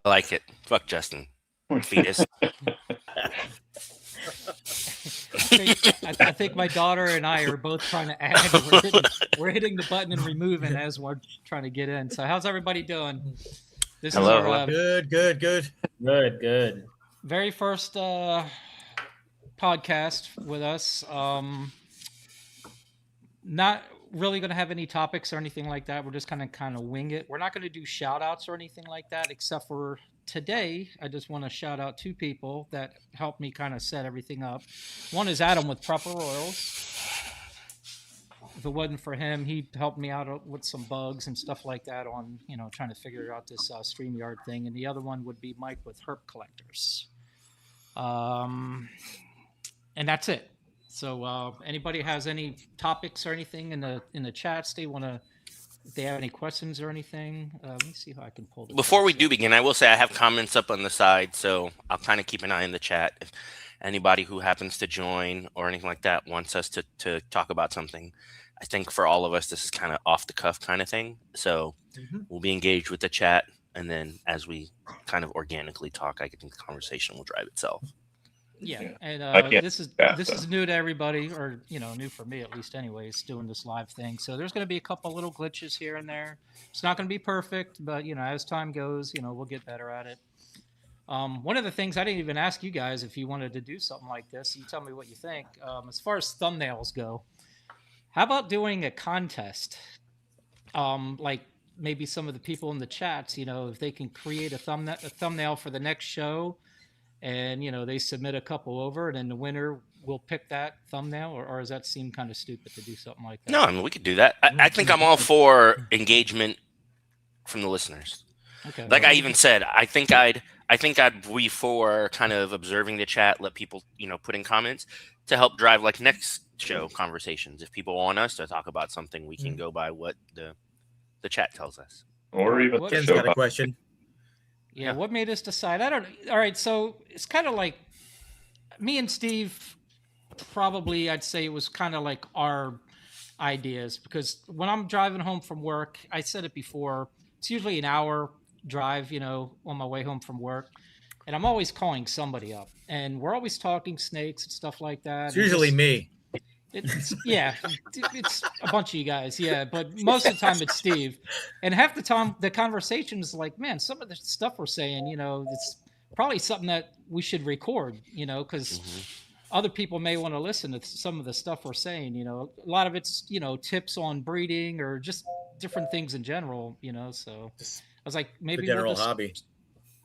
I like it. Fuck Justin. Fetus. I think my daughter and I are both trying to add. We're hitting the button and removing as we're trying to get in. So how's everybody doing? This Hello. is our Good. Good. very first podcast with us. Not really going to have any topics or anything like that. We're just kind of wing it. We're not going to do shout outs or anything like that, except for today. I just want to shout out two people that helped me kind of set everything up. One is Adam with Proper Royals. If it wasn't for him, he helped me out with some bugs and stuff like that on, trying to figure out this StreamYard thing. And the other one would be Mike with Herp Collectors. And that's it. So anybody has any topics or anything in the chats if they have any questions or anything, let me see how I can pull this. Before we do begin, I will say I have comments up on the side, so I'll kind of keep an eye in the chat. If anybody who happens to join or anything like that wants us to talk about something, I think for all of us, this is kind of off the cuff kind of thing. So we'll be engaged with the chat, and then as we kind of organically talk, I think the conversation will drive itself. Yeah, and this is new to everybody, or new for me at least. Anyways, doing this live thing, so there's going to be a couple little glitches here and there. It's not going to be perfect, but as time goes, we'll get better at it. One of the things I didn't even ask you guys if you wanted to do something like this. You tell me what you think. As far as thumbnails go, how about doing a contest? Like maybe some of the people in the chats, if they can create a thumbnail for the next show. And, they submit a couple over, and then the winner will pick that thumbnail, or does that seem kind of stupid to do something like that? No, I mean, we could do that. I think I'm all for engagement from the listeners. Okay. Like I even said, I think I'd be for kind of observing the chat, let people, put in comments to help drive like next show conversations. If people want us to talk about something, we can go by what the chat tells us. Or even Ken's got a question. Yeah, what made us decide? I don't know. All right, so it's kind of like me and Steve, probably I'd say it was kind of like our ideas, because when I'm driving home from work, I said it before, it's usually an hour drive, on my way home from work. And I'm always calling somebody up, and we're always talking snakes and stuff like that. It's usually me. It's a bunch of you guys, but most of the time it's Steve, and half the time the conversation is like, man, some of the stuff we're saying, it's probably something that we should record, because other people may want to listen to some of the stuff we're saying. A lot of it's tips on breeding or just different things in general, so I was like, maybe the general hobby.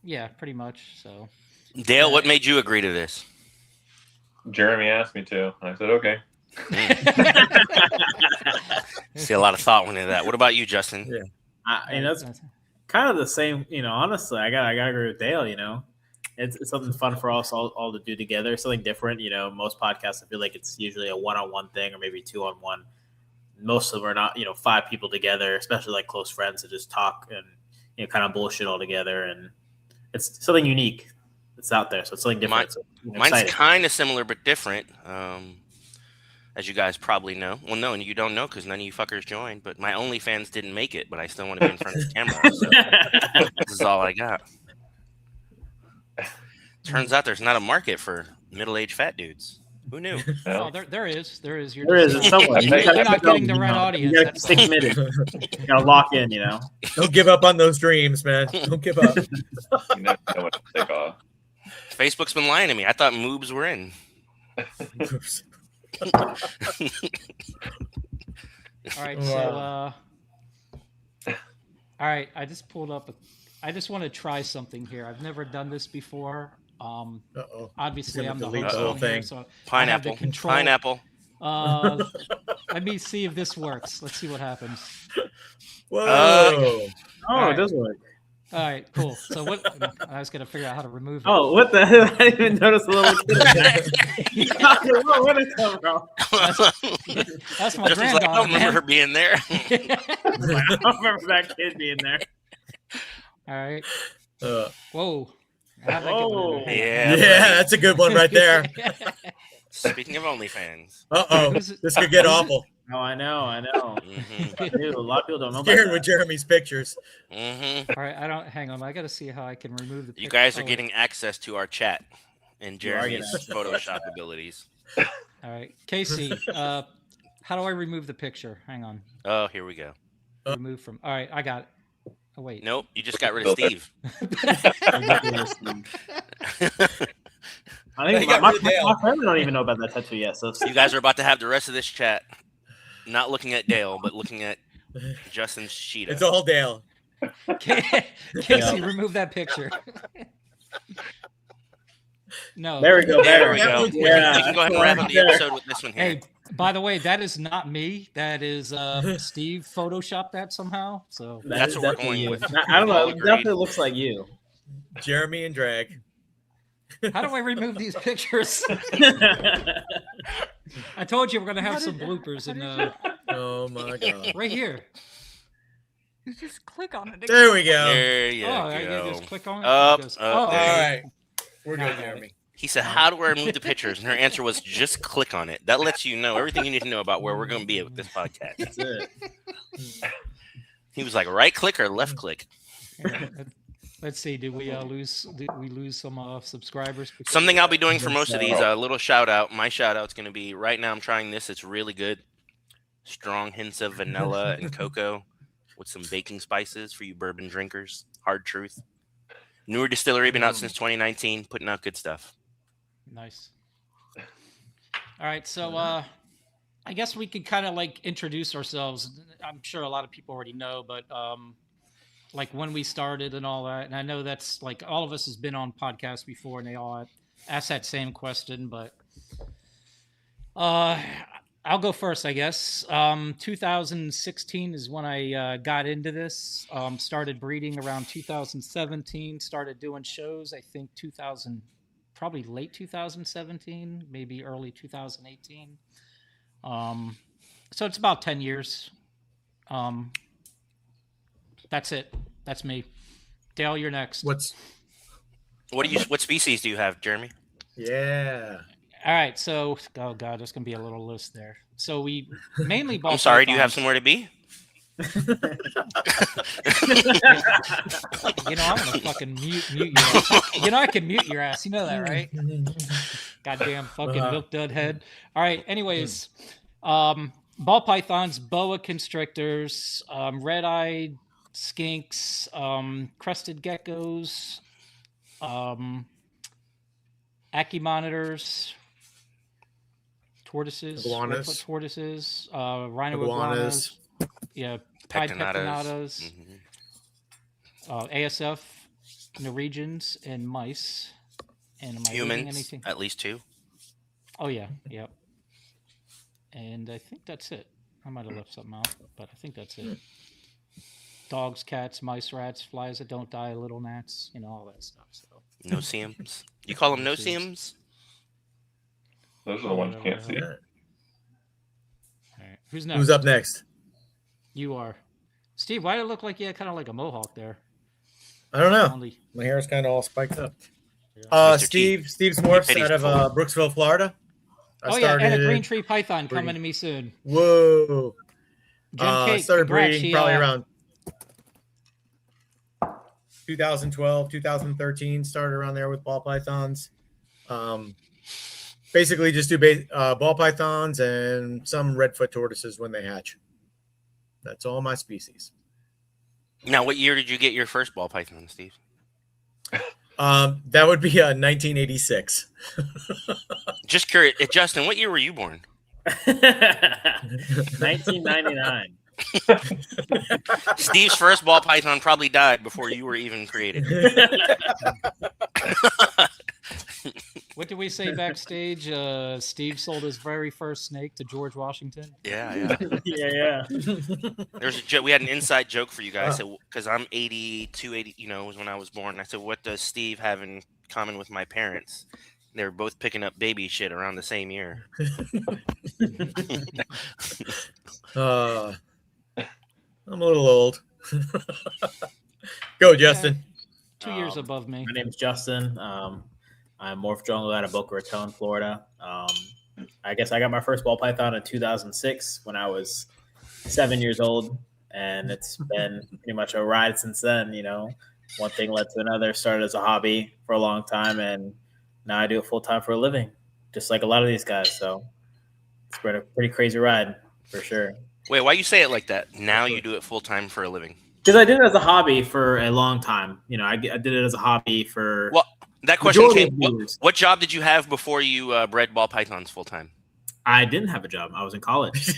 Yeah, pretty much. So Dale, what made you agree to this? Jeremy asked me to, and I said okay. See, a lot of thought went into that. What about you, Justin? Yeah, that's kind of the same. Honestly, I gotta agree with Dale. It's something fun for us all to do together. Something different. Most podcasts, I feel like it's usually a one-on-one thing or maybe two-on-one. Most of them are not. 5 people together, especially like close friends, to just talk and kind of bullshit all together. And it's something unique that's out there. So it's something different. Mine's kind of similar but different. As you guys probably know. Well, no, and you don't know because none of you fuckers joined, but my OnlyFans didn't make it, but I still want to be in front of the camera. So this is all I got. Turns out there's not a market for middle-aged fat dudes. Who knew? Oh, there is. There is. There is. It's somewhere. You're not getting the right audience. You gotta stay committed. You gotta lock in, Don't give up on those dreams, man. Don't give up. You never know what to take off. Facebook's been lying to me. I thought moobs were in. All right, so all right, I just pulled up I just want to try something here. I've never done this before. Obviously I'm the host on here, so pineapple. I have the control. Pineapple. Let me see if this works. Let's see what happens. Whoa. It does work. All right, cool. So what? I was gonna figure out how to remove it. Oh, what the hell? I didn't even notice a little kid. Where did it come from? That's my granddaughter. Like, I don't remember her being there. I don't remember that kid being there. All right. Whoa. Yeah, that's a good one right there. Speaking of OnlyFans. This could get awful. Oh, I know. Mm-hmm. Dude, a lot of people don't know Scared about with that. Jeremy's pictures. Mm-hmm. All right, I don't. Hang on, I got to see how I can remove the picture. You guys are Oh, wait. getting access to our chat and You are getting Jeremy's access to Photoshop abilities. All right, Casey. How do I remove the picture? Hang on. Oh, here we go. Remove from. All right, I got it. Oh wait. Nope, you just got rid of Steve. I think They got my rid of Dale. family don't even know about that tattoo yet. So You guys are about to have the rest of this chat not looking at Dale, but looking at Justin's Sheeta. It's all Dale. Casey, remove that picture. No. there we go. There we That go. looks We Yeah. can go ahead and wrap up the episode with this one here. Hey, by the way, that is not me. That is Steve photoshopped that somehow. So That That's is what we're definitely going you. with. I don't know. All It agreed. definitely looks like you. Jeremy and Drag. how do I remove these pictures? I told you we're gonna have some bloopers in Oh my god. right here. You just click on it. There we go. There you Oh, I go. just click on it. Up, It goes, up, oh, there All you right. We're Now I good, got Jeremy. He said, "How do I remove the pictures?" And her answer was, "Just click on it." That lets you know everything you need to know about where we're going to be with this podcast. That's it. He was like, "Right click or left click?" Let's see. Did we lose some subscribers? Something I'll be doing for most of these. A little shout out. My shout out's going to be right now. I'm trying this. It's really good. Strong hints of vanilla and cocoa with some baking spices for you bourbon drinkers. Hard Truth. Newer distillery, been out since 2019. Putting out good stuff. Nice. All right, so I guess we could kind of like introduce ourselves. I'm sure a lot of people already know, but like when we started and all that. And I know that's like all of us has been on podcasts before, and they all ask that same question. But I'll go first, I guess. 2016 is when I got into this. Started breeding around 2017. Started doing shows. I think probably late 2017, maybe early 2018. So it's about 10 years. That's it. That's me. Dale, you're next. What species do you have, Jeremy? Yeah. All right. So, oh god, there's gonna be a little list there. So we mainly ball I'm sorry. Do you have pythons. somewhere to be? You know, I'm gonna fucking mute your ass. You know, I can mute your ass. You know that, right? Goddamn fucking milk dud head. All right. Anyways, ball pythons, boa constrictors, red-eyed skinks, crested geckos, Achimonitors, tortoises, Iguanas. red-foot tortoises, rhino Iguanas. iguanas, yeah, pied Pectinatas. pectinatas, ASF, Norwegians, and mice. And am I leaving Humans, anything? at least 2. Oh yeah, yep. And I think that's it. I might have left something out, but I think that's it. Dogs, cats, mice, rats, flies that don't die, little gnats, you know, all that stuff. So No-see-ums. You call them no-see-ums? Those are the ones you can't see. all right. Who's next? Who's up next? You are. Steve, why did it look like you had kind of like a mohawk there? I don't know. Only My hair's kind of all spiked up. Mr. Steve Morphs Petty's out of Brooksville, Florida. oh yeah, and a green tree python coming to me soon. Whoa. Jen Kate, Started congrats. breeding She, probably around 2012, 2013. Started around there with ball pythons. Basically, just do ball pythons and some redfoot tortoises when they hatch. That's all my species. Now, what year did you get your first ball python, Steve? That would be 1986. Just curious. Justin, what year were you born? 1999. Steve's first ball python probably died before you were even created. What did we say backstage? Steve sold his very first snake to George Washington. Yeah. yeah. There's a joke. We had an inside joke for you guys. Because I'm 82, 80, was when I was born. I said, what does Steve have in common with my parents? They were both picking up baby shit around the same year. I'm a little old. Go, Justin. 2 years above me. My name's Justin. I'm Morph Jungle out of Boca Raton, Florida. I guess I got my first ball python in 2006 when I was 7 years old, and it's been pretty much a ride since then. One thing led to another. Started as a hobby for a long time, and now I do it full time for a living, just like a lot of these guys. So it's been a pretty crazy ride for sure. Wait, why you say it like that? Now you do it full time for a living? Because I did it as a hobby for a long time. I did it as a hobby for. Well, that question came. What job did you have before you bred ball pythons full time? I didn't have a job. I was in college.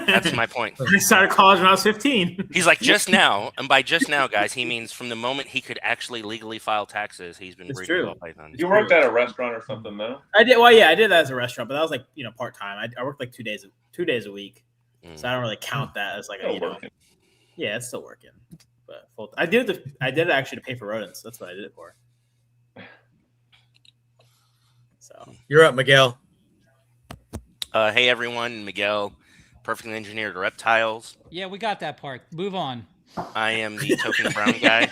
That's my point. I started college when I was 15. He's like, just now, and by just now, guys, he means from the moment he could actually legally file taxes, he's been breeding ball pythons. You worked at a restaurant or something, though? I did. Well, yeah, I did that as a restaurant, but that was like part time. I worked like 2 days a week, so I don't really count that as like Yeah, it's still working. But I did it actually to pay for rodents. That's what I did it for. So you're up, Miguel. Hey everyone, Miguel, perfectly engineered reptiles. Yeah, we got that part. Move on. I am the token brown guy.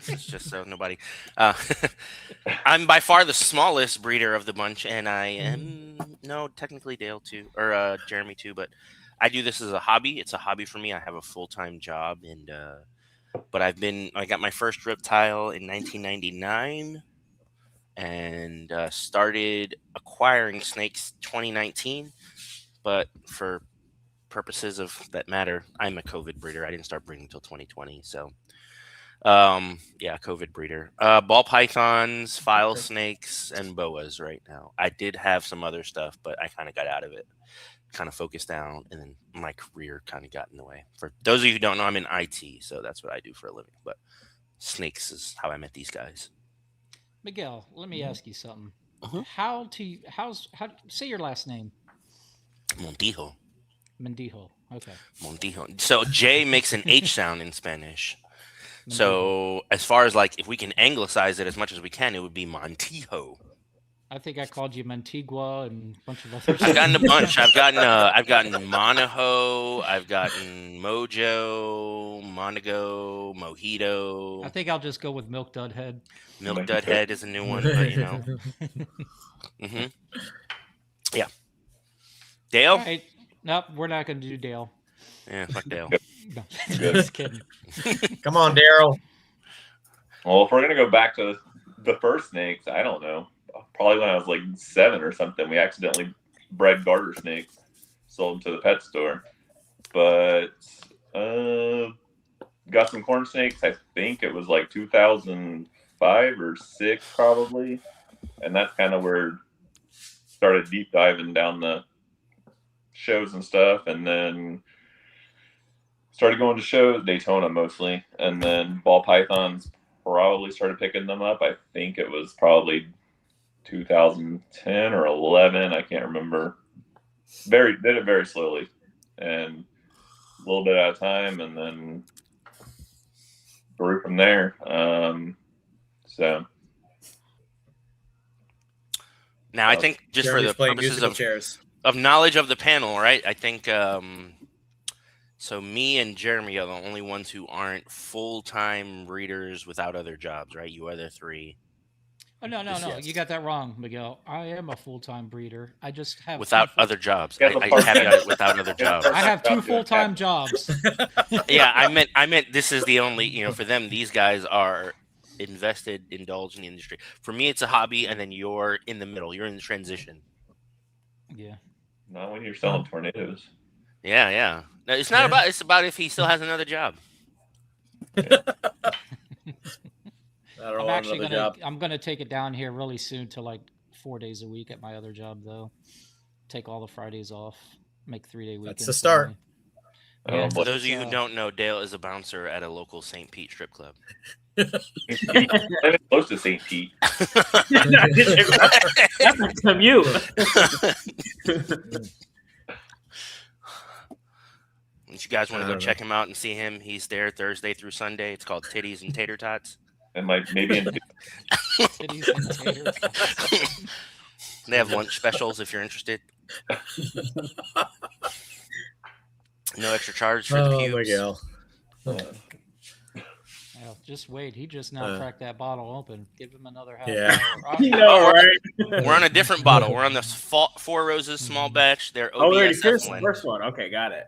It's just so nobody. I'm by far the smallest breeder of the bunch, and I am technically Dale too, or Jeremy too, but I do this as a hobby. It's a hobby for me. I have a full-time job, and but I got my first reptile in 1999, and started acquiring snakes 2019. But for purposes of that matter, I'm a COVID breeder. I didn't start breeding until 2020, so COVID breeder. Ball pythons, file snakes, and boas right now. I did have some other stuff, but I kind of got out of it. Kind of focused down, and then my career kind of got in the way. For those of you who don't know, I'm in IT, so that's what I do for a living. But snakes is how I met these guys. Miguel, let me ask you something. How say your last name? Montijo. Okay. Montijo. So J makes an H sound in Spanish. So as far as like if we can anglicize it as much as we can, it would be Montijo. I think I called you Mantigua and a bunch of other. I've gotten a bunch. I've gotten Monaho. I've gotten Mojo, Monago, Mojito. I think I'll just go with Milk Dud Head. Milk Dud Head is a new one, but Yeah. Dale? Right. Nope, we're not going to do Dale. Yeah, fuck Dale. No, just kidding. Come on, Daryl. Well, if we're gonna go back to the first snakes, I don't know. Probably when I was like 7 or something, we accidentally bred garter snakes, sold them to the pet store. But got some corn snakes. I think it was like 2005 or 6 probably, and that's kind of where started deep diving down the shows and stuff, and then started going to shows, Daytona mostly, and then ball pythons probably started picking them up. I think it was probably 2010 or 11. I can't remember. Did it very slowly and a little bit at a time, and then grew from there. So now I think just Jeremy's for the purposes of knowledge of the panel, right? I think so me and Jeremy are the only ones who aren't full-time breeders without other jobs, right? You other three. Oh, no. You got that wrong, Miguel. I am a full-time breeder. I just have without other jobs. I caveat it without other jobs. I have 2 full-time jobs. Yeah, I meant this is the only, for them, these guys are invested, indulged in the industry. For me, it's a hobby, and then you're in the middle. You're in the transition. Yeah. Not when you're selling tornadoes. Yeah. No, it's not about. It's about if he still has another job. I'm gonna take it down here really soon to like 4 days a week at my other job, though. Take all the Fridays off. Make 3-day weekends. That's the start. Yeah, for those of you who don't know, Dale is a bouncer at a local St. Pete strip club. Close to St. Pete. That's from you. If you guys want to go check him out and see him, he's there Thursday through Sunday. It's called Titties and Tater Tots. And maybe in Titties and tater tots. They have lunch specials if you're interested. No extra charge for the pubes. All Well, just wait. He just now cracked that bottle open. Give him another half Yeah. hour. You know, right? We're on a different bottle. We're on the Four Roses small batch. They're Oh, we already OBSF finished the blend. first one. Okay, got it.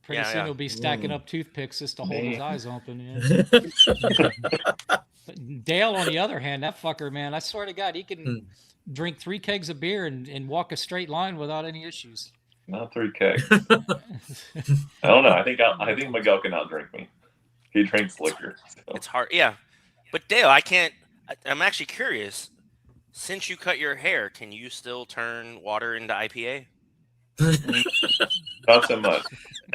Pretty soon yeah. he'll be stacking up toothpicks just to hold his Man. eyes open. But Dale, on the other hand, that fucker, man, I swear to God, he can drink 3 kegs of beer and walk a straight line without any issues. Not 3 kegs. I don't know. I think Miguel can outdrink me. He drinks liquor. So. It's hard. Yeah. But Dale, I'm actually curious. Since you cut your hair, can you still turn water into IPA? Not so much.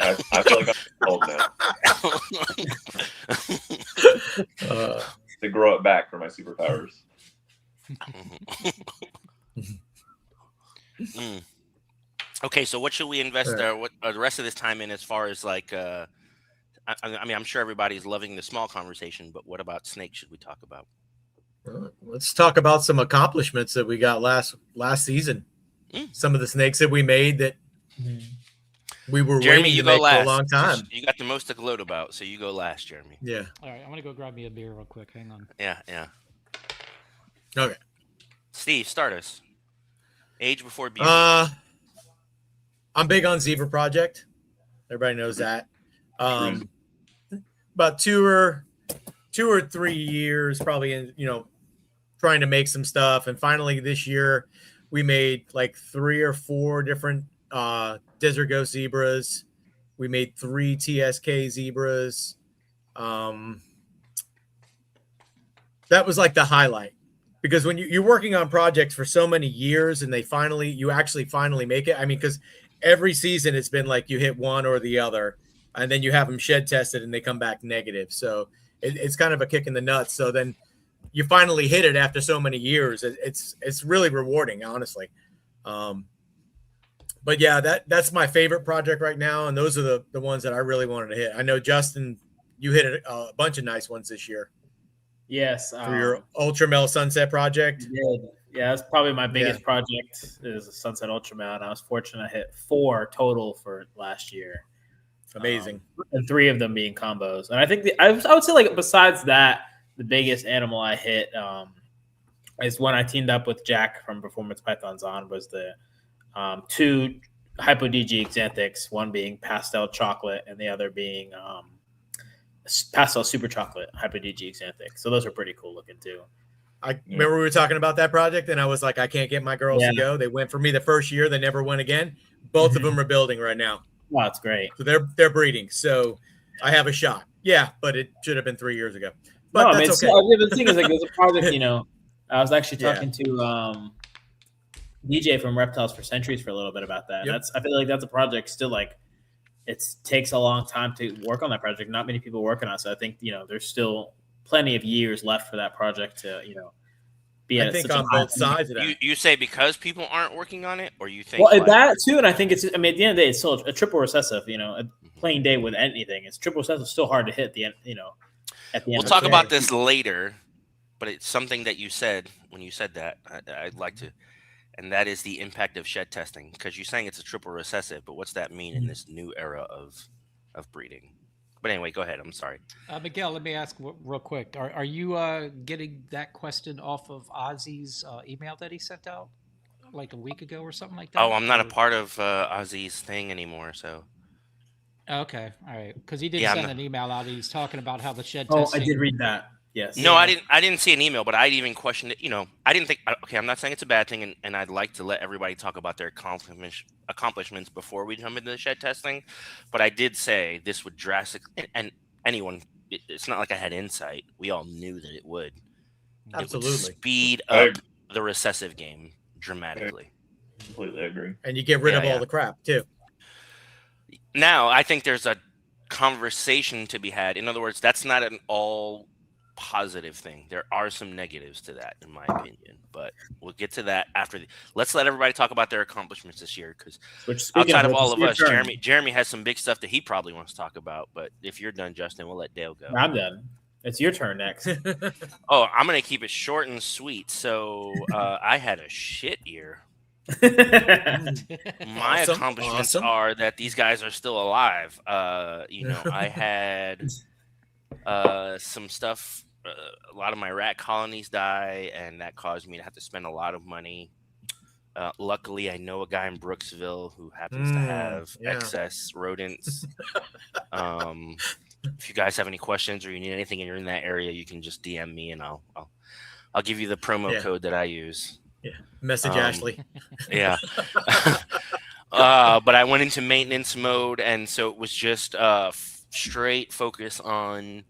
I feel like I'm old now. To grow it back for my superpowers. Okay, so what should we invest what the rest of this time in as far as like I mean, I'm sure everybody's loving the small conversation, but what about snakes should we talk about? Let's talk about some accomplishments that we got last season. Some of the snakes that we made that we were waiting to make for a long time. You got the most to gloat about, so you go last, Jeremy. Yeah. All right, I'm gonna go grab me a beer real quick. Hang on. Yeah. Okay. Steve, start us. Age before beauty. I'm big on Zebra Project. Everybody knows that. About 2 or 3 years, probably in trying to make some stuff, and finally this year we made like 3 or 4 different Desert Ghost zebras. We made 3 TSK zebras. That was like the highlight, because when you're working on projects for so many years and you actually finally make it. I mean, because every season it's been like you hit one or the other, and then you have them shed tested and they come back negative. So it's kind of a kick in the nuts. So then you finally hit it after so many years. It's really rewarding, honestly. But yeah, that's my favorite project right now, and those are the ones that I really wanted to hit. I know, Justin, you hit a bunch of nice ones this year. Yes, for your Ultramel Sunset project. Yeah, that's probably my biggest project is Sunset Ultramel, and I was fortunate to hit 4 total for last year. Amazing. And 3 of them being combos. And I think I would say, like, besides that, the biggest animal I hit is when I teamed up with Jack from Performance Pythons on was the 2 Hypo DG Xanthics, one being pastel chocolate and the other being pastel super chocolate Hypo DG Xanthic. So those are pretty cool looking too. I remember we were talking about that project, and I was like, I can't get my girls to go. They went for me the first year. They never went again. Both of them are building right now. Wow, that's great. So they're breeding. So I have a shot. Yeah, but it should have been 3 years ago. But no, that's okay. The thing is, like, there's a project, I was actually talking to DJ from Reptiles for Centuries for a little bit about that. Yep. I feel like that's a project still, like, it takes a long time to work on that project. Not many people working on it. So I think, there's still plenty of years left for that project to, be at I think such on both sides of that. You say because people aren't working on it, or you think that too, and I think it's. I mean, at the end of the day, it's still a triple recessive. A plain day with anything, it's triple recessive. Still hard to hit the end. At the end. We'll talk about this later, but it's something that you said when you said that. I'd like to, and that is the impact of shed testing, because you're saying it's a triple recessive, but what's that mean in this new era of breeding? But anyway, go ahead. I'm sorry. Miguel, let me ask real quick. Are you getting that question off of Ozzy's email that he sent out like a week ago or something like that? Oh, I'm not a part of Ozzy's thing anymore, so. Okay, all right. Because he did send an email out. He's talking about how the shed Oh, testing. I did read that. Yes. No, I didn't see an email, but I'd even questioned it. I didn't think. Okay, I'm not saying it's a bad thing, and I'd like to let everybody talk about their accomplishments before we jump into the shed testing. But I did say this would drastically, and anyone. It's not like I had insight. We all knew that it would. Absolutely. It would speed up the recessive game dramatically. I completely agree. And you get rid of all the crap too. Now, I think there's a conversation to be had. In other words, that's not an all positive thing. There are some negatives to that, in my opinion, but we'll get to that after. Let's let everybody talk about their accomplishments this year, because outside of all of us, Jeremy has some big stuff that he probably wants to talk about. But if you're done, Justin, we'll let Dale go. I'm done. It's your turn next. Oh, I'm gonna keep it short and sweet. So I had a shit year. My accomplishments are that these guys are still alive. I had some stuff. A lot of my rat colonies die, and that caused me to have to spend a lot of money. Luckily, I know a guy in Brooksville who happens to have Yeah. excess rodents. If you guys have any questions or you need anything and you're in that area, you can just DM me and I'll give you the promo Yeah. code that I use. Yeah. Message Um, Ashley. Yeah. But I went into maintenance mode, and so it was just straight focus on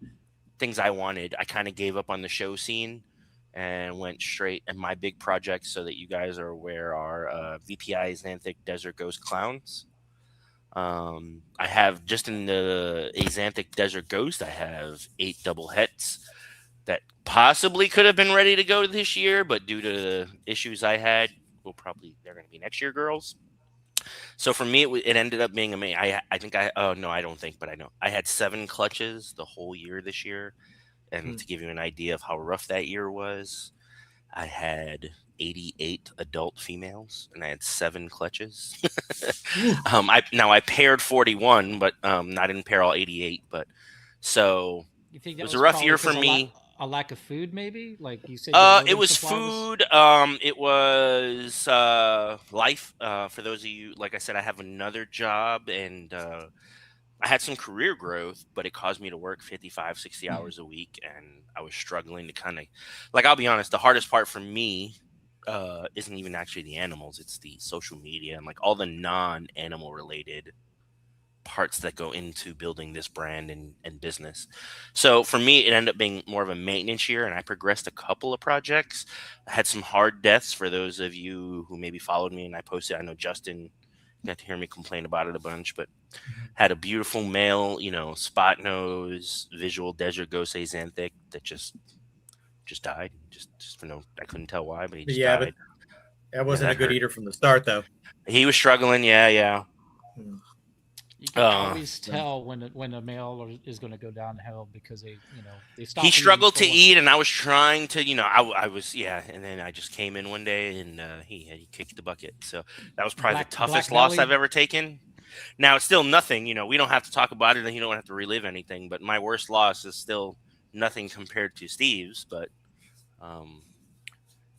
things I wanted. I kind of gave up on the show scene and went straight. And my big projects, so that you guys are aware, are VPI Xanthic Desert Ghost Clowns. I have just in the Axanthic Desert Ghost, I have 8 double hets that possibly could have been ready to go this year, but due to the issues I had, they're going to be next year girls. So for me, it ended up being amazing. I think no, I don't think, but I know I had 7 clutches the whole year this year, and to give you an idea of how rough that year was, I had 88 adult females, and I had 7 clutches. I paired 41, but I didn't pair all 88. But so You think it that was a was rough probably year for because me. a lack of food, maybe? Like you said, your It rodent was supply was. food. It was life. For those of you, like I said, I have another job, and I had some career growth, but it caused me to work 55, 60 hours a week, and I was struggling to kind of, like, I'll be honest, the hardest part for me isn't even actually the animals; it's the social media and like all the non-animal related parts that go into building this brand and business. So for me, it ended up being more of a maintenance year, and I progressed a couple of projects. I had some hard deaths for those of you who maybe followed me, and I posted. I know Justin got to hear me complain about it a bunch, but had a beautiful male, spot nose visual desert ghost axanthic that just died. Just for no, I couldn't tell why, but he just Yeah, but died. that Yeah, wasn't a that good hurt. eater from the start, though. He was struggling. Yeah. Mm. You can Uh, always tell when a male is going to go downhill because they stop he eating struggled to for. eat, and I was trying to, I was, yeah. And then I just came in one day, and he kicked the bucket. So that was probably the Black toughest loss I've belly. ever taken. Now it's still nothing. We don't have to talk about it, and you don't have to relive anything. But my worst loss is still nothing compared to Steve's. But, um,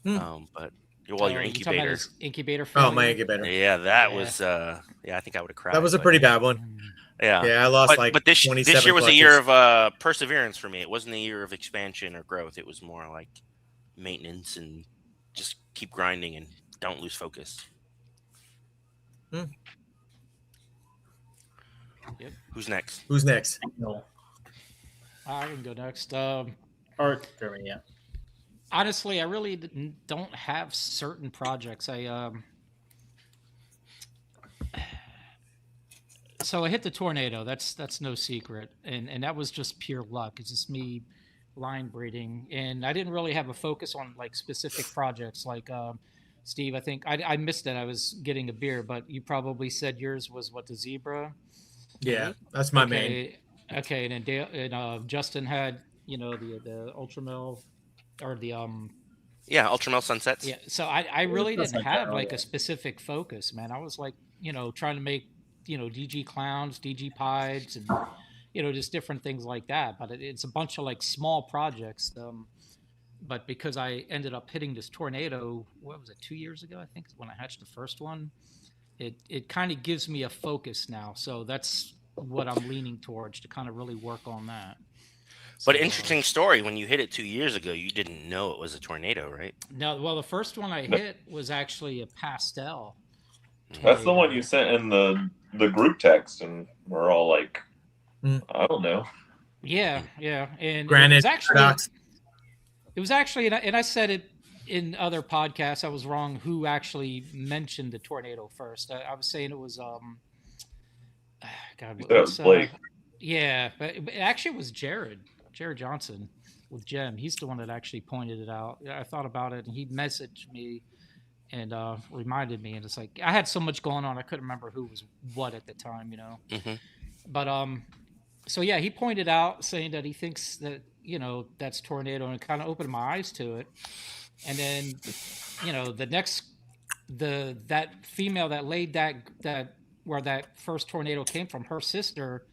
Hmm. but well, your Oh, you talking about incubator. his incubator Oh, my failure? incubator. Yeah, that Yeah. was. Yeah, I think I would have That cried. was a But pretty bad one. yeah, Yeah, I lost but like but this 27 year was a year clutches. of perseverance for me. It wasn't a year of expansion or growth. It was more like maintenance and just keep grinding and don't lose focus. Hmm. Yep. Who's next? Who's next? No. I can go next. Or Germany, yeah. Honestly, I really don't have certain projects. So I hit the tornado. That's no secret, and that was just pure luck. It's just me line breeding, and I didn't really have a focus on like specific projects. Like Steve, I think I missed it. I was getting a beer, but you probably said yours was what, the zebra. Yeah, that's my main. Okay, and then Justin had the ultramel or the Yeah, Ultramel Sunsets. yeah. So I really That's didn't not have general, like yeah. a specific focus, man. I was like trying to make DG clowns, DG pieds, and just different things like that. But it's a bunch of like small projects. But because I ended up hitting this tornado, what was it, 2 years ago? I think when I hatched the first one, it kind of gives me a focus now. So that's what I'm leaning towards, to kind of really work on that. But So, interesting story. When you hit it 2 years ago, you didn't know it was a tornado, right? no, well, the first one I hit was actually a pastel. That's the one tornado. you sent in the group text, and we're all like, Mm. I don't know. Yeah, and Granted, it was actually, and I said it in other podcasts. I was wrong. Who actually mentioned the tornado first? I was saying it was God, You said it was Blake. Yeah, but it actually was Jared Johnson with Jem. He's the one that actually pointed it out. I thought about it, and he messaged me and reminded me. And it's like I had so much going on, I couldn't remember who was what at the time, Mm-hmm. But so yeah, he pointed out saying that he thinks that that's tornado, and it kind of opened my eyes to it. And then that female that laid that where that first tornado came from, her sister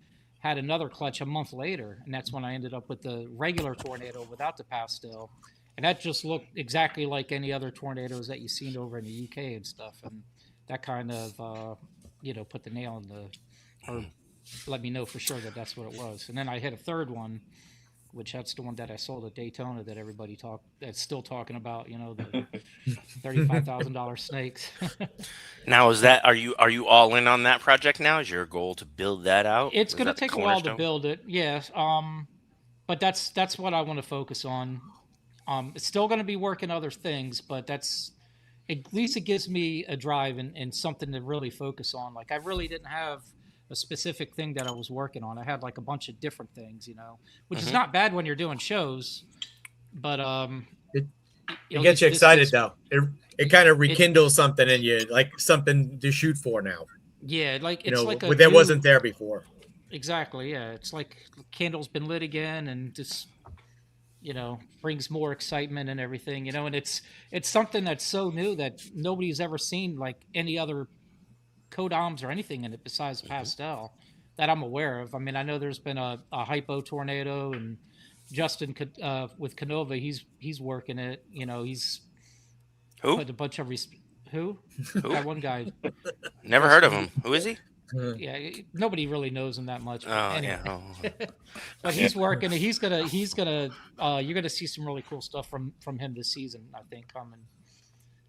had another clutch a month later, and that's when I ended up with the regular tornado without the pastel, and that just looked exactly like any other tornadoes that you've seen over in the UK and stuff, and that kind of put the nail in the or let me know for sure that that's what it was. And then I hit a third one, which that's the one that I sold at Daytona that everybody that's still talking about. The $35,000 snakes. Now, are you all in on that project now? Is your goal to build that out? It's Is going to that the take a while to cornerstone? build it, yes. But that's what I want to focus on. It's still going to be working other things, but that's at least it gives me a drive and something to really focus on. Like I really didn't have a specific thing that I was working on. I had like a bunch of different things, which is not bad when you're doing shows, but it gets you excited though. It kind of rekindles something in you, like something to shoot for now. Yeah, like it's like that wasn't there before. Exactly. Yeah, it's like the candle's been lit again, and just brings more excitement and everything. And it's something that's so new that nobody's ever seen like any other codoms or anything in it besides pastel that I'm aware of. I mean, I know there's been a hypo tornado, and Justin with Canova, he's working it. He's put a bunch of who? That one guy. Never heard of him. Who is he? Yeah, nobody really knows him that much. Oh, anyway. yeah. Oh. But he's working. He's gonna. You're gonna see some really cool stuff from him this season, I think, coming.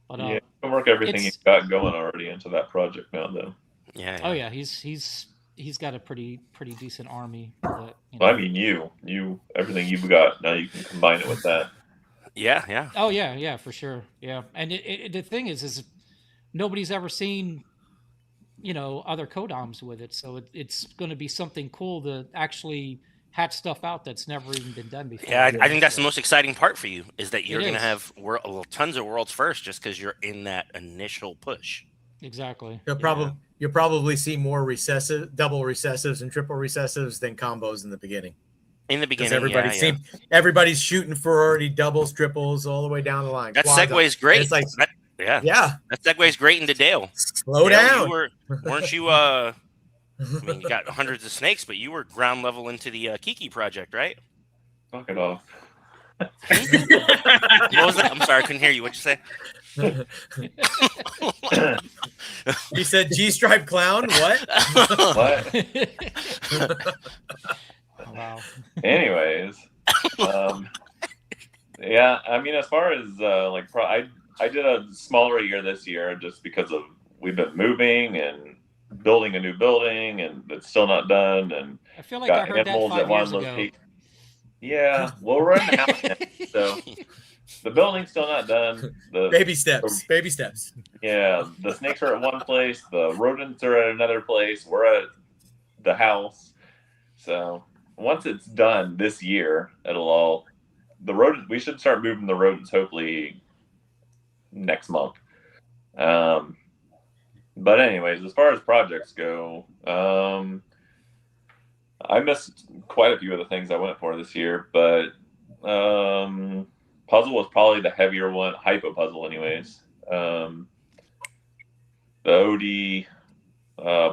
But you can work everything you've got going already into that project now, though. Yeah. Oh yeah, he's got a pretty decent army. But, I mean, everything you've got now, you can combine it with that. Yeah, yeah. Oh yeah, for sure. Yeah, and the thing is nobody's ever seen other codoms with it, so it's going to be something cool to actually hatch stuff out that's never even been done before. Yeah, I think that's the most exciting part for you is that you're going to have tons of worlds first just because you're in that initial push. Exactly. You'll probably see more double recessives and triple recessives than combos in the beginning. In the beginning, everybody's shooting for already doubles, triples, all the way down the line. That segue is great. It's like yeah. That segue is great into Dale. Slow down. Weren't you? I mean, you got hundreds of snakes, but you were ground level into the Kiki project, right? Knock it off. What was that? I'm sorry, I couldn't hear you. What'd you say? He said G-stripe clown. What? What? Wow. Anyways, yeah. I mean, as far as I did a smaller year this year just because of we've been moving and building a new building and it's still not done, and I feel like I heard that 5 years ago. Yeah, well, we're in the house now, so the building's still not done. Baby steps. Yeah, the snakes are at one place, the rodents are at another place. We're at the house, so once it's done this year, we should start moving the rodents hopefully next month. But anyways, as far as projects go, I missed quite a few of the things I went for this year, but puzzle was probably the heavier one, hypo puzzle anyways. The OD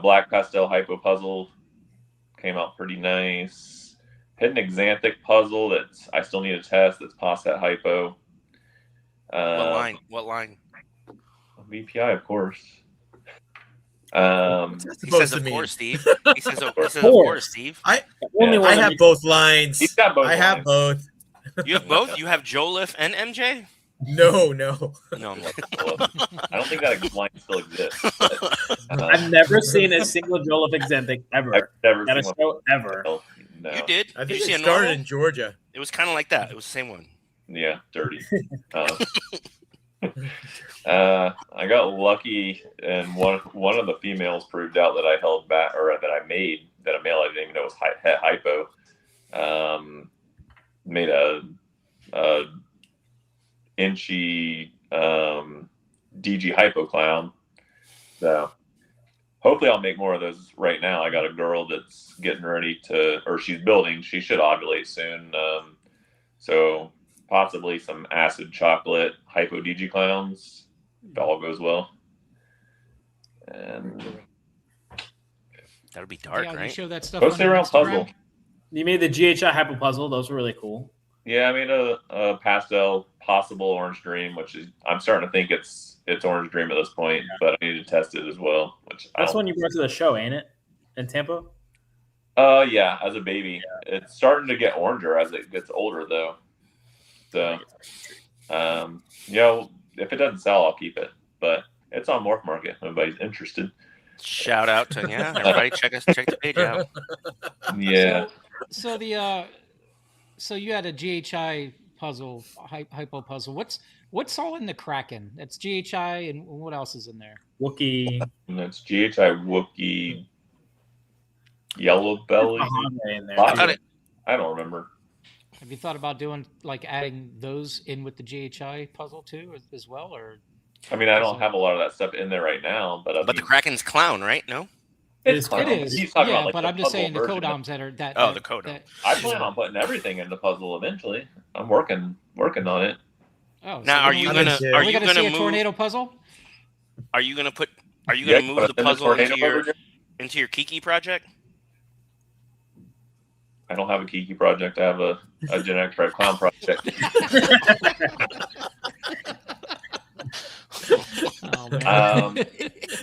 black pastel hypo puzzle came out pretty nice. Hidden Exanthic puzzle that I still need to test. That's past that hypo. What line? VPI, of course. He says, of course, Steve. He says, of course, Steve. I have both lines. He's got both. I have both. You have both? You have Joliffe and MJ? No. No. I don't think that line still exists. But, I've never seen a single Joliffe Exanthic ever. I've never Got a seen show ever. No. You did? I Did think you it see started in Georgia. It was kind of like that. It was the same one. Yeah, dirty. I got lucky, and one of the females proved out that I held back, or that I made that a male I didn't even know was hypo. Made a inchy DG hypo clown. So hopefully I'll make more of those right now. I got a girl that's getting ready she's building. She should ovulate soon. So possibly some acid chocolate hypo DG clowns if all goes well. And That'll be dark, Yeah, you right? show that stuff Go on stay your around Instagram. puzzle. You made the GHI Hyper Puzzle. Those were really cool. Yeah, I made a pastel possible orange dream, which is I'm starting to think it's orange dream at this point, but I need to test it as well. Which That's one you brought to the show, ain't it? In Tampa. Yeah, as a baby, it's starting to get oranger as it gets older, though. So, if it doesn't sell, I'll keep it. But it's on Morph Market. If anybody's interested. Shout out to everybody. Check the page out. Yeah. So you had a GHI puzzle, hypo puzzle. What's all in the Kraken? That's GHI, and what else is in there? Wookie. And that's GHI Wookie Yellow Belly. In there. I don't remember. Have you thought about doing like adding those in with the GHI puzzle too, as well, or? I mean, I don't have a lot of that stuff in there right now, but the Kraken's clown, right? No. It's It is. He's talking Yeah, about, like, but the I'm just saying the puzzle version codoms that are that. Oh, that- the codom. that- I plan on putting everything in the puzzle eventually. I'm working on it. Oh, Now, are you we're gonna see Are are we you gonna see gonna a move? tornado puzzle? Are you gonna Yeah, move but the in puzzle tornado into your version, into your Kiki project? I don't have a Kiki project. I have a genetic tribe clown project. Oh man.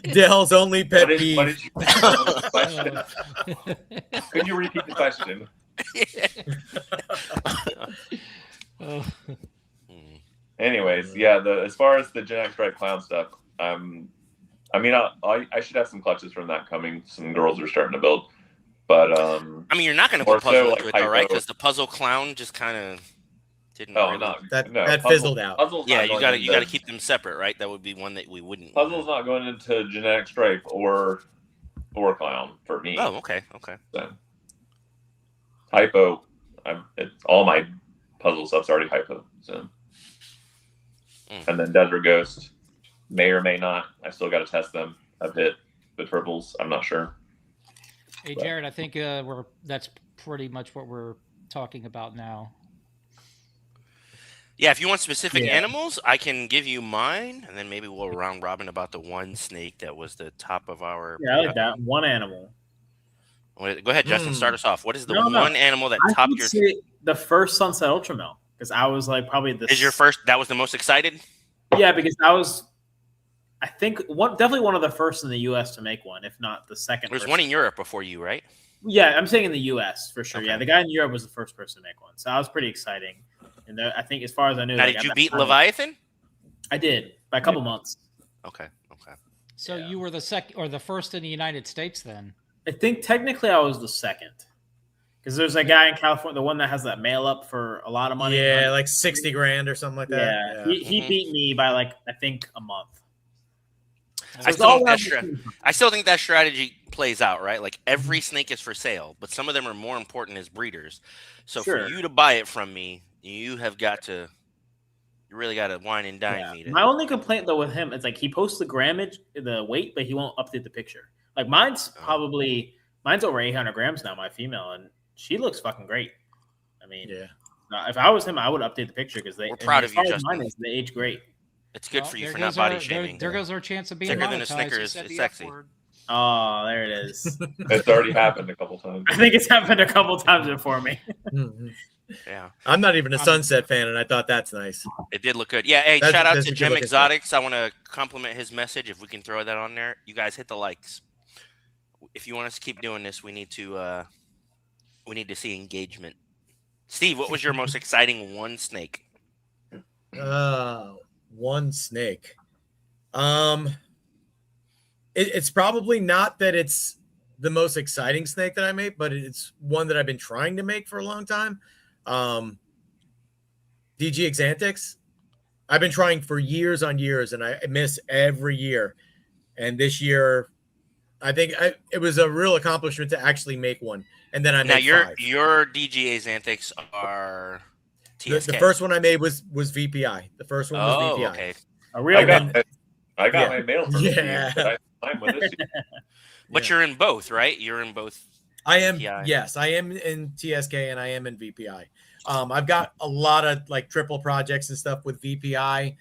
Dale's only pet What peeve. did you question? Could you repeat the question? Oh. Anyways, yeah. As far as the genetic tribe clown stuff, I should have some clutches from that coming. Some girls are starting to build, but I mean, you're not gonna Or put puzzle so, into like, it though, right? hypo. Because the puzzle clown just kind of didn't. oh, really... not That puzzle- fizzled out. Puzzle's Yeah, not you going gotta into- keep them separate, right? That would be one that we wouldn't. Puzzle's not going into genetic stripe or clown for me. Oh, okay. So, hypo, all my puzzle stuff's already hypo. So, and then Desert Ghost may or may not. I still got to test them. I've hit the triples. I'm not sure. Hey Jared, I think that's pretty much what we're talking about now. Yeah, if you want specific animals, I can give you mine, and then maybe we'll round robin about the one snake that was the top of our. Yeah, I like that. One animal. Go ahead, Justin. Start us off. What is the No. one animal that I topped would your? say the first Sunset Ultramel, because I was like probably the. Is your first? That was the most excited. Yeah, because I was. I think definitely one of the first in the U.S. to make one, if not the second. There's person. one in Europe before you, right? Yeah, I'm saying in the U.S. for sure. Okay. Yeah, the guy in Europe was the first person to make one, so that was pretty exciting. And I think, as far as I knew, Now, like, did at you that beat time- Leviathan? I did by a couple months. Okay. So you were the second or the first in the United States then? I think technically I was the second, because there's a guy in California, the one that has that mail up for a lot of money. Yeah, like 60 grand or something like that. Yeah, he beat me by like I think a month. I it's all still think that strategy plays out, right? Like every snake is for sale, but some of them are more important as breeders. So Sure. for you to buy it from me, you really got to wine and dine me. My only complaint though with him is like he posts the grammage, the weight, but he won't update the picture. Like mine's over 800 grams now, my female, and she looks fucking great. I mean, if I was him, I would update the picture because We're proud of you, they Justin. age great. It's good Well, for you there for not goes body our- shaming. There goes our chance of being Thicker than a monetized. Snickers, You said it's the F sexy. word. Oh, there it is. It's already happened a couple times. I think it's happened a couple times before me. Mhm. Yeah, I'm not even a Sunset fan, and I thought that's nice. it did look good. Yeah, hey, That's- shout out that's to a good Gem looking Exotics. I want to compliment his message. If we can throw that on there, you guys hit the likes. If you want us to keep doing this, we need to see engagement. Steve, what was your most exciting one snake? One snake. It's probably not that it's the most exciting snake that I made, but it's one that I've been trying to make for a long time. DG Exantix. I've been trying for years on years, and I miss every year. And this year, I think it was a real accomplishment to actually make one. And then I made five. Your DGA Xanthics are TSK. The first one I made was VPI. The first one was VPI. Okay. A real one. I got my mail from Yeah. I'm with this. But you're in both, right? You're in both. I am. VPI. Yes, I am in TSK and I am in VPI. I've got a lot of like triple projects and stuff with VPI.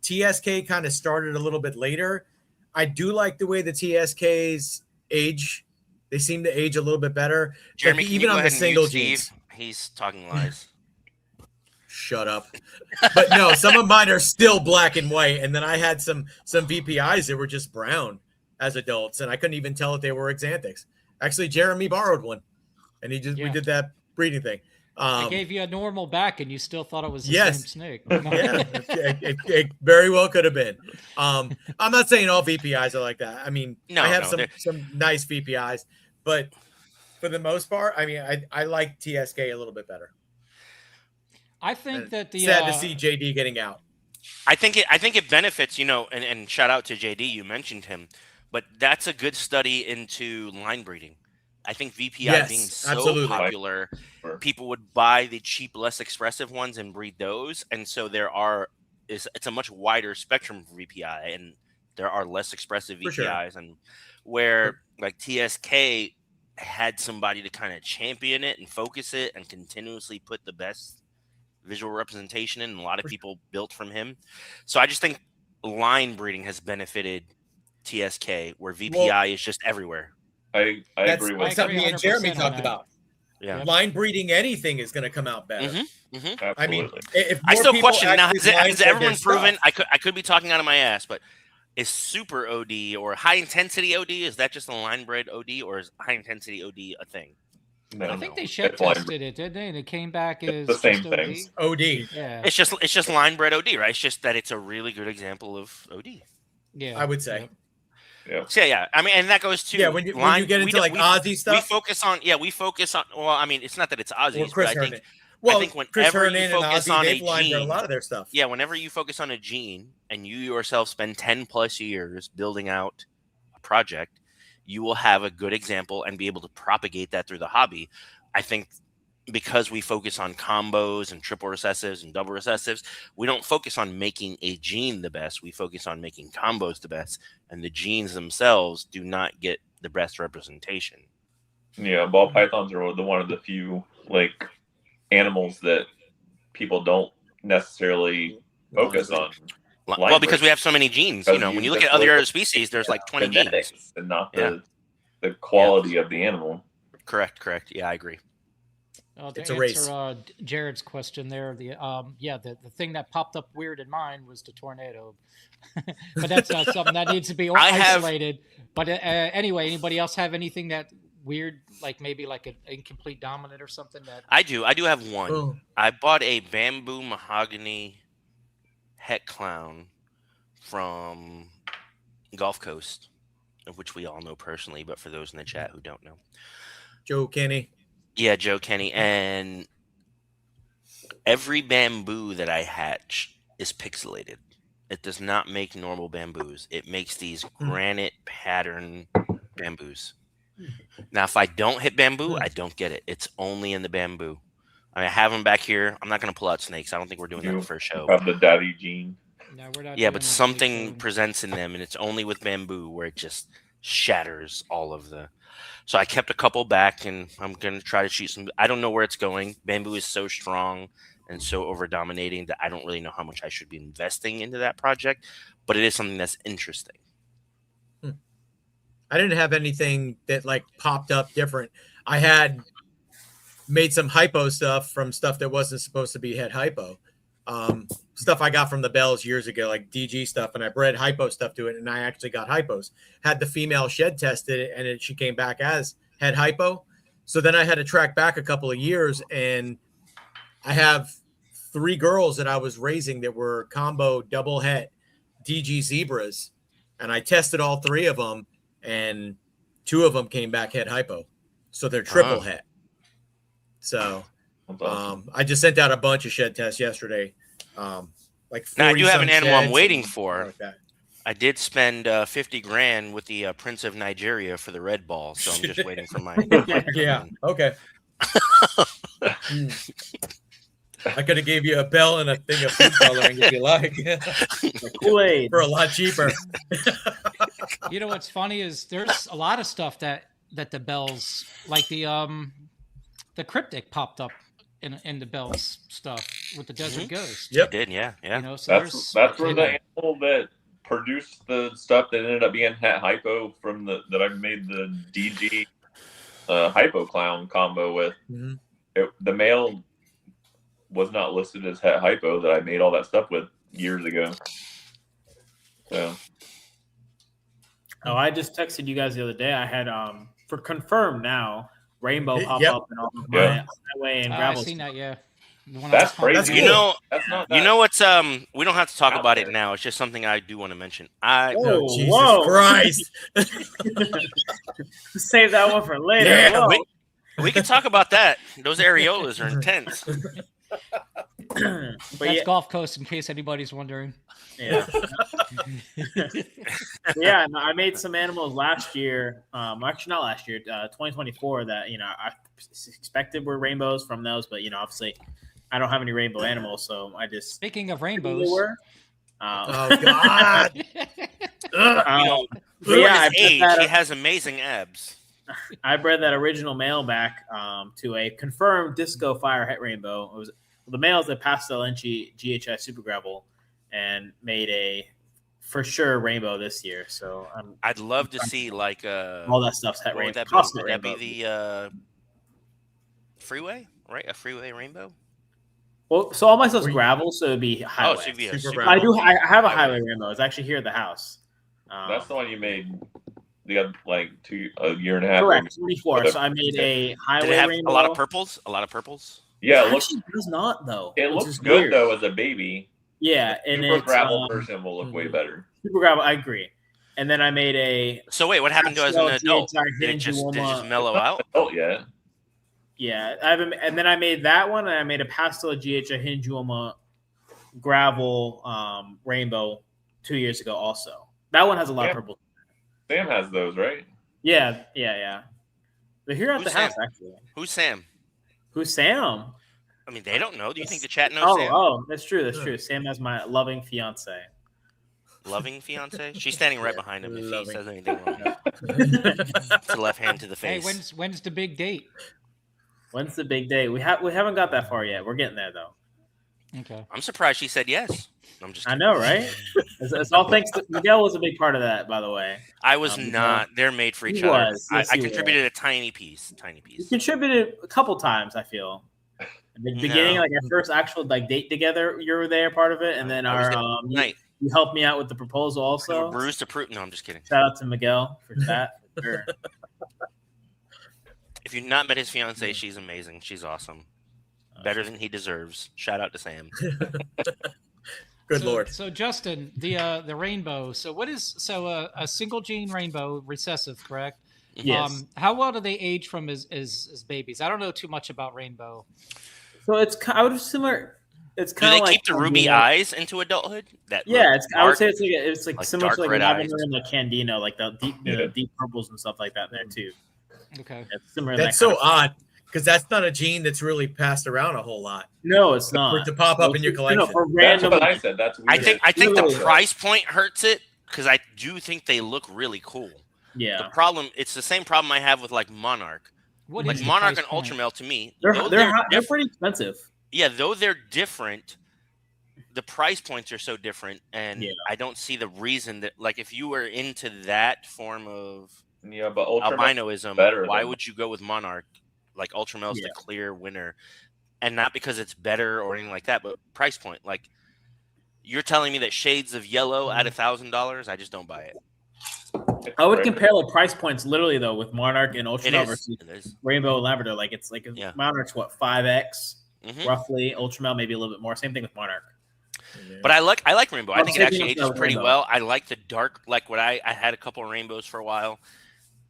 TSK kind of started a little bit later. I do like the way the TSKs age They seem to age a little bit better. Jeremy, Like, can you even go on the ahead and single mute Steve? genes. He's talking lies. Shut up. But no, some of mine are still black and white, and then I had some VPIs that were just brown as adults, and I couldn't even tell that they were Xanthics. Actually, Jeremy borrowed one, and we did that breeding thing. I gave you a normal back, and you still thought it was the Yes. same snake. Yeah, it very well could have been. I'm not saying all VPIs are like that. I mean, I have some nice VPIs, but for the most part, I mean, I like TSK a little bit better. I think that sad to see JD getting out. I think it benefits, and shout out to JD, you mentioned him, but that's a good study into line breeding. I think VPI being so popular, people would buy the cheap, less expressive ones and breed those, and so it's a much wider spectrum of VPI, and there are less expressive VPIs, and where like TSK had somebody to kind of champion it and focus it and continuously put the best visual representation in, and a lot of people built from him. So I just think line breeding has benefited TSK, where VPI is just everywhere. I agree with that's something me and Jeremy talked about. Yeah, line breeding anything is going to come out better. Absolutely. I mean, if I still question now: has everyone proven? I could be talking out of my ass, but is super OD or high intensity OD, is that just a line bred OD, or is high intensity OD a thing? No, I think they shed tested it, didn't they? And it came back as the same things. OD. Yeah, it's just line bred OD, right? It's just that it's a really good example of OD. Yeah, I would say. Yeah. So yeah. I mean, and that goes to when you get into Aussie stuff. We focus on. Well, I mean, it's not that it's Aussie, but I think. Well, I think whenever you focus on a gene, a lot of their stuff. Yeah, whenever you focus on a gene and you yourself spend 10 plus years building out a project, you will have a good example and be able to propagate that through the hobby. I think because we focus on combos and triple recessives and double recessives, we don't focus on making a gene the best. We focus on making combos the best, and the genes themselves do not get the best representation. Yeah, ball pythons are one of the few like animals that people don't necessarily focus on. Well, because we have so many genes. When you look at other species, there's like 20 genes, and not the quality of the animal. Correct. Yeah, I agree. To answer Jared's question there, the thing that popped up weird in mine was the tornado, but that's not something that needs to be isolated. But anyway, anybody else have anything that weird, like maybe like an incomplete dominant or something? That I do have one. Oh. I bought a bamboo mahogany het clown from Gulf Coast, which we all know personally, but for those in the chat who don't know, Joe Kenny. Yeah, Joe Kenny. And every bamboo that I hatch is pixelated. It does not make normal bamboos. It makes these granite pattern bamboos. Now, if I don't hit bamboo, I don't get it. It's only in the bamboo. I have them back here. I'm not going to pull out snakes. I don't think we're doing that for a show. Have the daddy gene. No, we're not. Yeah, but something presents in them, and it's only with bamboo where it just shatters all of the... So I kept a couple back, and I'm going to try to shoot some. I don't know where it's going. Bamboo is so strong and so over-dominating that I don't really know how much I should be investing into that project, but it is something that's interesting. I didn't have anything that like popped up different. I had made some hypo stuff from stuff that wasn't supposed to be het hypo. Stuff I got from the Bells years ago, like DG stuff, and I bred hypo stuff to it, and I actually got hypos. Had the female shed tested it, and she came back as het hypo. So then I had to track back a couple of years, and I have 3 girls that I was raising that were combo double het DG zebras, and I tested all 3 of them, and 2 of them came back het hypo. So they're triple het. So I just sent out a bunch of shed tests yesterday. Like now I do have an animal I'm waiting for. Like I did spend $50,000 with the Prince of Nigeria for the red ball, so I'm just waiting for my. Yeah. Okay. I could have gave you a bell and a thing of food coloring if you like. Kool-Aid for a lot cheaper. You know what's funny is there's a lot of stuff that the Bells, like the cryptic popped up in the Bells stuff with the Desert Ghost. Yep. It did, yeah. You know, so that's where the animal that produced the stuff that ended up being het hypo from that I made the DG Hypo Clown combo with. Mhm. The male was not listed as hypo that I made all that stuff with years ago. So Oh, I just texted you guys the other day. I had for confirmed now rainbow pop Yep. up in all of Yeah. my highway and I gravel. seen that. Yeah. The one I That's was pumping crazy. out. You know, that's not you that- know what's we don't have to talk out about it there. now. It's just something I do want to mention. Whoa, Oh, Jesus whoa. Christ. Save that one for later. Yeah, Whoa. We can talk about that. Those areolas are intense. But That's Gulf Coast, in case anybody's wondering. yeah. Yeah, no, I made some animals last year. Actually, not last year, 2024. That I expected were rainbows from those, but obviously, I don't have any rainbow animals, so I just Speaking of they rainbows, were. Oh, God. Ugh. But For yeah, his age, he has amazing abs. I bred that original male back to a confirmed disco fire het rainbow. It was the male's a pastel inchy GHI super gravel, and made a for sure rainbow this year. So I'd love to see like all that stuff's het what would rainbow. that be? Cosmic Would that be rainbow. the freeway, right? A freeway rainbow. Well, so all my stuff's Were you- gravel, so it'd be Oh, highway. so it'd be a Super super brown. I do. I have a Highway. highway rainbow. It's actually here at the house. That's the one you made the other a year and a half Correct. ago. 24. So I made a highway Did it have rainbow. a lot of purples? A lot of purples. Yeah, It it looks actually does not though. it which looks is good weird. though as a baby. Yeah, and Super it's gravel version will look way Mhm. better. super gravel. I agree. And then I made a So wait, what happened to it as an adult? Did it just Hinge mellow Not out? adult yet. Yeah, and then I made that one, and I made a pastel GHI Hinjuoma gravel rainbow 2 years ago. Also, that one has a lot Yeah. of purple. Sam has those, right? Yeah. They're here at Who's the house, Sam? actually. Who's Sam? Who's Sam? I mean, they don't know. Do you think the chat knows Oh, Sam? that's true. That's true. Sam is my loving fiance. Loving fiance? She's standing right Yeah, behind him if he loving. says anything wrong. It's a left hand to the hey, face. when's the big date? When's the big day? We haven't got that far yet. We're getting there though. Okay. I'm surprised she said yes. I'm just I kidding. know, right? It's all thanks to Miguel was a big part of that, by the way. I was Miguel. not. They're made for He each other. was. Yes, I he contributed a tiny piece. You contributed a couple times, I feel. At the beginning, No. like our first actual date together, you were there, part of it, and then I was our there night. you helped me out with the proposal also. Bruised to prove. No, I'm just kidding. Shout out to Miguel for that. For sure. If you've not met his fiance, she's amazing. She's awesome. Better than he deserves. Shout out to Sam. Good so, Lord. So Justin, the rainbow. So what is a single gene rainbow recessive, correct? Yes. How well do they age from as babies? I don't know too much about rainbow. So I would assume it's Do kind they of like keep the ruby eyes into adulthood? That Yeah, I would dark- say it's like like similar dark to like red lavender eyes. and like Candino, like the deep Yeah. deep purples and stuff like that there too. Okay. It's similar. That's to that so odd because that's not a gene that's really passed around a whole lot. No, it's For not. it to pop up in your No, collection. for That's random. what I said. That's weird. I think the Literally. price point hurts it because I do think they look really cool. The Yeah, problem, it's the same problem I have with like Monarch. What Like is the Monarch price and point? Ultramel to me, they're though they're pretty expensive. yeah, though they're different, the price points are so different, and Yeah. I don't see the reason that like if you were into that form of Yeah, but Ultra albinoism, better why than- would you go with Monarch? Like Ultramel's Yeah. the clear winner, and not because it's better or anything like that, but price point. Like you're telling me that shades of yellow at $1,000, I just don't buy it. I would compare the price points literally though with Monarch and It Ultramel is. versus It is. Rainbow and Labrador. Like it's like Yeah. Monarch's what 5x Mhm. roughly. Ultramel maybe a little bit more. Same thing with Monarch. But I like Rainbow. I I'm think it taking actually it ages to pretty Rainbow. well. I like the dark, like what I had a couple of rainbows for a while.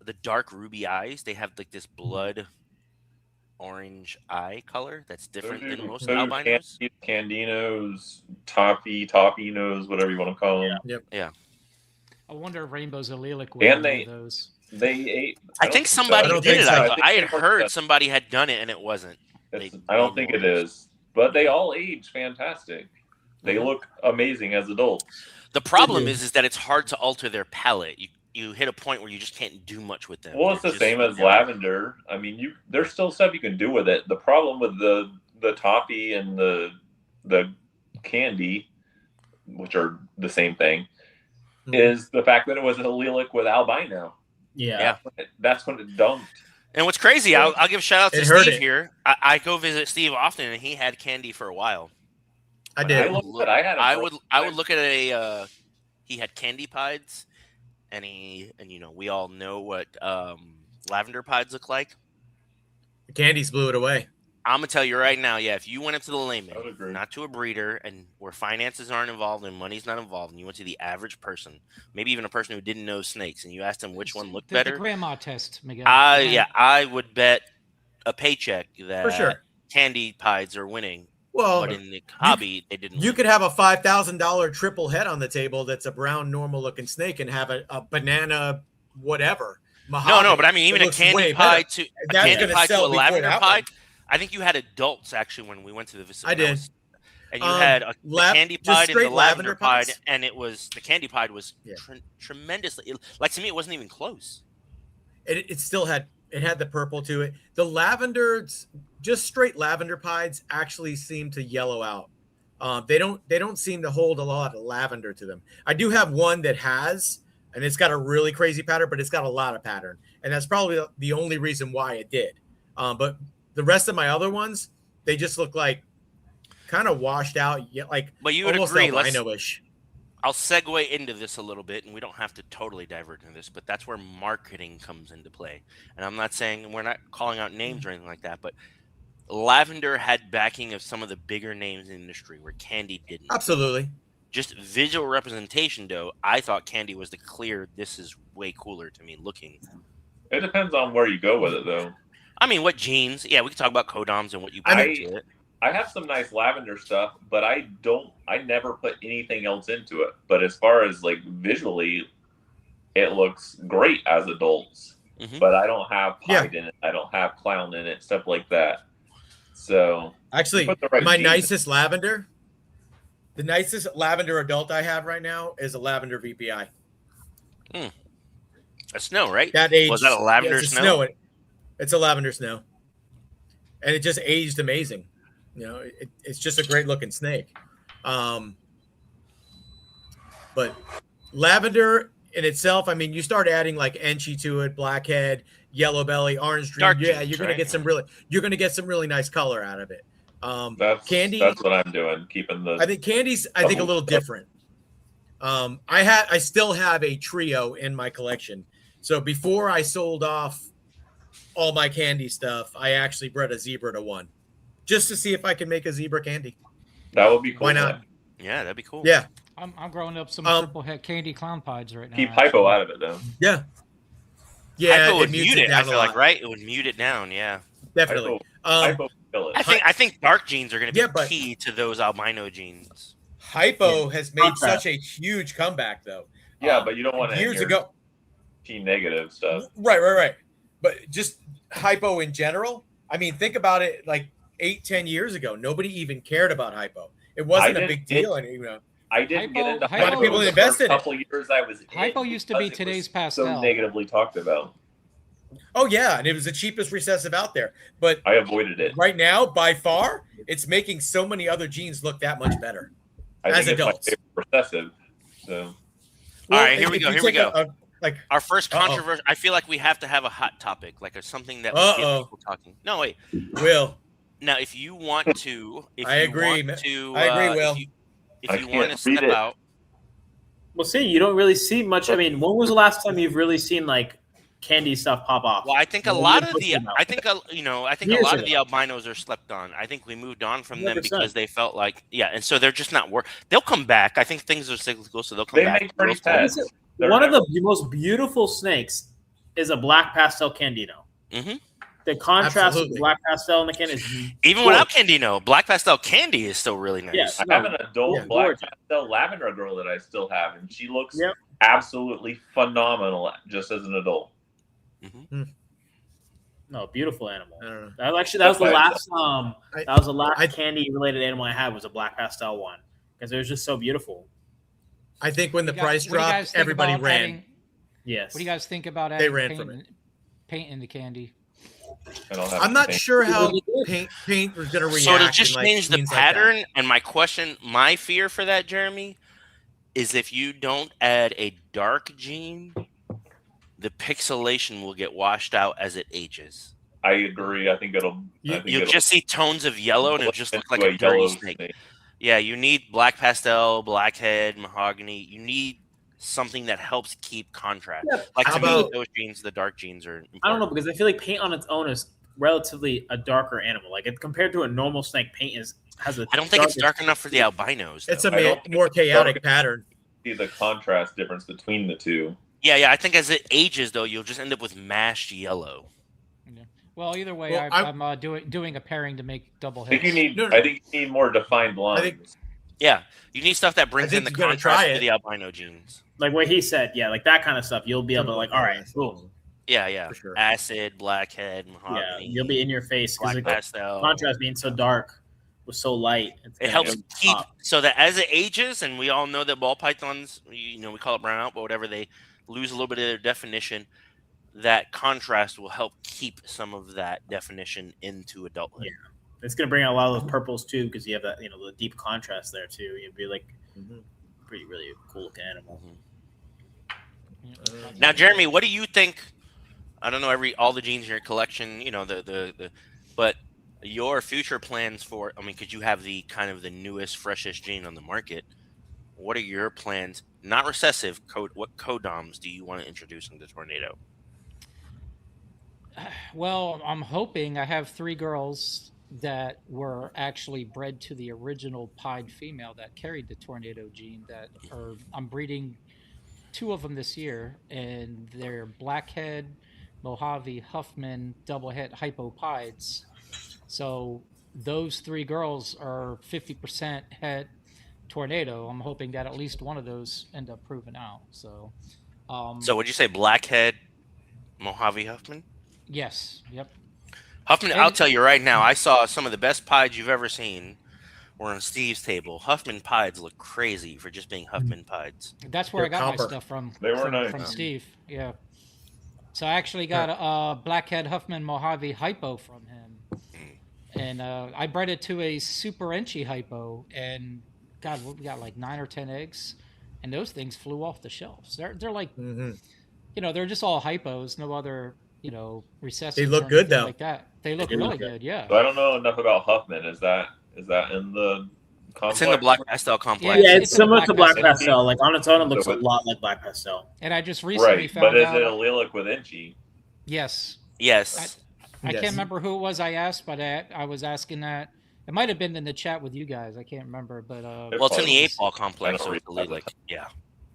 The dark ruby eyes, they have like this blood orange eye color that's different than most albinos. Candinos, Toppinos, whatever you want to call them. I wonder if rainbow's allelic with And any of those. They ate. I think somebody I don't did think it. so. I, I thought. think I had they worked heard that. somebody had done it and it wasn't. I don't think it is, but they all age fantastic. They look amazing as adults. The problem do. is that it's hard to alter their palette. You hit a point where you just can't do much with them. Well, it's They're the just- same as lavender. I mean, there's still stuff you can do with it. The problem with the toffee and the candy, which are the same thing, Mhm. is the fact that it was allelic with albino. Yeah. Yeah. That's when it dumped. And what's crazy, I'll give a shout out to It hurt Steve it. here. I go visit Steve often, and he had candy for a while. I But did. I would look at a. He had candy pies, and we all know what lavender pies look like. The candies blew it away. I'm gonna tell you right now, yeah. If you went up to the layman, I would agree. not to a breeder, and where finances aren't involved and money's not involved, and you went to the average person, maybe even a person who didn't know snakes, and you asked them which one looked The better, grandma test, Miguel. I would bet a paycheck that For sure. candy pies are winning. Well, But in the hobby, they didn't. you could have a $5,000 triple head on the table that's a brown, normal-looking snake, and have a banana, whatever. No, but I mean, even It a looks candy way pie better. to That's candy gonna pie to sell a before lavender that pie. one. I think you had adults actually when we went to the visit. I did. And you had a candy just pie and the straight lavender pie, pies. and it was the candy pie was Yeah. tremendously like, to me, it wasn't even close. It still had the purple to it. The lavender, just straight lavender pies, actually seem to yellow out. They don't seem to hold a lot of lavender to them. I do have one that has, and it's got a really crazy pattern, but it's got a lot of pattern, and that's probably the only reason why it did. But the rest of my other ones, they just look like kind of washed out, like But you would almost agree. albino-ish. I'll segue into this a little bit, and we don't have to totally divert into this, but that's where marketing comes into play. And I'm not saying, we're not calling out names or anything like that, but lavender had backing of some of the bigger names in the industry where candy didn't. Absolutely. Just visual representation, though, I thought candy was the clear, this is way cooler to me looking. It depends on where you go with it, though. I mean, what genes? Yeah, we can talk about codoms and what you put into it. I have some nice lavender stuff, but I never put anything else into it. But as far as like visually, it looks great as adults. Mhm. But I don't have pied in it. I don't have clown in it, stuff like that. So Actually, put the right my genes nicest lavender, the nicest lavender adult I have right now is a lavender VPI. A snow, right? That age Was that a lavender it's snow? It's a lavender snow, and it just aged amazing. You know, it's just a great looking snake. But lavender in itself, I mean, you start adding like Enchi to it, blackhead, yellow belly, orange dream. Dark Yeah, genes, you're gonna right? get some really nice color out of it. Candy. That's what I'm doing. Keeping the. I think candy's a little different. I still have a trio in my collection. So before I sold off all my candy stuff, I actually bred a zebra to one, just to see if I can make a zebra candy. That would be cool. Why not? Yeah, that'd be cool. Yeah, I'm growing up some triple head candy clown pies right now. Keep hypo out of it, though. yeah. Hypo would mutes mute it. down I a feel like, lot. right? It would mute it down. Yeah. Definitely. Hypo kill it. I think dark genes are going to be Yeah, but- key to those albino genes. Hypo has made Contrast. such a huge comeback, though. Yeah, but you don't want to years ago. Team negative stuff. Right. But just hypo in general. I mean, think about it. Like 8-10 years ago, nobody even cared about hypo. It wasn't a big deal, and I didn't get into Hypo- hypo. people the invested first in it. couple of years I was in Hypo used to be because it today's was pastel. So negatively talked about. Oh yeah, and it was the cheapest recessive out there. But I avoided it. right now, by far, it's making so many other genes look that much better. I as think adults. it's my favorite recessive. So All right, here we if go. you Here we take go. like, Our first Uh-oh. controversy. I feel like we have to have a hot topic, like something that will get Uh-oh. people talking. No, wait. Will. Now, if you want to, I agree. Want to, I agree, Will. If I you want to can't step read it. out, Well, see, you don't really see much. I mean, when was the last time you've really seen like candy stuff pop off? well, I think a When lot we of put the, them out. I think a Years lot of ago. the albinos are slept on. I think we moved on from them 100%. because they felt like, and so they're just not work. They'll come back. I think things are cyclical, so they'll come they back. make pretty Real pets. soon. They're One of never- the most beautiful snakes is a black pastel Candino. Mhm. The contrast Absolutely. of black pastel in the can is Even without Candino, black pastel candy is still really nice. Yes. I have an adult Yeah. black Gorgeous. pastel lavender girl that I still have, and she looks Yep. absolutely phenomenal just as an adult. no beautiful animal. I don't know. That was the last I- that was the last I- candy related animal I had was a black pastel one because it was just so beautiful. I think when the What do you price guys- what do you guys dropped, think everybody about ran. adding- Yes. What do you guys think about They adding ran from paint in the candy? I don't have I'm not anything. sure how Really good. paint was going to react. So to just in, like, change the scenes like that. pattern, and my question, my fear for that, Jeremy, is if you don't add a dark gene, the pixelation will get washed out as it ages. I agree. I think it'll. You'll just see tones of yellow, and it'll just look like a dirty yellow snake. Yeah, you need black pastel, blackhead, mahogany. You need something that helps keep contrast. Yeah, Like how to me, about- those genes, the dark genes are important. I don't know, because I feel like paint on its own is relatively a darker animal. Like compared to a normal snake, paint has a. I don't think it's dark enough for the albinos. It's though. a more chaotic pattern. See the contrast difference between the two. Yeah. I think as it ages, though, you'll just end up with mashed yellow. Yeah. Well, either way, Well, I'm doing a pairing to make double I hits. think you need. No, no. I think you need more defined lines. think- Yeah, you need stuff that brings think in the you gotta contrast try to it. the albino genes. Like what he said, yeah, like that kind of stuff. You'll be able to like, all right, cool. Yeah. For sure. Acid, blackhead, Yeah, mahogany. you'll be in your face because black the pastel. contrast being so dark was so light. It helps really keep pop. so that as it ages, and we all know that ball pythons, we call it brown out, but whatever, they lose a little bit of their definition. That contrast will help keep some of that definition into adulthood. Yeah. It's gonna bring out a lot of those purples too, because you have that the deep contrast there too. You'd be like pretty really cool looking animal. Now, Jeremy, what do you think? I don't know all the genes in your collection, but your future plans for. I mean, because you have the kind of the newest, freshest gene on the market. What are your plans? Not recessive code. What codoms do you want to introduce into Tornado? Well, I'm hoping I have 3 girls that were actually bred to the original pied female that carried the tornado gene. I'm breeding 2 of them this year, and they're blackhead, Mojave, Huffman, double het hypopides. So those 3 girls are 50% het tornado. I'm hoping that at least one of those end up proving out. So would you say blackhead, Mojave, Huffman? yes, yep. Huffman, I'll tell you right now, I saw some of the best pieds you've ever seen were on Steve's table. Huffman pieds look crazy for just being Huffman pieds. That's where They're I got copper. my stuff from. They were nice. From Steve. Yeah. So I actually got a blackhead Huffman Mojave hypo from him, and I bred it to a super enchi hypo, and God, we got like 9 or 10 eggs, and those things flew off the shelves. They're like, they're just all hypos, no other, recessives. They look or good, anything though. like that. They look do really look good. good. Yeah. So I don't know enough about Huffman. Is that in the complex? It's in the black pastel complex. Yeah, it's it's in the similar black to black pastel. pastel. Like on its own, it looks So a lot like black pastel. And I just recently Right, found but is out. it allelic with Inchi? Yes. Yes. I Yes. can't remember who it was I asked, but I was asking that. It might have been in the chat with you guys. I can't remember, but Well, it's in the 8-ball complex, I so don't it's read allelic. Yeah.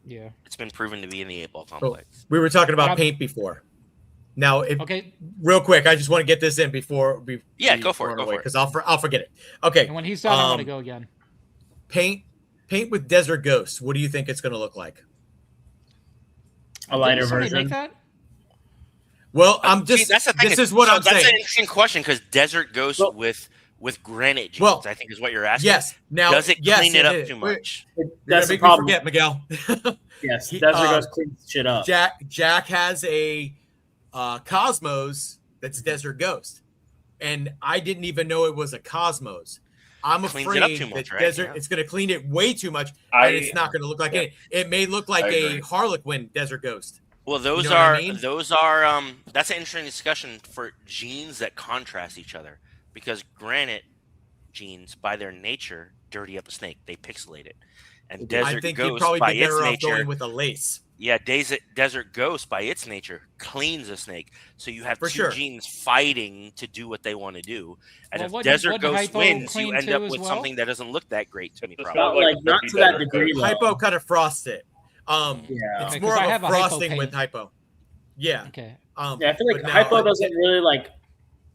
yeah. It's been proven to be in the 8-ball complex. We were talking about But paint before. Now, Okay. real quick, I just want to get this in before. Yeah, go for it. Because I'll forget it. Okay. And when he's done, I'm gonna go again. Paint with Desert Ghost. What do you think it's going to look like? A lighter Did somebody version. make that? Well, I'm See, just. that's the thing. This is what I'm That's an saying. interesting question because Desert Ghost Well- with granite genes, Well, I think is what you're asking. Yes. Now, Does it yes, clean it up is. too Wait, much? You're That's gonna the make me problem. forget, Miguel. Yes, He- Desert Ghost cleans shit up. Jack has a Cosmos that's Desert Ghost, and I didn't even know it was a Cosmos. I'm Cleans it up afraid too much, that right? Desert Yeah. it's going to clean it way too much, I- and it's not going to look like it. It may look like I a agree. Harlequin Desert Ghost. Well, those know what I are mean? that's an interesting discussion for genes that contrast each other because granite genes, by their nature, dirty up a snake. They pixelate it, and I Desert think you'd Ghost, probably by be its better off nature, going with a lace. yeah, Desert Ghost, by its nature, cleans a snake. So you have For two sure. genes fighting to do what they want to do, and Well, if wouldn't Desert Ghost Hypo wins, you clean end too up as with well? something that doesn't look that great to me. It's Probably. not Not like like not the to that Desert degree. Ghost. though. Hypo kind of frosts it. Yeah. It's Okay, more 'cause I of have a a hypo frosting paint. with hypo. Yeah. Okay. Yeah, I feel like but now- hypo doesn't really like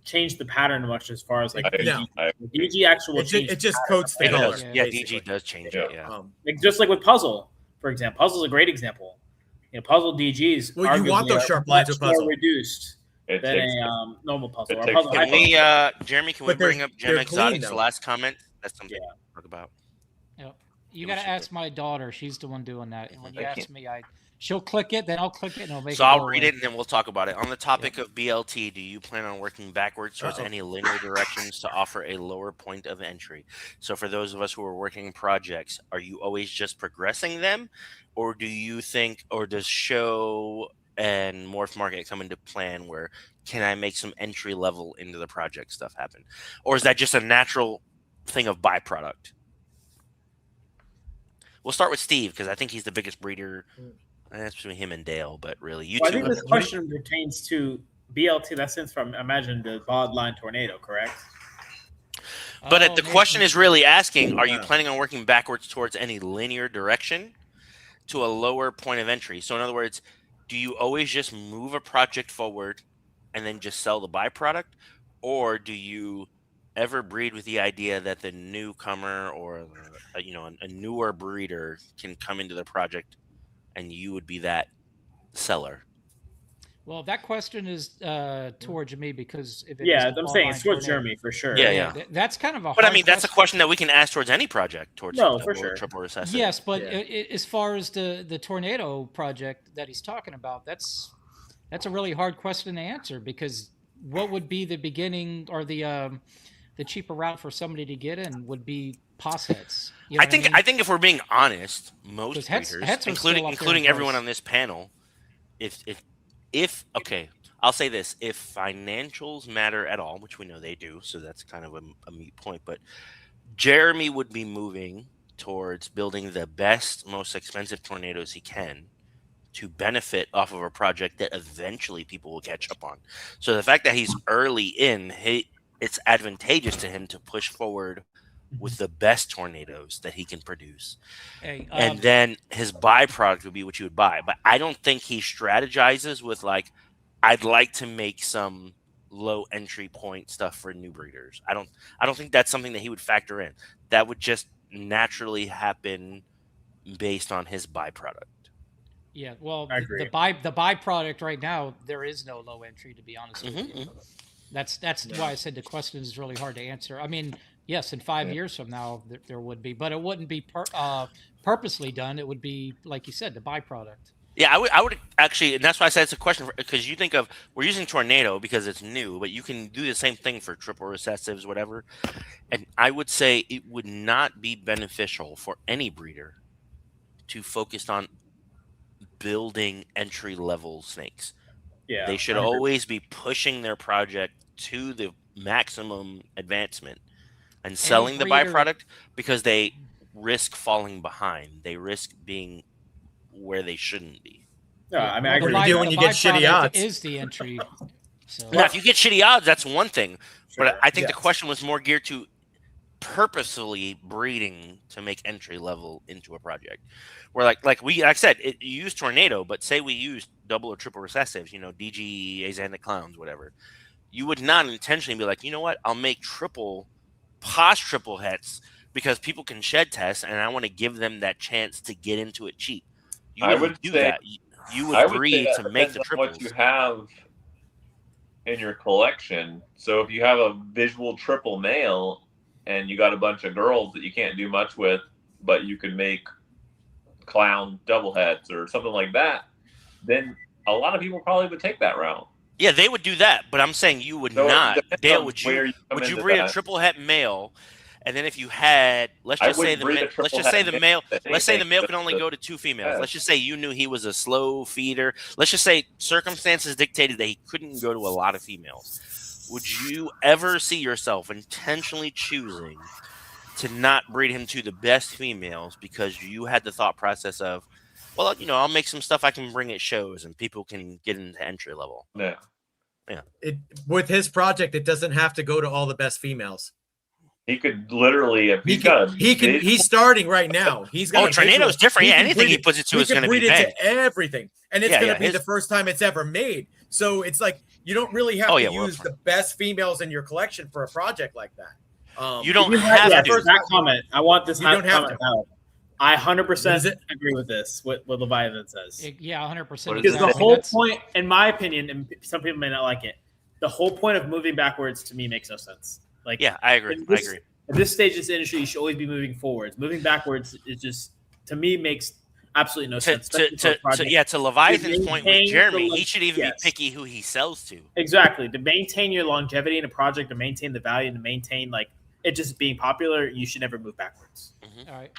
change the pattern much as far as like No. DG actually will change. It just the pattern. coats the It color. does. Yeah, Yeah, basically. DG does change Yeah. it. Yeah. Like just like with puzzle, for example. Puzzle's a great example. Puzzle DGs. Well, you want arguably those are sharp lines much with puzzle. more reduced It than takes a normal puzzle. it Or takes- puzzle Can hypo. we, Jeremy? Can we But they're- bring up Gem they're Exotic's clean, though. last comment? That's something Yeah. to talk about. Yep. You We gotta should ask my daughter. She's the one doing that. And when you I ask can't- me, she'll click it, then I'll click it, and it'll make So it. I'll go read away. it and then we'll talk about it. On the topic of BLT, do you plan on working backwards towards Uh-oh. any linear directions to offer a lower point of entry? So for those of us who are working projects, are you always just progressing them, or do you think, or does show and morph market come into plan where can I make some entry level into the project stuff happen? Or is that just a natural thing of byproduct? We'll start with Steve because I think he's the biggest breeder. That's between him and Dale, but really, you Well, I two. think this question pertains to BLT. That stands from, imagine, the bottom line tornado, correct? But the question is really asking, are you Yeah. planning on working backwards towards any linear direction to a lower point of entry? So in other words, do you always just move a project forward and then just sell the byproduct? Or do you ever breed with the idea that the newcomer or a newer breeder can come into the project and you would be that seller? Well, that question is towards me because if it is Yeah, the I'm saying online it's towards tornado- Jeremy for sure. Yeah. That's kind of a But I hard mean, that's a question that we can ask towards any project, towards No, for double or sure. triple recessive. Yes, but Yeah. as far as the tornado project that he's talking about, that's a really hard question to answer because what would be the beginning or the cheaper route for somebody to get in would be pos hets. You know I think if we're being honest, most 'Cause hets breeders, are still up there in including everyone price. on this panel, if okay, I'll say this: if financials matter at all, which we know they do, so that's kind of a moot point. But Jeremy would be moving towards building the best, most expensive tornadoes he can to benefit off of a project that eventually people will catch up on. So the fact that he's early in, it's advantageous to him to push forward with the best tornadoes that he can produce. Hey, And then his byproduct would be what you would buy. But I don't think he strategizes with like, I'd like to make some low entry point stuff for new breeders. I don't think that's something that he would factor in. That would just naturally happen based on his byproduct. yeah, well, I agree. the byproduct right now there is no low entry, to be honest with you. That's why I said the question is really hard to answer. I mean, yes, in 5 years from now there would be, but it wouldn't be purposely done. It would be like you said, the byproduct. Yeah, I would actually, and that's why I said it's a question because you think of we're using tornado because it's new, but you can do the same thing for triple recessives, whatever. And I would say it would not be beneficial for any breeder to focus on building entry level snakes. Yeah, They should I agree. always be pushing their project to the maximum advancement and selling the breeder- byproduct because they risk falling behind. They risk being where they shouldn't be. Yeah, I mean, I What agree. do you do when the you get shitty byproduct odds? is the entry. So Now, if you get shitty odds, that's one thing. Sure. But I think the Yes. question was more geared to purposefully breeding to make entry level into a project. Where like I said, you use tornado, but say we use double or triple recessives, DG, Azanda clowns, whatever. You would not intentionally be like, you know what, I'll make triple hets because people can shed test and I want to give them that chance to get into it cheap. You I wouldn't would do say- that. You I would would say breed that to make the depends on triples. what you have in your collection. So if you have a visual triple male and you got a bunch of girls that you can't do much with, but you could make clown double heads or something like that, then a lot of people probably would take that route. Yeah, they would do that, but I'm saying you would So it not. depends Dale, on would where you come would you into breed a that. triple het male, and then if you had, let's I just say wouldn't the breed a let's triple just say het the male male, to let's say the anything male but can only the go to 2 females. head. Let's just say you knew he was a slow feeder. Let's just say circumstances dictated that he couldn't go to a lot of females. Would you ever see yourself intentionally choosing to not breed him to the best females because you had the thought process of, well, I'll make some stuff I can bring at shows and people can get into entry level? Yeah. With his project, it doesn't have to go to all the best females. He could literally, if He's starting right now. He's got tornado's different. Yeah, anything he breed puts it to is going to be breed it banged. to everything, and it's going to be the first time it's ever made. So it's like you don't really have to use the best females in your collection for a project like that. You don't have to. That comment. I want this. You don't have to. I 100% agree with this. What Leviathan says. Yeah, 100%. Because the whole point, in my opinion, and some people may not like it, the whole point of moving backwards to me makes no sense. Like, yeah, I agree. At this stage of this industry, you should always be moving forwards. Moving backwards is just, to me, makes absolutely no sense. To Leviathan's point with Jeremy, he should even be picky who he sells to. Exactly. To maintain your longevity in a project, to maintain the value, and to maintain it just being popular, you should never move backwards. All right.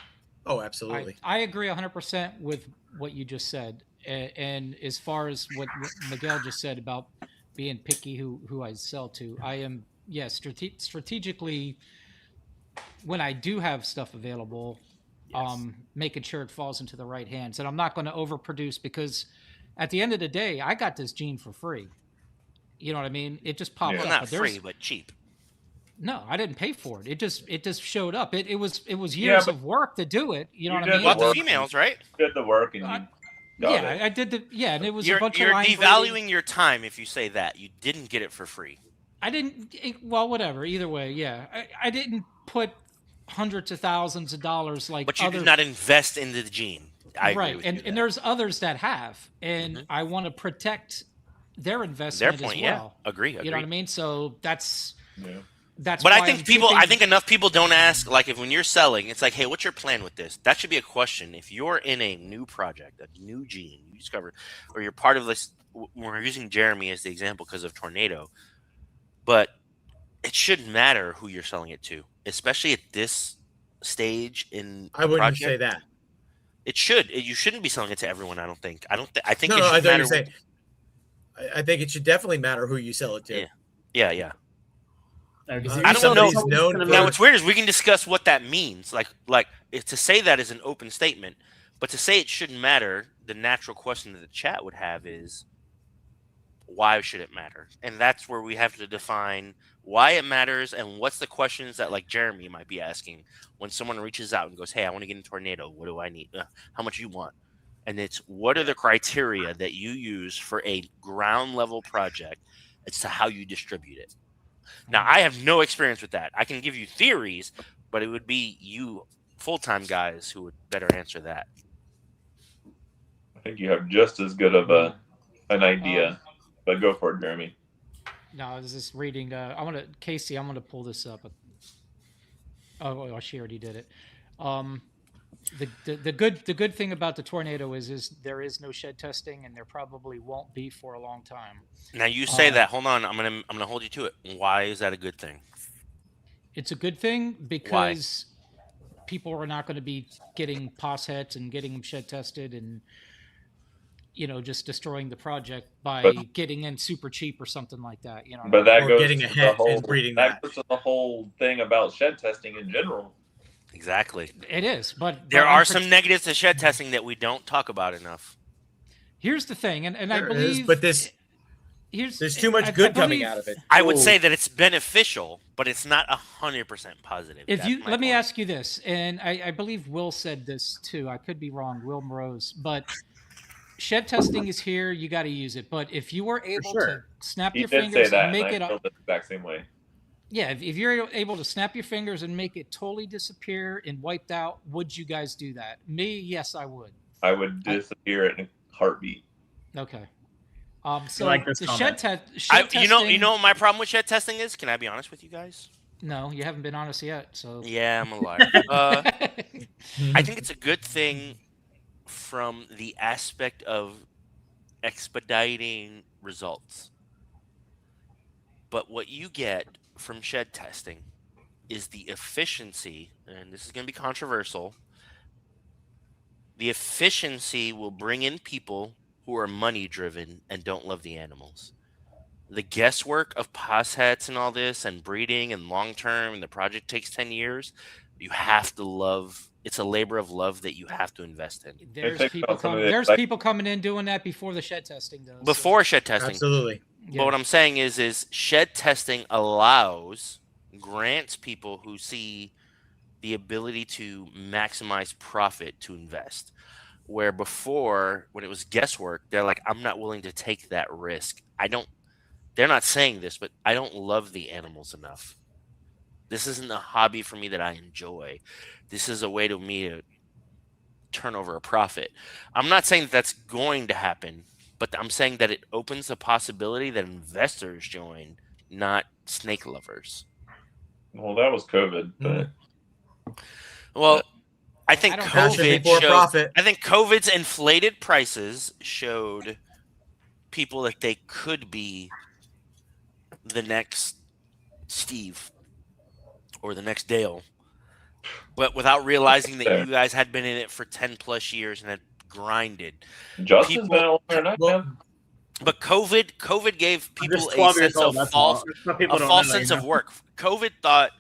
Oh, absolutely. I agree 100% with what you just said. And as far as what Miguel just said about being picky who I sell to, I am, yes, strategically, when I do have stuff available, Yes. making sure it falls into the right hands. And I'm not going to overproduce because at the end of the day, I got this gene for free. You know what I mean? It just popped Well, Yeah. up, not but free, there's but cheap. no, I didn't pay for it. It just showed up. It was Yeah, years but of work to do it. You know you what I did Well, the mean? the work. females, right? You did the work, and Uh, you got yeah, it. I did and it was a You're bunch of you're line breeding. devaluing your time if you say that. You didn't get it for free. I didn't. Well, whatever. Either way, yeah, I didn't put hundreds of thousands of dollars like But you did other. not invest into the gene. I agree Right, with and you and there. there's others that have, and Hmm. I want to protect their Their investment as point, yeah. well. Agree, You know what I agree. mean? So Yeah. that's But I why think I'm people, keeping. I think enough people don't ask, like, if when you're selling, it's like, hey, what's your plan with this? That should be a question. If you're in a new project, a new gene you discovered, or you're part of this, we're using Jeremy as the example because of tornado, but it shouldn't matter who you're selling it to, especially at this stage in I a wouldn't say project. that. It should. You shouldn't be selling it to everyone. I don't think. I think No, it no, I should thought you were matter. saying. I think it should definitely matter who you sell it to. Yeah, yeah, yeah. Because If if I you don't sell know. to somebody's someone who's known gonna Now, make for, what's weird is we can discuss what that means. Like if to say that is an open statement, but to say it shouldn't matter, the natural question that the chat would have is, why should it matter? And that's where we have to define why it matters and what's the questions that, like Jeremy might be asking when someone reaches out and goes, "Hey, I want to get in tornado. What do I need? How much you want?" And it's what are the criteria that you use for a ground level project as to how you distribute it. Now, I have no experience with that. I can give you theories, but it would be you full time guys who would better answer that. I think you have just as good of an idea, but go for it, Jeremy. No, I was just reading. I want to Casey. I'm going to pull this up. Oh, she already did it. Um, the good thing about the tornado is there is no shed testing, and there probably won't be for a long time. Now you say Um, that. Hold on, I'm gonna hold you to it. Why is that a good thing? it's a good thing Why? because people are not going to be getting pos hets and getting them shed tested and just destroying the project by But getting in super cheap or something like that. You know what I but mean? that or goes getting to a the het whole and breeding that that. goes to the whole thing about shed testing in general. Exactly. It is, but There I'm are some negatives to shed testing that we don't talk about enough. here's the thing, and I There is, believe but there's too much good coming out of it. I would say that it's beneficial, but it's not 100% positive. If That's you my let me point. ask you this, and I believe Will said this too. I could be wrong, Will Morose, but shed testing is here. You got to use it. But if you were able to sure. snap He your did say fingers that, and and make I it, feel the exact same way. yeah, if you're able to snap your fingers and make it totally disappear and wiped out, would you guys do that? Me, yes, I would. I would disappear in a heartbeat. Okay. I So like this the comment. shed testing. You know what my problem with shed testing is? Can I be honest with you guys? No, you haven't been honest yet. So. Yeah, I'm a liar. I think it's a good thing from the aspect of expediting results. But what you get from shed testing is the efficiency, and this is going to be controversial. The efficiency will bring in people who are money driven and don't love the animals. The guesswork of pos hets and all this and breeding and long term and the project takes 10 years, you have to love. It's a labor of love that you have to invest in. There's takes people out some of coming. the There's excitement. people coming in doing that before the shed testing does. Before shed testing. Absolutely. But what I'm saying is shed testing grants people who see the ability to maximize profit to invest. Where before, when it was guesswork, they're like, I'm not willing to take that risk. They're not saying this, but I don't love the animals enough. This isn't a hobby for me that I enjoy. This is a way to me to turn over a profit. I'm not saying that that's going to happen, but I'm saying that it opens the possibility that investors join, not snake lovers. Well, that was COVID, but Well, I think I don't- Passion COVID before showed. profit. I think COVID's inflated prices showed people that they could be the next Steve or the next Dale. but without realizing that Fair. you guys had been in it for 10 plus years and had grinded. Justin's been People, longer than I Well, have. but COVID gave I'm people just a 12 years sense of old. That's all. Some people don't know, sense you of know? work. COVID thought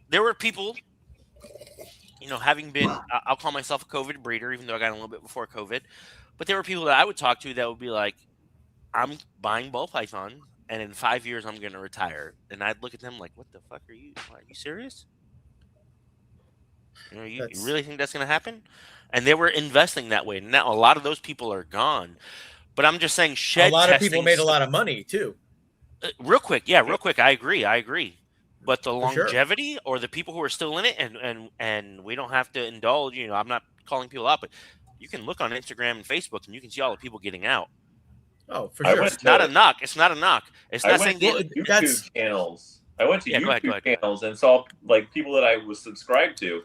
there were people, having been, I'll call myself a COVID breeder, even though I got a little bit before COVID. But there were people that I would talk to that would be like, I'm buying ball python, and in 5 years I'm going to retire. And I'd look at them like, what the fuck are you? Are you serious? You That's- really think that's going to happen? And they were investing that way. Now a lot of those people are gone. But I'm just saying, a shed lot of testing. people made a lot of money too. Real quick, real quick. I agree. But the For sure. longevity, or the people who are still in it, and we don't have to indulge. I'm not calling people out, but you can look on Instagram and Facebook, and you can see all the people getting out. Oh, for I sure. went It's not a knock. It's not a knock. It's I not went saying to that. YouTube that's- channels. I went to Yeah, go YouTube ahead. channels and saw like people that I was subscribed to,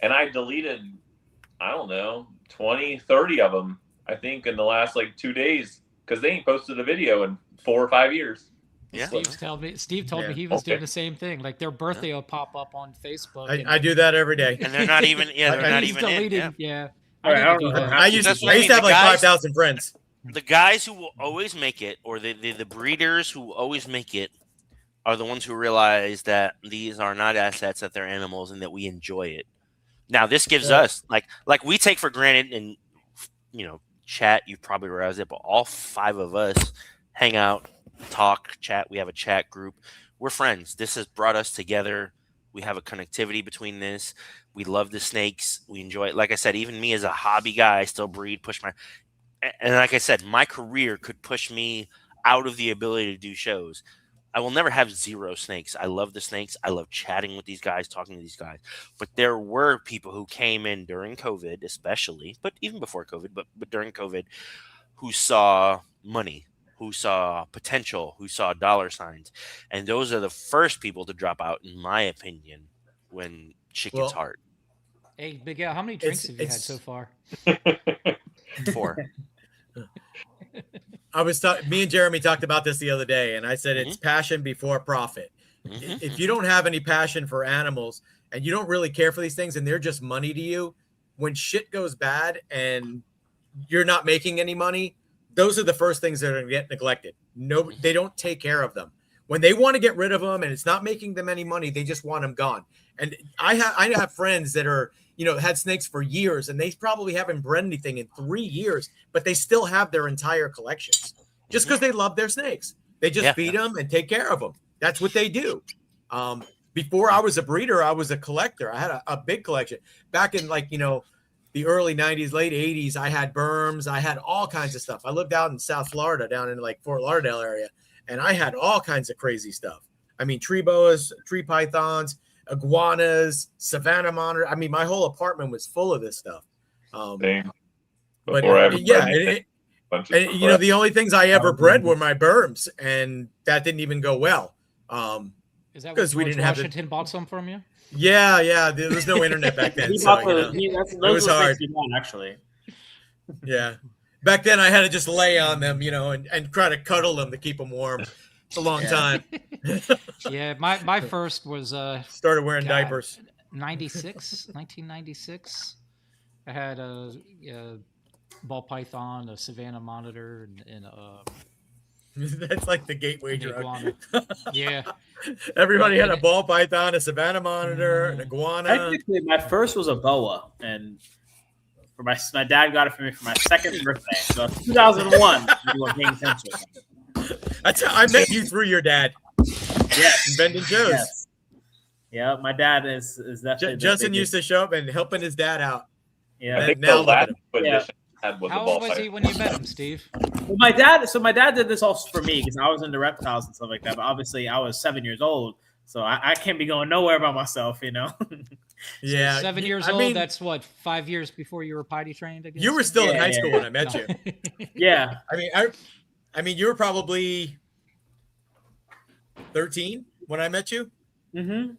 and I deleted, I don't know, 20, 30 of them, I think, in the last like 2 days because they ain't posted a video in 4 or 5 years. Yeah. Steve told me Yeah. he was Okay. doing the same thing. Like their birthday will pop up on Facebook. I do that every day. And they're not even. Yeah, they're I- not he's even in. deleting. Yeah. Yeah. All right, I need to don't do know that. how I used That's to, what I I used to mean, have the like guys- 5,000 friends. The guys who will always make it, or the breeders who always make it, are the ones who realize that these are not assets, that they're animals, and that we enjoy it. Now, this gives Well- us like we take for granted, and chat. You probably realize it, but all 5 of us hang out, talk, chat. We have a chat group. We're friends. This has brought us together. We have a connectivity between this. We love the snakes. We enjoy it. Like I said, even me as a hobby guy, I still breed, push my. And like I said, my career could push me out of the ability to do shows. I will never have 0 snakes. I love the snakes. I love chatting with these guys, talking to these guys. But there were people who came in during COVID, especially, but even before COVID, but during COVID, who saw money, who saw potential, who saw dollar signs. And those are the first people to drop out, in my opinion, when shit gets Well, hard. Hey, Big Al, how many drinks have you had it's- so far? 4. Me and Jeremy talked about this the other day, and I said it's passion before profit. Mhm. If you don't have any passion for animals and you don't really care for these things and they're just money to you, when shit goes bad and you're not making any money, those are the first things that are going to get neglected. No, they don't take care of them. When they want to get rid of them and it's not making them any money, they just want them gone. And I have friends that are, had snakes for years and they probably haven't bred anything in 3 years, but they still have their entire collections just because they love their snakes. They just feed them and take care of them. That's what they do. Before I was a breeder, I was a collector. I had a big collection back in the early 90s, late 80s. I had berms. I had all kinds of stuff. I lived out in South Florida, down in like Fort Lauderdale area. And I had all kinds of crazy stuff. I mean, tree boas, tree pythons, iguanas, Savannah monitor. I mean, my whole apartment was full of this stuff. Same. But Before I ever yeah, bred anything, bunch of and crap. the only things I ever bred were my berms, and that didn't even go well. Is that 'cause when we George didn't have the- Washington bought some from you? Yeah, there was no internet back then. He So, bought you the, know, he, that's, it those was were the hard. things he won, actually. Yeah. Back then I had to just lay on them, and try to cuddle them to keep them warm. It's a long time. Yeah, my first was Started wearing God. diapers. 1996. I had a ball python, a Savannah monitor, and That's like the gateway an drug. iguana. Yeah, Everybody had a ball python, a Savannah monitor, an iguana. Technically, my first was a boa, and for my dad got it for me for my second birthday. So 2001, you were paying attention. That's how I met you through your dad. Yes, In Bend and Joe's. yes. Yeah, my dad is definitely. Justin used to show up and helping his dad out. I Yeah. think now the look at last him. expedition I had was how a ball old was fight. he when you met him, Steve? Well, my dad did this all for me because I was into reptiles and stuff like that. But obviously, I was 7 years old, so I can't be going nowhere by myself, Yeah. 7 years I old. mean, That's what, 5 years before you were potty trained. I guess you were still in Yeah, high yeah, school when I met you. Yeah. I mean, you were probably 13 when I met you. Mm-hmm.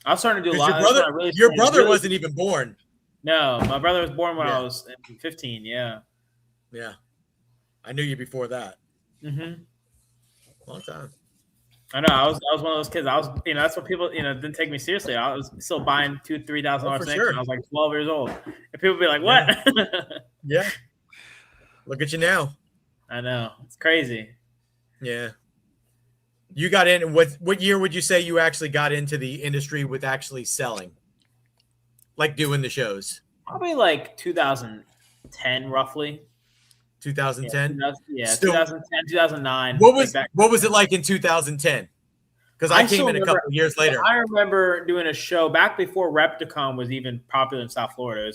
I was starting to do a 'Cause lot. your brother wasn't even born. No, my brother was born when Yeah. I was 15. Yeah. Yeah. I knew you before that. Mm-hmm. Long time. I know. I was one of those kids. I was, that's what people, didn't take me seriously. I was still buying $2,000-$3,000 for snakes sure. when I was like 12 years old, and people would be like, "What?" Yeah. Look at you now. I know, it's crazy. Yeah. You got in. What year would you say you actually got into the industry with actually selling, like doing the shows? Probably like 2010, roughly. 2010. Yeah, Still, 2010, 2009. What was like what was it like in 2010? Because I came in a couple of years later. I remember doing a show back before Repticon was even popular in South Florida.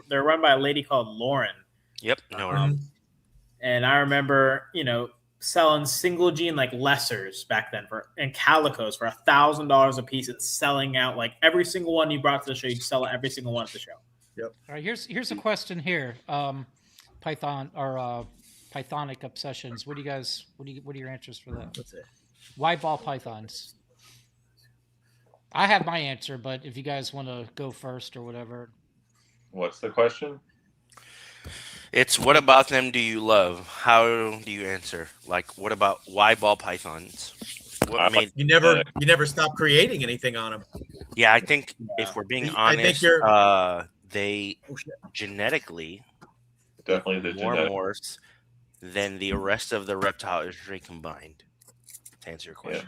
They're run by a lady called Lauren. Yep. No. And I remember, selling single gene like lessers back then and calicos for $1,000 a piece. It's selling out like every single one you brought to the show. You sell every single one at the show. Yep. All right, here's a question here. Python or Pythonic obsessions. What are your answers for that? What's it? Why ball pythons? I have my answer, but if you guys want to go first or whatever. What's the question? It's what about them do you love? How do you answer? Like, what about why ball pythons? What made You never stop creating anything on them. Yeah, I think if we're being honest, they genetically definitely the more genetic. morphs than the rest of the reptile industry combined. To answer your question,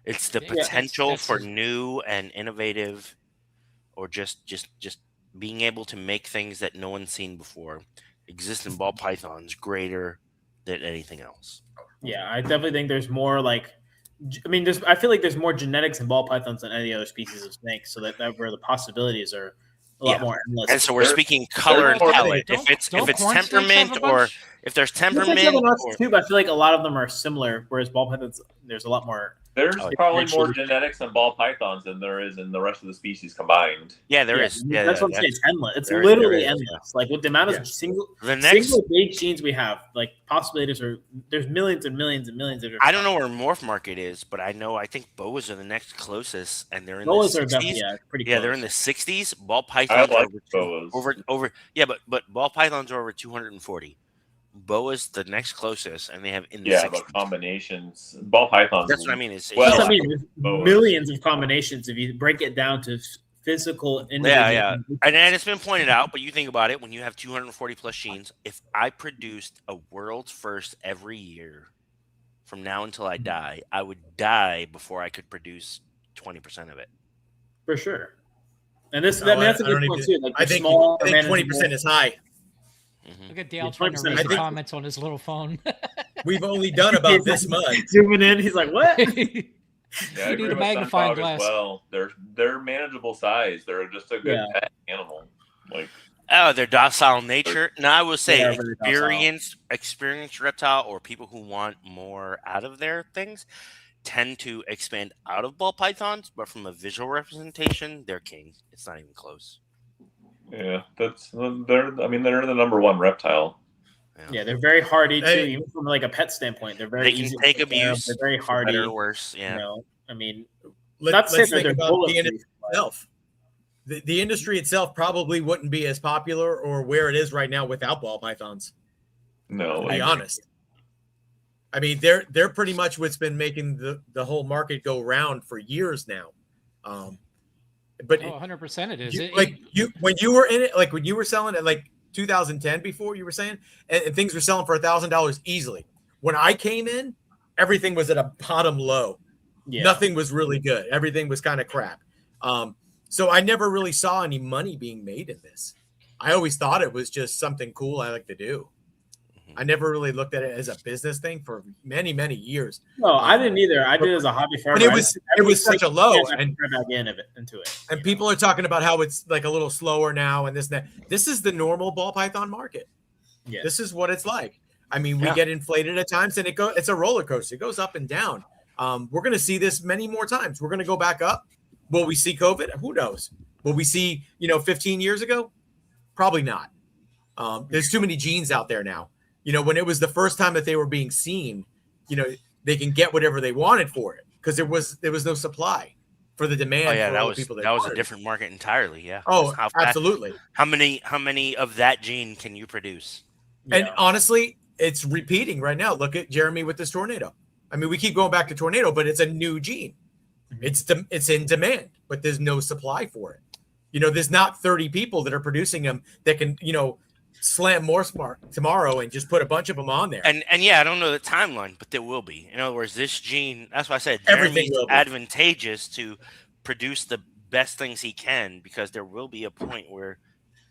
it's the potential for new and innovative, or just being able to make things that no one's seen before exist in ball pythons greater than anything else. Yeah, I definitely think there's more I feel like there's more genetics in ball pythons than any other species of snakes, so that where the possibilities are a lot more endless. And so we're speaking color and palette. If it's temperament, or if there's temperament, too, but I feel like a lot of them are similar. Whereas ball pythons, there's a lot more. There's probably more genetics in ball pythons than there is in the rest of the species combined. Yeah, there is. Yeah, that's what I'm saying. It's endless. It's literally endless. Yeah. Like with the amount of single big genes we have, like possibilities there's millions and millions and millions of. I don't know where morph market is, but I think boas are the next closest, and they're in boas the 60s. Are definitely pretty close. Yeah, they're in the 60s. Ball pythons I like are over. Yeah, but ball pythons are over 240. Boa's the next closest, and they have in the 60s. But combinations, ball pythons. That's what I mean. Millions of combinations if you break it down to physical. And it's been pointed out. But you think about it: when you have 240 plus genes, if I produced a world's first every year from now until I die, I would die before I could produce 20% of it. For sure. And that's a good point too. Like I think 20% is high. Mm-hmm. Look at Dale trying to read the comments on his little phone. We've only done about this much. Zooming in, he's like, "What?" You need a magnifying glass. Well, they're manageable size. They're just a good pet animal. Their docile nature. Now I will say, experienced reptile or people who want more out of their things tend to expand out of ball pythons, but from a visual representation, they're king. It's not even close. Yeah, they're the number one reptile. Yeah, they're very hardy too, even from like a pet standpoint. They're very easy to take abuse. They're very hardy. Better or worse, yeah. Let's think about the industry itself. The industry itself probably wouldn't be as popular or where it is right now without ball pythons. No, to be honest. I mean, they're pretty much what's been making the whole market go round for years now. But 100% it is. When you were in it, like when you were selling at like 2010 before, you were saying, and things were selling for $1,000 easily. When I came in, everything was at a bottom low. Yeah. Nothing was really good. Everything was kind of crap. So I never really saw any money being made in this. I always thought it was just something cool I like to do. I never really looked at it as a business thing for many, many years. No, I didn't either. I did it as a hobby forever. But it was such a low, and into it. And people are talking about how it's like a little slower now, and this and that. This is the normal ball python market. Yeah. This is what it's like. I mean, we get inflated at times, and it's a roller coaster. It goes up and down. We're going to see this many more times. We're going to go back up. Will we see COVID? Who knows? Will we see 15 years ago? Probably not. There's too many genes out there now. When it was the first time that they were being seen, they can get whatever they wanted for it because there was no supply for the demand. Oh yeah, that was a different market entirely. Yeah. Oh, absolutely. How many of that gene can you produce? And honestly, it's repeating right now. Look at Jeremy with this tornado. I mean, we keep going back to Tornado, but it's a new gene. It's in demand, but there's no supply for it. There's not 30 people that are producing them that can, slam more smart tomorrow and just put a bunch of them on there. And yeah, I don't know the timeline, but there will be. In other words, this gene, that's why I said Everything Jeremy's will be. advantageous to produce the best things he can, because there will be a point where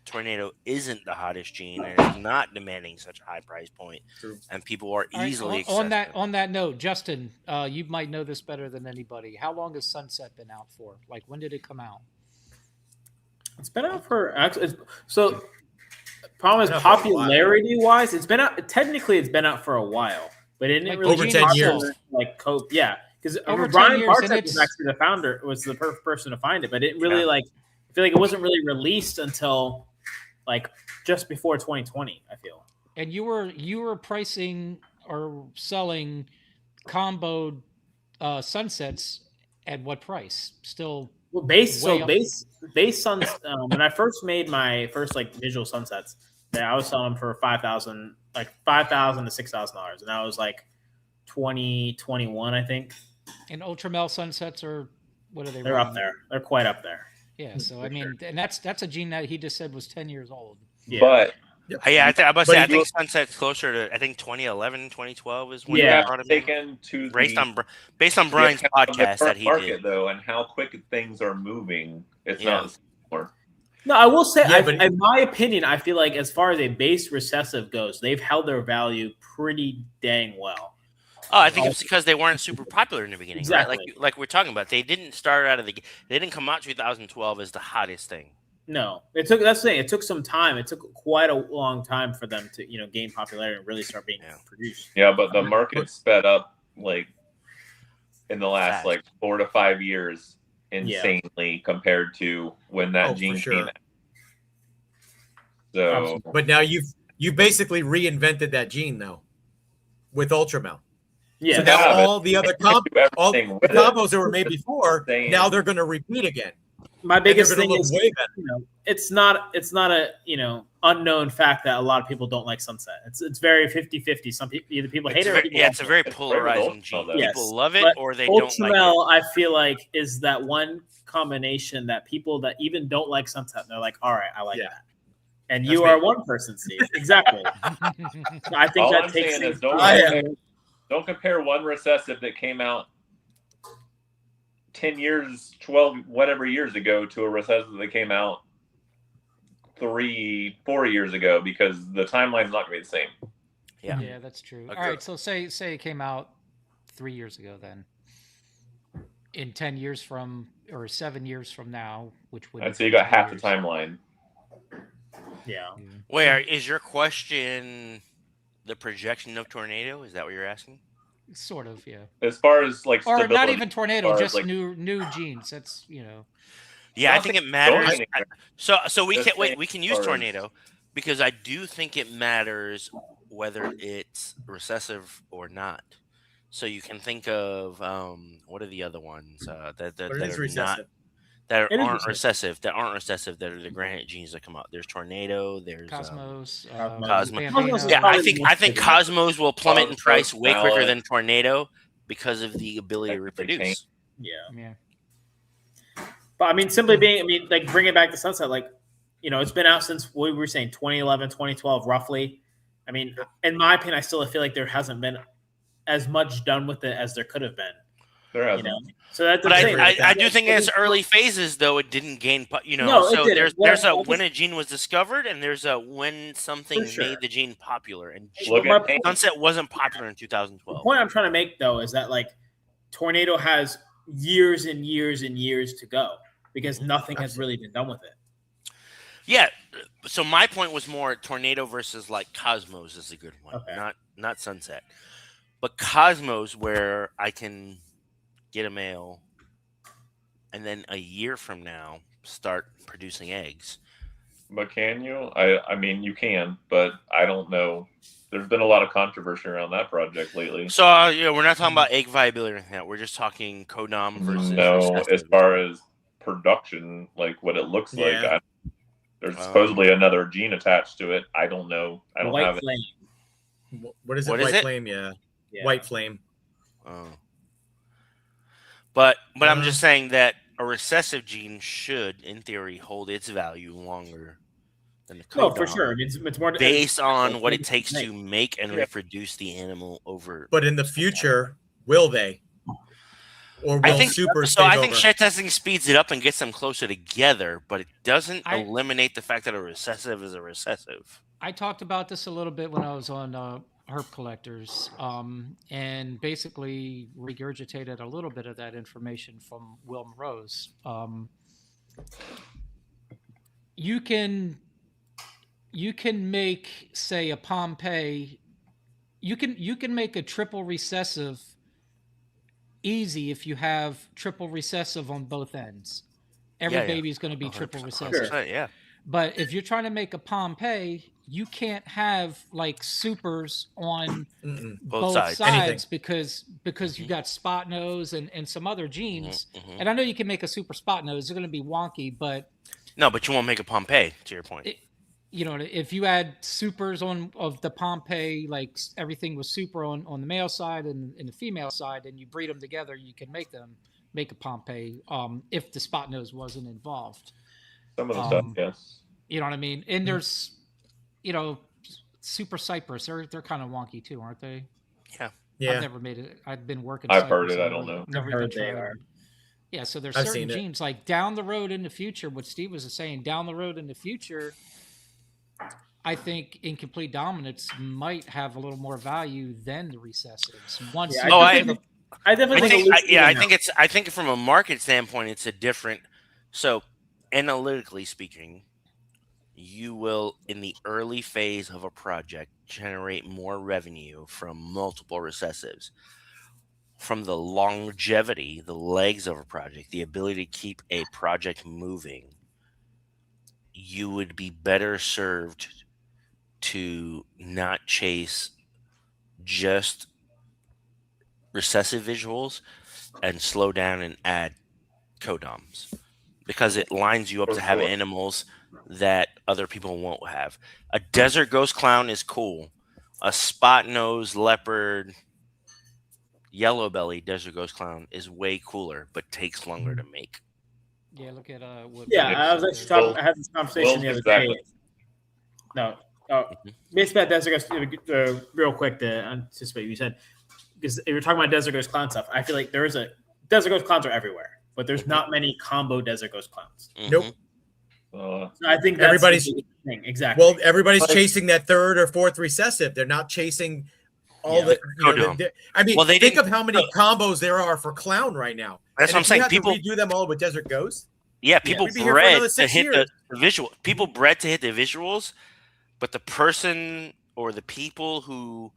Tornado isn't the hottest gene and is not demanding such a high price point, and people are All right, easily on that note, Justin, you might know this better than anybody. How long has Sunset been out for? Like, when did it come out? It's been out for actually. So, problem is popularity wise, it's been out. Technically, it's been out for a while, but it didn't Like really over get 10 popular, years. Like Cope, yeah, because Over 10 Brian years, Bartek and was it's- actually the founder, was the first person to find it, but it really I feel like it wasn't really released until like just before 2020. I feel. And you were pricing or selling comboed sunsets at what price? Still Well, base suns. When I first made my first like visual sunsets, I was selling them for $5,000 to $6,000, and that was like 2021, I think. and Ultramel sunsets are what are they? They're running? up there. They're quite up there. Yeah, so I mean, and that's a gene that he just said was 10 years old. Yeah. But yeah, But I if think Sunset's closer to 2011, 2012 is when you they have brought to him take in. into Based the on Brian's account of the podcast that current he market, did. though, and how quick things are moving. It's Yeah. not the same anymore. No, I will say, Yeah, but- in my opinion, I feel like as far as a base recessive goes, they've held their value pretty dang well. Oh, I think it's because they weren't super popular in the beginning, Exactly. right? Like we're talking about, they didn't start out of they didn't come out 2012 as the hottest thing. No, that's the thing. It took some time. It took quite a long time for them to, gain popularity and really start being produced. Yeah, but the market sped up like in the last Fast. like 4 to 5 years insanely compared to when that for gene sure. came out. So Absolutely. But now you've basically reinvented that gene though with Ultramel. Yeah, So now Yeah, but all the other do all the everything with it. combos that were made before, Saying- now they're going to repeat again. my And they're biggest going to thing look is, way better. it's not a unknown fact that a lot of people don't like Sunset. It's very 50-50. Some people either hate it or people It's a very It's polarizing Ultramel, gene. though. Yes, People love it but or they don't like it. Ultramel, I feel like, is that one combination that people that even don't like Sunset, they're like, all right, I like Yeah. that. And That's you me. are one person, Steve. Exactly. I think all that I'm takes saying things. is don't I am. compare, don't compare one recessive that came out 10 years, 12, whatever years ago to a recessive that came out 3-4 years ago, because the timeline's not going to be the same. Yeah. Yeah, that's true. All Agreed. right, so say it came out 3 years ago, then in 10 years from or 7 years from now, which would I'd say you got half the timeline. Yeah. Wait, is your question the projection of Tornado? Is that what you're asking? Sort of, yeah. As far as like Or not stability, even as Tornado, far as, just like, new genes. That's Yeah, I Nothing think it matters. going anywhere. So we Just can wait. saying We can as use far as- Tornado because I do think it matters whether it's recessive or not. So you can think of what are the other ones that But it that is are not recessive. that It is aren't recessive that are the granite genes that come out. There's Tornado. There's Cosmos. Cosmos. Bambino. Yeah, I Probably think the most I think Cosmos will plummet in Cosmos, price way quicker Valid. than Tornado because of the ability to Everything reproduce. Yeah. Yeah. But I mean, simply being, like bringing it back to Sunset, like, it's been out since what we were saying, 2011, 2012, roughly. I mean, in my opinion, I still feel like there hasn't been as much done with it as there could have been. There You hasn't. know, so that's But the thing. I do think in its early phases, though, it didn't gain. No, it So didn't. there's a Well, when a gene was discovered, and there's a when something For sure. made the gene popular. And Look My at Hank. Sunset wasn't popular in The 2012. point I'm trying to make, though, is that like Tornado has years and years and years to go because nothing has really been done with it. Yeah. So my point was more Tornado versus like Cosmos is a good one, Okay. not Sunset, but Cosmos where I can get a male, and then a year from now start producing eggs. But can you? I mean, you can, but I don't know. There's been a lot of controversy around that project lately. So we're not talking about egg viability or anything like that. We're just talking codom versus No, recessive. as far as production, like what it looks like, Yeah. there's supposedly another gene attached to it. I don't know. I don't White have it. flame. What is it? What is White it? flame, yeah. Yeah. White flame. But I'm just saying that a recessive gene should, in theory, hold its value longer than the No, codom, for sure. It's more based on what it it's takes nice. to make and reproduce the animal over. But in the future, will they? Or will supers take I think over? shed testing speeds it up and gets them closer together, but it doesn't I- eliminate the fact that a recessive is a recessive. I talked about this a little bit when I was on Herp Collectors, and basically regurgitated a little bit of that information from Will Rose. You can make, say, a Pompeii. You can make a triple recessive easy if you have triple recessive on both ends. Every baby is going to be triple recessive. Yeah. But if you're trying to make a Pompeii, you can't have like supers on both sides because you got spot nose and some other genes. And I know you can make a super spot nose; it's going to be wonky, but no, but you won't make a Pompeii. To your point, if you add supers of the Pompeii, like everything was super on the male side and the female side, and you breed them together, you can make a Pompeii if the spot nose wasn't involved. Some of the stuff, yes. You know what I mean? And there's, Super Cypress. They're kind of wonky too, aren't they? Yeah. I've never made it. I've been working. I've heard it. I don't know. Never even tried. Yeah. So there's certain genes like down the road in the future. What Steve was saying, down the road in the future, I think incomplete dominance might have a little more value than the recessives. I think from a market standpoint, it's a different. So, analytically speaking, you will, in the early phase of a project, generate more revenue from multiple recessives. From the longevity, the legs of a project, the ability to keep a project moving, you would be better served to not chase just recessive visuals and slow down and add codoms, because it lines you up to have animals that other people won't have. A desert ghost clown is cool. A spot nose leopard yellow belly desert ghost clown is way cooler, but takes longer to make. Yeah, look at what. Yeah, I was actually talking. I had this conversation the other day. No, basically about desert ghost. Real quick to anticipate, you said, because if you're talking about desert ghost clown stuff, I feel like there is a desert ghost clowns are everywhere, but there's not many combo desert ghost clowns. Nope. So I think that's everybody's the thing. Exactly. Well, everybody's chasing that third or fourth recessive. They're not chasing all the. Think of how many combos there are for clown right now. That's what I'm saying. People do them all with desert ghost. Yeah, people bred to hit the visual. People bred to hit the visuals, but the person or the people who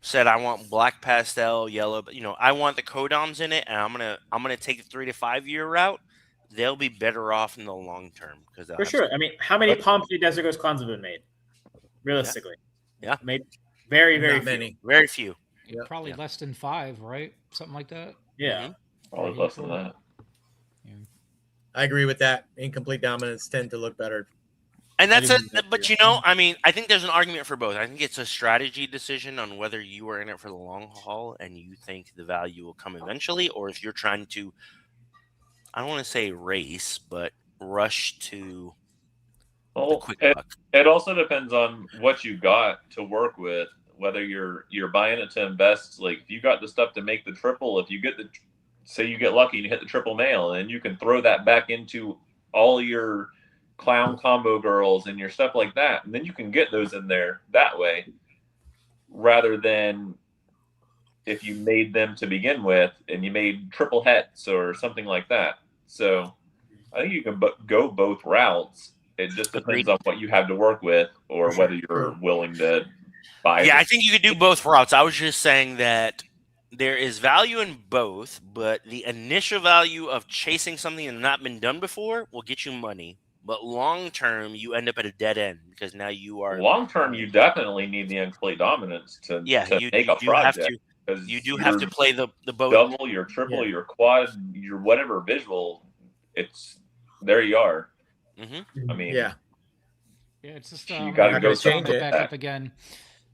said, "I want black pastel, yellow," I want the codoms in it, and I'm gonna take the 3 to 5 year route. They'll be better off in the long term because for sure. I mean, how many Pompeii desert ghost clowns have been made? Realistically, yeah, made very few. Many, very few. Probably less than 5, right? Something like that. Yeah, probably less than that. I agree with that. Incomplete dominance tend to look better. And that's but I mean, I think there's an argument for both. I think it's a strategy decision on whether you are in it for the long haul and you think the value will come eventually, or if you're trying to, I don't want to say race, but rush to the quick buck. It also depends on what you got to work with, whether you're buying it to invest. Like if you got the stuff to make the triple, if you get say you get lucky and you hit the triple male, and you can throw that back into all your clown combo girls and your stuff like that, and then you can get those in there that way, rather than if you made them to begin with and you made triple hets or something like that. So I think you can go both routes. It just depends on what you have to work with or whether you're willing to buy. Yeah, I think you could do both routes. I was just saying that there is value in both, but the initial value of chasing something that's not been done before will get you money. But long term, you end up at a dead end because now you are. Long term, you definitely need the incomplete dominance to make a project. You do have to play the boat. Double, your triple, your quad, your whatever visual. It's there. You are. Mm-hmm. I mean, yeah. It's just you got to go change it back up again.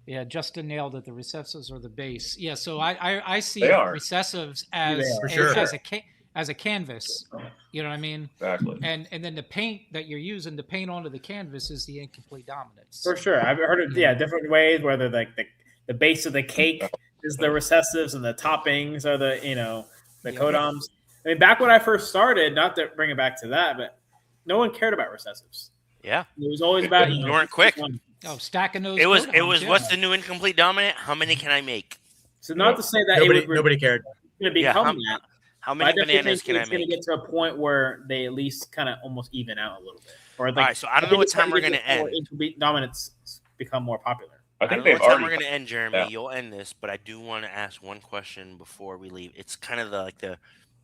Yeah, Justin nailed it. The recessives are the base. Yeah, so I see They are. recessives They as are. For sure. as a canvas. You know what I mean? Exactly. And then the paint that you're using to paint onto the canvas is the incomplete dominance. For sure. I've heard of different ways, whether like the base of the cake is the recessives and the toppings are the the codoms. I mean, back when I first started, not to bring it back to that, but no one cared about recessives. Yeah. It was always about You weren't quick. Oh, stacking those. It was codons, what's the new incomplete dominant? How many can I make? So not to say that Nobody cared. going to Yeah, become that. How But I many definitely bananas think can I it's going to make? get to a point where they at least kind of almost even out a little bit. Or like, All right, so I don't know what it's gonna time we're get going to the point where end. incomplete dominants become more popular. I I think don't know they've what time already. we're going to end, Jeremy. Yeah. You'll end this, but I do want to ask one question before we leave. It's kind of the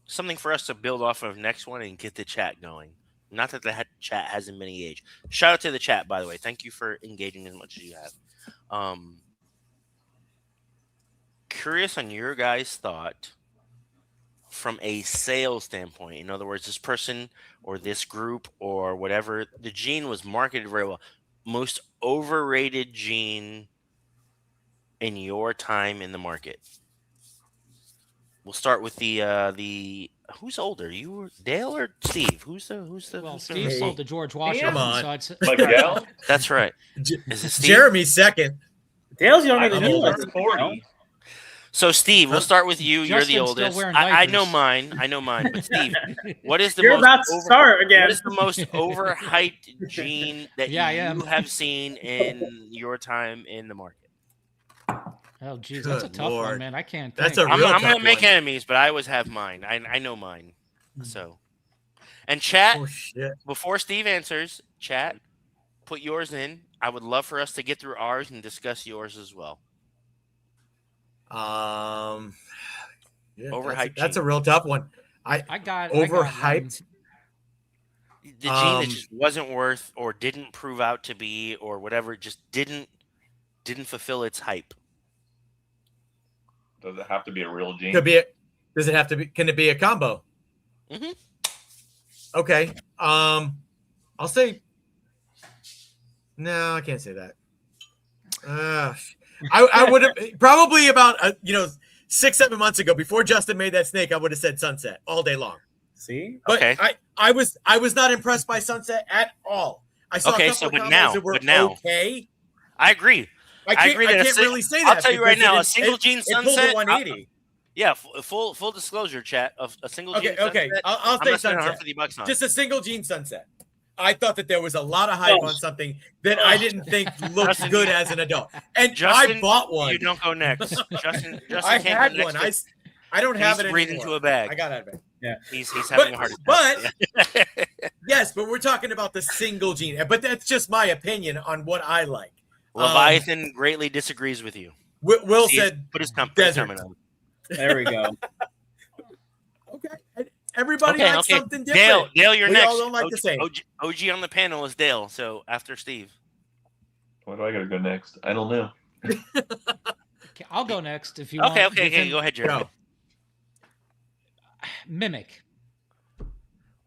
something for us to build off of next one and get the chat going. Not that the chat hasn't been engaged. Shout out to the chat, by the way. Thank you for engaging as much as you have. Curious on your guys' thought from a sales standpoint. In other words, this person or this group or whatever, the gene was marketed very well. Most overrated gene in your time in the market. We'll start with the who's older, you or Dale or Steve? Who's the Well, who's Steve the- sold to George Washington, on. so it's Miguel? That's right. Is it Steve? Jeremy's second. Dale's younger I'm than you. older, I think, 40. So Steve, we'll start with you. You're the Justin's still oldest. wearing I know diapers. mine. But Steve, what is the You're most about to start again. what is the most overhyped gene that Yeah, I you am. have seen in your time in the market? Oh, geez, that's a Good tough one, Lord. man. I can't. That's think. a I'm real going to tough make one. enemies, but I always have mine. I know mine. So, and chat, Oh shit. before Steve answers, chat, put yours in. I would love for us to get through ours and discuss yours as well. Yeah, Overhyped that's a gene. real tough one. I got Overhyped. The gene that just wasn't worth or didn't prove out to be or whatever, just didn't fulfill its hype. Does it have to be a real gene? Could be it. Does it have to be? Can it be a combo? Mhm. Okay. I'll say. No, I can't say that. I would have probably about 6-7 months ago, before Justin made that snake, I would have said Sunset all day long. See? But Okay. I was not impressed by Sunset at all. I saw Okay, a couple so of but combos now- that were but now- okay. I agree. I can't, agree that I a can't sing- really say I'll that. tell you right because now, it- a single gene it pulled Sunset. a 180. Yeah, full disclosure, chat. Of a single Okay, gene okay. Sunset. I'll I'm say not spending Sunset. $150 on. Just a single gene Sunset. I thought that there was a lot of hype Oh. on something that I didn't think looked Justin, good as an adult. And Justin, I bought one. You don't go next. Justin I can't had go one. next. I don't have it breathe anymore. into a bag. I got out of it. He's having a heart attack. But yes, but we're talking about the single gene. But that's just my opinion on what I like. Leviathan greatly disagrees with you. Will Steve, said put his comment desert. on. There we go. Okay. Everybody likes something Dale, different. you're We next. all don't like the same. OG on the panel is Dale. So after Steve. Where do I gotta go next? I don't know. Okay, I'll go next if you want. Okay. Go ahead, Jeremy. Go. Mimic.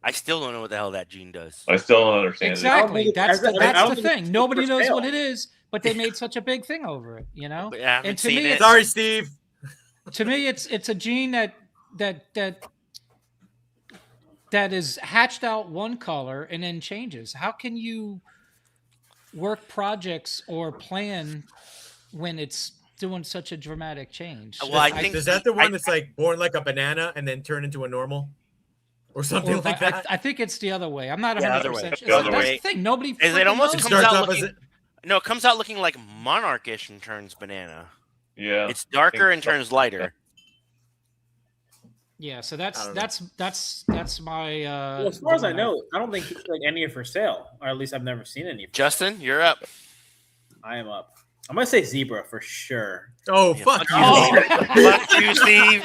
I still don't know what the hell that gene does. I still don't understand Exactly. think That's it's- the I don't that's the think it's thing. Nobody for knows sale. what it is, but they made such a big thing over it. But I haven't And to seen me, it. it's- Sorry, Steve. To me, it's a gene that is hatched out one color and then changes. How can you work projects or plan when it's doing such a dramatic change? Well, I think Is that the one that's like born like a banana and then turn into a normal? Or something Or like that? I think it's the other way. I'm not Yeah, 100%. other way. That's The other the way. thing. Nobody. Is it freaking almost knows. comes Starts out off as looking? No, it comes out looking like monarchish and turns banana. Yeah. It's darker and turns lighter. Yeah. So I don't know. that's my. Well, as far as I know, I don't think like any are for sale, or at least I've never seen any. Justin, you're up. I am up. I'm gonna say zebra for sure. Oh, Yeah, fuck you. Oh. Fuck you, Steve.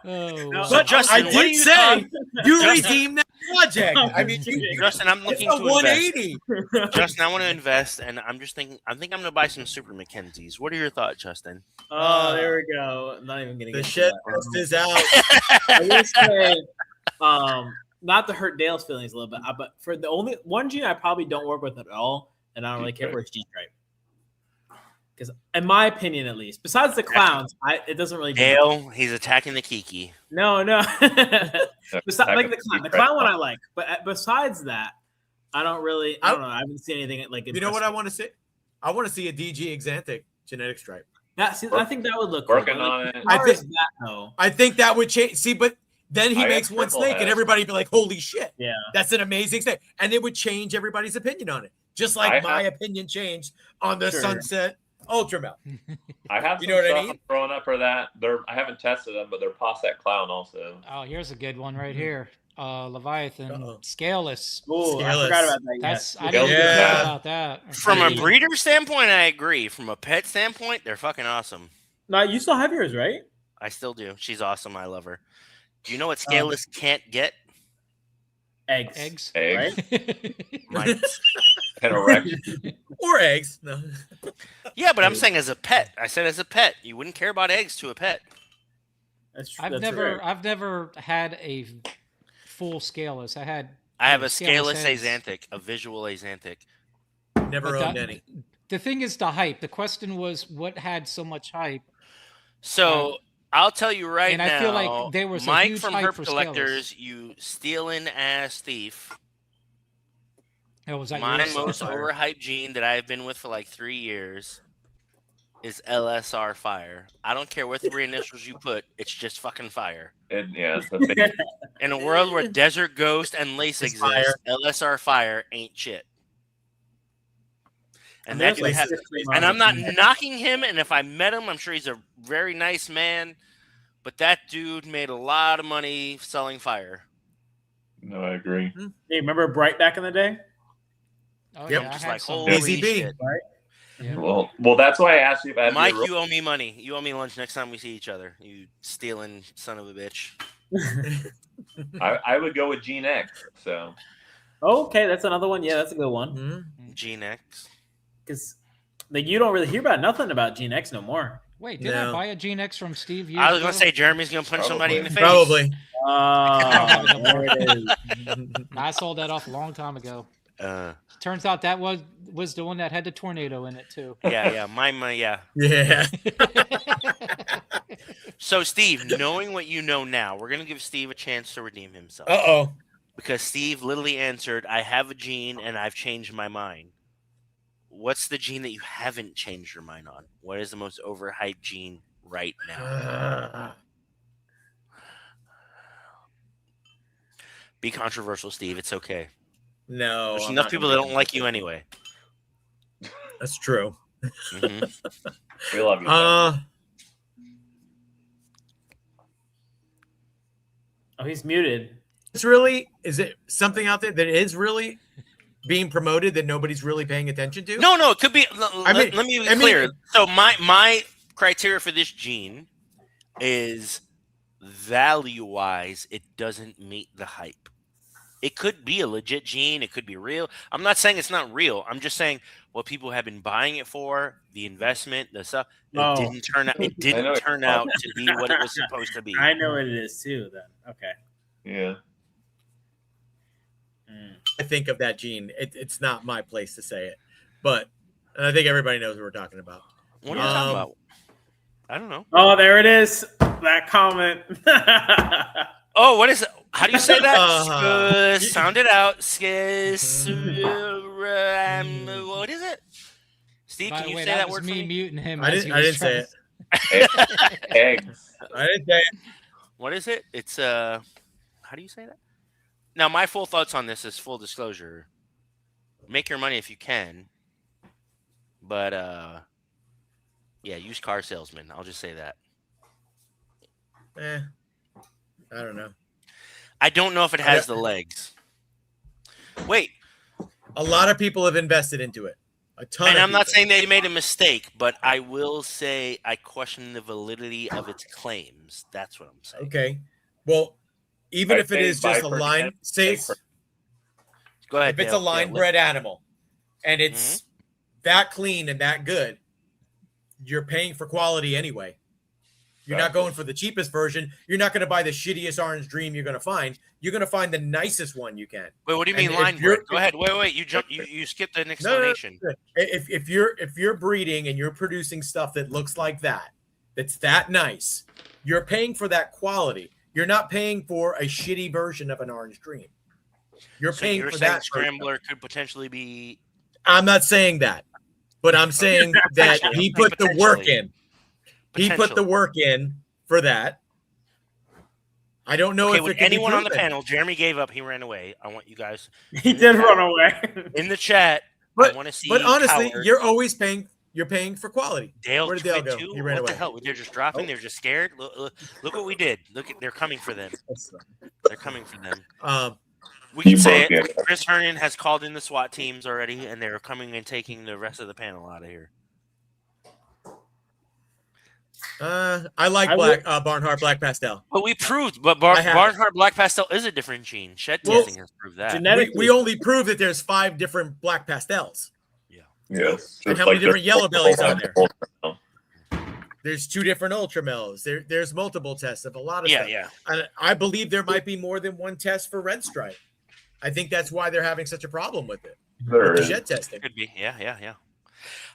Oh, No, So, But Justin, I what do did you say thought- you Justin- redeemed that project. I mean, Justin, I'm looking it's a to invest. 180. Justin, I want to invest, and I'm just thinking. I think I'm going to buy some Super Mackenzies. What are your thoughts, Justin? Oh, there we go. Not even gonna The get shit to that. is out. I will say, not to hurt Dale's feelings a little bit, but for the only one gene I probably don't work with at all, and I don't really care for his G stripe. Because, in my opinion, at least, besides the clowns, it doesn't really. Dale, he's attacking the Kiki. No. Besides, like the clown one, I like, but besides that, I don't really. I don't know. I haven't seen anything like. You know what I want to see? I want to see a DG Exanthic genetic stripe. I think that would look working cool. on it. I think that would change. See, but then he makes one snake, and everybody would be like, "Holy shit! Yeah, that's an amazing snake," and it would change everybody's opinion on it, just like my opinion changed on the Sunset Ultramel. I have some stuff I'm throwing up for that. I haven't tested them, but they're Posset Clown also. Oh, here's a good one right here. Leviathan, scaleless. Oh, I forgot about that. I didn't know about that. From a breeder standpoint, I agree. From a pet standpoint, they're fucking awesome. No, you still have yours, right? I still do. She's awesome. I love her. Do you know what scaleless can't get? Eggs. Right? Right. Or eggs. No. Yeah, but I'm saying as a pet. I said as a pet. You wouldn't care about eggs to a pet. That's true. I've never had a full scaleless. I have a scaleless Axanthic, a visual Axanthic. Never owned any. The thing is the hype. The question was what had so much hype. So I'll tell you right now. And I feel like there was Mike a huge from hype Herp for Collectors, scaleless. you stealing ass thief. Was that my most overhyped gene that I've been with for like 3 years is LSR Fire. I don't care what 3 initials you put, it's just fucking fire. It's a big... In a world where Desert Ghost and Lace exist, LSR Fire ain't shit. And that dude and I'm not knocking him, and if I met him, I'm sure he's a very nice man, but that dude made a lot of money selling fire. No, I agree. Hey, remember Bright back in the day? Oh, yep. Yeah, Just I like, had holy shit. Right? Yeah. Well, that's why I asked you if I had Mike, you owe me money. You owe me lunch next time we see each other. You stealing son of a bitch. I would go with Gene X. So. Okay, that's another one. Yeah, that's a good one. Mm-hmm. Gene X. Because like you don't really hear about nothing about Gene X no more. Wait, did I buy a Gene X from Steve? I was gonna say Jeremy's gonna punch somebody in the face. Probably. There it is. I sold that off a long time ago. Turns out that was the one that had the tornado in it too. Yeah, mine, yeah. Yeah. So, Steve, knowing what you know now, we're gonna give Steve a chance to redeem himself. Because Steve literally answered, "I have a gene and I've changed my mind." What's the gene that you haven't changed your mind on? What is the most overhyped gene right now? Be controversial, Steve. It's okay. No. There's enough people that don't like you anyway. That's true. Mm-hmm. We love you. Oh, he's muted. Is it something out there that is really being promoted that nobody's really paying attention to? No, it could be. Let me be clear. So my criteria for this gene is value-wise, it doesn't meet the hype. It could be a legit gene. It could be real. I'm not saying it's not real. I'm just saying what people have been buying it for, the investment, the stuff. It didn't turn out. It didn't turn out to be what it was supposed to be. I know what it is too. Then okay. Yeah. I think of that gene. It's not my place to say it, but I think everybody knows what we're talking about. What are you talking about? I don't know. Oh, there it is. That comment. Oh, what is it? How do you say that? Sound it out. What is it? Steve, can you say that word for me? Muting him. I didn't say it. Eggs. I didn't say it. What is it? It's how do you say that? Now, my full thoughts on this is full disclosure. Make your money if you can, but yeah, used car salesman. I'll just say that. I don't know. I don't know if it has the legs. Wait. A lot of people have invested into it. A ton. And of I'm not people. saying they made a mistake, but I will say I question the validity of its claims. That's what I'm saying. Okay. Well, even if it is just a line, say, go ahead. If it's a line bred animal and it's that clean and that good, you're paying for quality anyway. You're not going for the cheapest version. You're not going to buy the shittiest orange dream you're going to find. You're going to find the nicest one you can. Wait, what do you mean And line if you're- bread? Go ahead. Wait. You skipped an No, explanation. if you're breeding and you're producing stuff that looks like that's that nice, you're paying for that quality. You're not paying for a shitty version of an orange dream. You're paying you're for saying that Scrambler could potentially be. I'm not saying that, but I'm saying that he put the work in. He put the work in for that. I don't know if with it can anyone be on the proven. panel. Jeremy gave up. He ran away. I want you guys. He did run away. In the chat, I want to see. But honestly, Coward. you're always paying. You're paying for quality. Dale Where did Dale quit go? too? He ran What away. the hell? They're just dropping. They're just scared. Look what we did. They're coming for them. They're coming for them. We can say it. Chris Hernan has called in the SWAT teams already, and they're coming and taking the rest of the panel out of here. I like Barnhart Black Pastel. But we proved, Barnhart Black Pastel is a different gene. Shed testing has proved that. We only proved that there's 5 different black pastels. Yes. And how many different yellow bellies are there? There's 2 different ultramels. There's multiple tests of a lot of stuff. Yeah. And I believe there might be more than one test for red stripe. I think that's why they're having such a problem with it. There is. Shed testing. Could be. Yeah.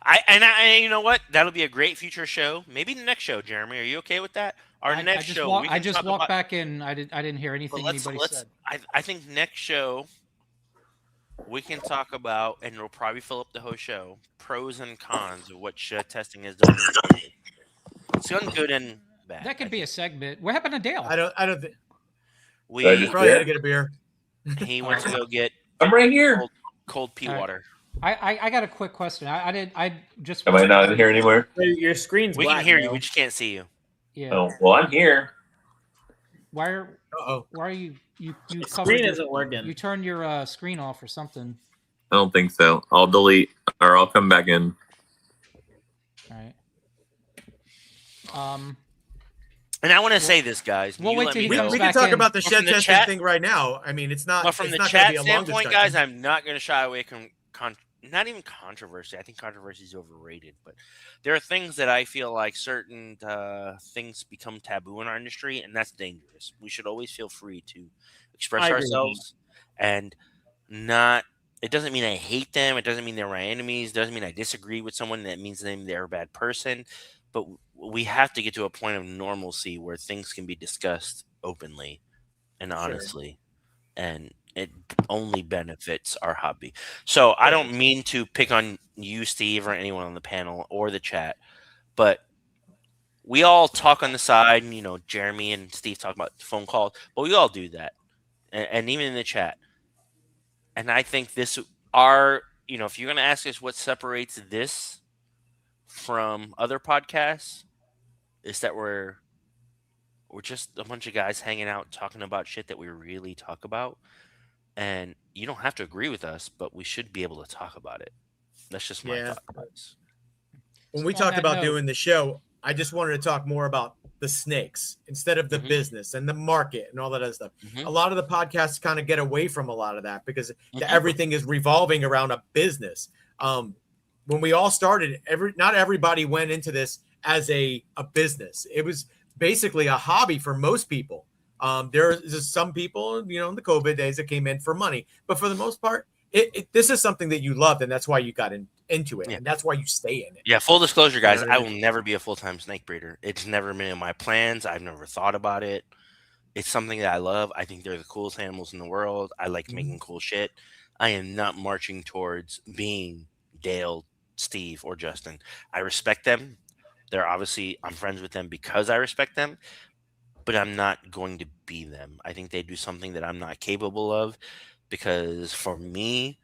I you know what? That'll be a great future show. Maybe the next show, Jeremy. Are you okay with that? Next show. I just walked back in. I didn't hear anything anybody said. I think next show we can talk about, and we'll probably fill up the whole show, pros and cons of what shed testing has done. It's done good and bad. That could be a segment. What happened to Dale? I don't think we probably had to get a beer. He went to go get. I'm right here. Cold pea water. I got a quick question. I just. Am I not in here anymore? Your screen's We black, can hear Dale. you. We just can't see you. Yeah. Oh, well, I'm here. Why are you Your covered screen your- isn't working. You turned your screen off or something. I don't think so. I'll delete or I'll come back in. All right. And I want to say this, guys. We'll You wait let till me he know. comes We can back talk in. about the But shed from the testing chat- thing right now. I mean, it's not. But from it's the not gonna chat be a long standpoint, discussion. guys, I'm not going to shy away from not even controversy. I think controversy is overrated, but there are things that I feel like certain things become taboo in our industry, and that's dangerous. We should always feel free to express I agree with you. ourselves and not. It doesn't mean I hate them. It doesn't mean they're my enemies. It doesn't mean I disagree with someone. That means they're a bad person. But we have to get to a point of normalcy where things can be discussed openly and honestly, and it only benefits our hobby. So I don't mean to pick on you, Steve, or anyone on the panel or the chat, but we all talk on the side. And, Jeremy and Steve talk about phone calls, but we all do that, and even in the chat. And I think if you're going to ask us what separates this from other podcasts, is that we're just a bunch of guys hanging out talking about shit that we really talk about. And you don't have to agree with us, but we should be able to talk about it. That's just my thought, guys. When we On talked that about note- doing the show, I just wanted to talk more about the snakes instead of the business and the market and all that other stuff. A lot of the podcasts kind of get away from a lot of that because everything is revolving around a business. When we all started, not everybody went into this as a business. It was basically a hobby for most people. There's some people, in the COVID days that came in for money, but for the most part, this is something that you loved, and that's why you got into it, and that's why you stay in it. Yeah, full disclosure, guys, You know what I I will never be a full-time snake breeder. It's never been in my plans. I've never thought about it. It's something that I love. I think they're the coolest animals in the world. I like making cool shit. I am not marching towards being Dale, Steve, or Justin. I respect them. I'm friends with them because I respect them, but I'm not going to be them. I think they do something that I'm not capable of because for me,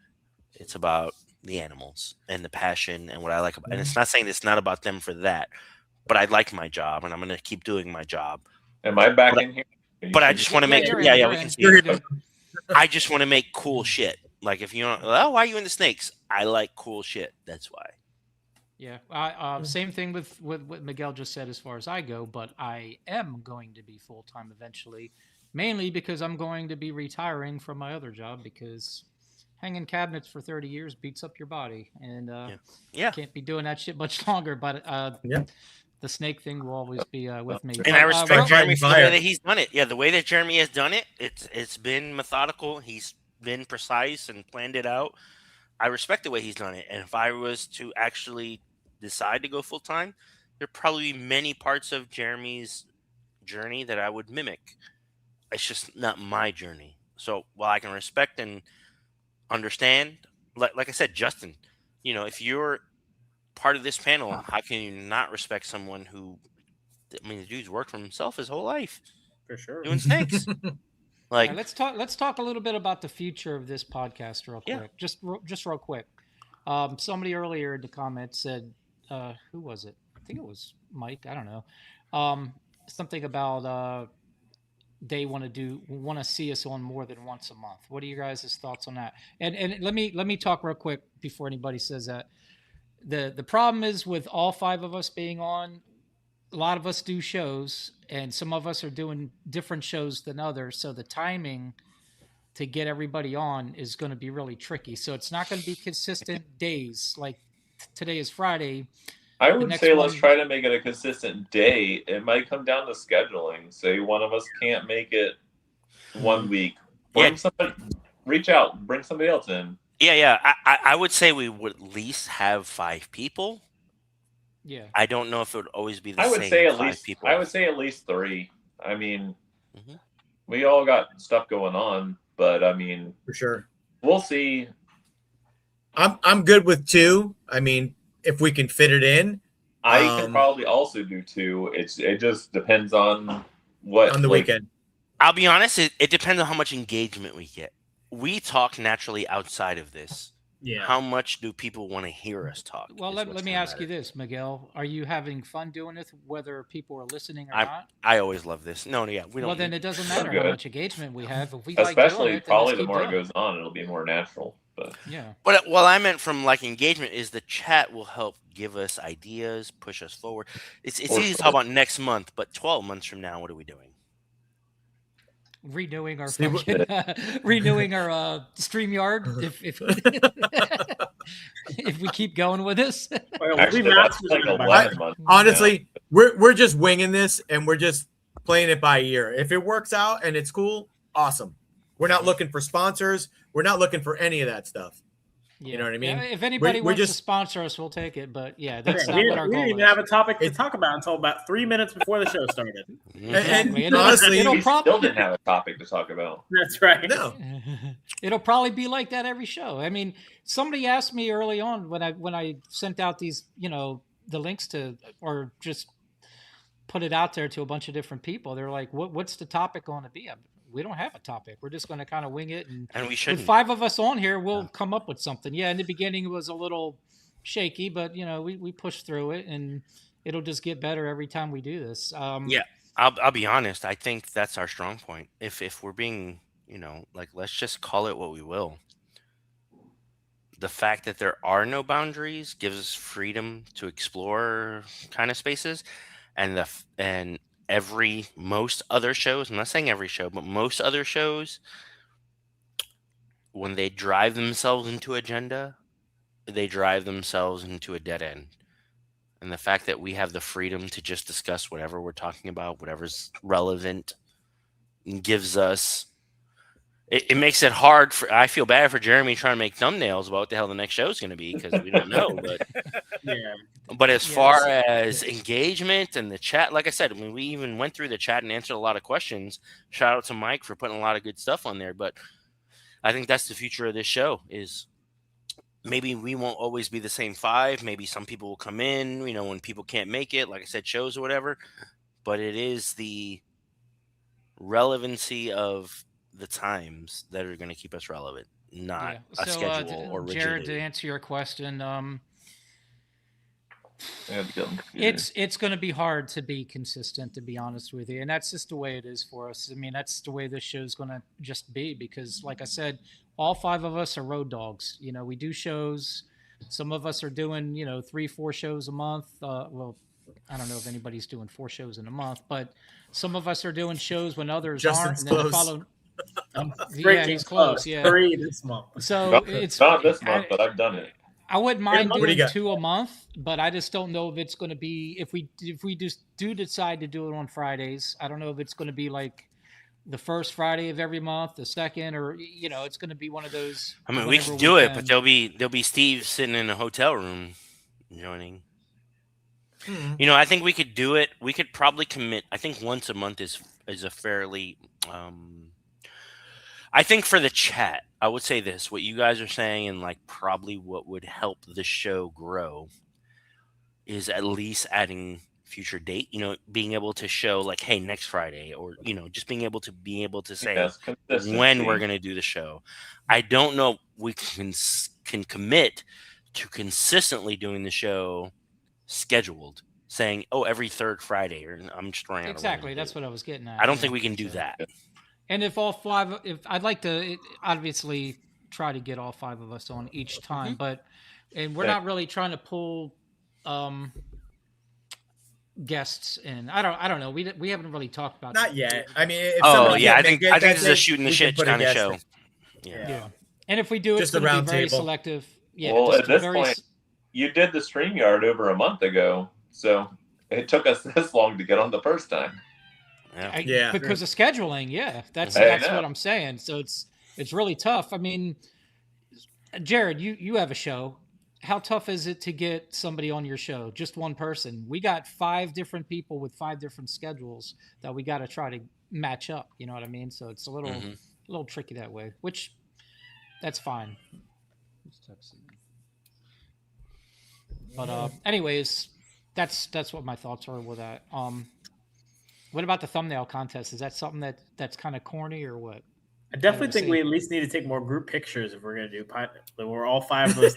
it's about the animals and the passion and what I like about. And it's not saying it's not about them for that, but I like my job and I'm going to keep doing my job. Am I back in here? But I just want to make you're we in. can see. You're it. I just want to make cool shit. Like if you don't, why are you in the snakes? I like cool shit. That's why. Yeah. Same thing with what Miguel just said as far as I go, but I am going to be full time eventually, mainly because I'm going to be retiring from my other job because hanging cabinets for 30 years beats up your body, and can't be doing that shit much longer. But the snake thing will always be with me. And I respect Fire. Jeremy for the way that he's done it. Yeah, the way that Jeremy has done it, it's been methodical. He's been precise and planned it out. I respect the way he's done it. And if I was to actually decide to go full time, there'd probably be many parts of Jeremy's journey that I would mimic. It's just not my journey. So while I can respect and understand, like I said, Justin, if you're part of this panel, how can you not respect someone who, I mean, the dude's worked for himself his whole life For sure. doing snakes. Like, let's talk a little bit about the future of this podcast real quick. Yeah. Just real quick. Somebody earlier in the comments said, who was it? I think it was Mike. I don't know. Something about they want to see us on more than once a month. What are you guys' thoughts on that? And let me talk real quick before anybody says that. The problem is with all 5 of us being on, a lot of us do shows, and some of us are doing different shows than others. So the timing to get everybody on is going to be really tricky. So it's not going to be consistent days. Like today is Friday. I would say let's try to make it a consistent day. It might come down to scheduling. Say one of us can't make it one week. Bring somebody, reach out, bring somebody else in. Yeah. I would say we would at least have 5 people. Yeah. I don't know if it would always be the I same. would say at 5 least people. I would say at least 3. I mean, we all got stuff going on, but I mean, For sure. we'll see. I'm good with 2. I mean, if we can fit it in. I can probably also do 2. It just depends on what on the weekend. I'll be honest, it depends on how much engagement we get. We talk naturally outside of this. Yeah. How much do people want to hear us talk? Well, let me ask you this, Miguel. Are you having fun doing it, whether people are listening or not? I always love this. No, yeah, we don't. Well, then it doesn't matter how much engagement we have. If we especially like doing it, probably the more it goes on, it'll be more natural. But yeah. But what I meant from like engagement is the chat will help give us ideas, push us forward. It's easy to talk about next month, but 12 months from now, what are we doing? Renewing our renewing our StreamYard if we keep going with this. actually, that's like 11 months. Honestly, we're just winging this and we're just playing it by ear. If it works out and it's cool, awesome. We're not looking for sponsors. We're not looking for any of that stuff. Yeah. You know what I mean? Yeah, if anybody wants to sponsor us, we'll take it. But yeah, that's not what our goal is. We didn't even have a topic to talk about until about 3 minutes before the show started. Exactly. And honestly, we still didn't have a topic to talk about. That's right. No. It'll probably be like that every show. I mean, somebody asked me early on when I sent out these, the links to, or just put it out there to a bunch of different people. They're like, what's the topic going to be? We don't have a topic. We're just going to kind of wing it. And we should. With 5 of us on here, we'll come up with something. Yeah, in the beginning it was a little shaky, but we pushed through it, and it'll just get better every time we do this. Yeah, I'll be honest. I think that's our strong point. If we're being, let's just call it what we will. The fact that there are no boundaries gives us freedom to explore kind of spaces, and most other shows, I'm not saying every show, but most other shows, when they drive themselves into agenda, they drive themselves into a dead end. And the fact that we have the freedom to just discuss whatever we're talking about, whatever's relevant, gives us, it makes it hard I feel bad for Jeremy trying to make thumbnails about what the hell the next show is going to be, because we don't know. But yeah. But as far as engagement and the chat, like I said, we even went through the chat and answered a lot of questions. Shout out to Mike for putting a lot of good stuff on there. But I think that's the future of this show is maybe we won't always be the same 5. Maybe some people will come in, when people can't make it, like I said, shows or whatever. But it is the relevancy of the times that are going to keep us relevant, not a schedule or rigidity. Jared, to answer your question, It's it's going to be hard to be consistent, to be honest with you, and that's just the way it is for us. I mean, that's the way this show's going to just be, because like I said, all 5 of us are road dogs. We do shows. Some of us are doing 3-4 shows a month. Well, I don't know if anybody's doing 4 shows in a month, but some of us are doing shows when others Justin's aren't, and then close. yeah, he's close. Yeah, 3 this month. So it's not this month, but I've done it. I wouldn't mind What do you doing got? 2 a month, but I just don't know if it's going to be if we just do decide to do it on Fridays. I don't know if it's going to be like the first Friday of every month, the second, or it's going to be one of those. I mean, we whenever could we do it, but can. there'll be Steve sitting in a hotel room joining. Hmm. I think we could do it. We could probably commit. I think once a month is a fairly. I think for the chat, I would say this: what you guys are saying, and like probably what would help the show grow, is at least adding future date. Being able to show like, hey, next Friday, or just being able to say Yes, when we're consistency. going to do the show. I don't know. We can commit to consistently doing the show scheduled, saying, oh, every third Friday, or I'm just throwing out Exactly, a that's random what I was getting date. at. I don't Yeah. think we can do So- that. And if all five, if I'd like to obviously try to get all 5 of us on each time, and we're Okay. not really trying to pull guests in. I don't know. We haven't really talked about Not that. yet. I mean, if Oh somebody yeah, can't I think make it that this is a day, shooting the we can shit put a kind of guest show. in. Yeah. Yeah. And if we do, Just it's a going to be round very table. selective. Yeah. Well, just at this very point, you did the StreamYard over a month ago, so it took us this long to get on the first time. Yeah. because of scheduling. Yeah, that's Hey, that's no. what I'm saying. So it's really tough. I mean, Jared, you have a show. How tough is it to get somebody on your show? Just one person. We got 5 different people with 5 different schedules that we got to try to match up. You know what I mean? So it's a little tricky that way. Which that's fine. But anyways, that's what my thoughts are with that. What about the thumbnail contest? Is that something that's kind of corny or what? I definitely Gotta think see. we at least need to take more group pictures if we're gonna do we're all 5 of us.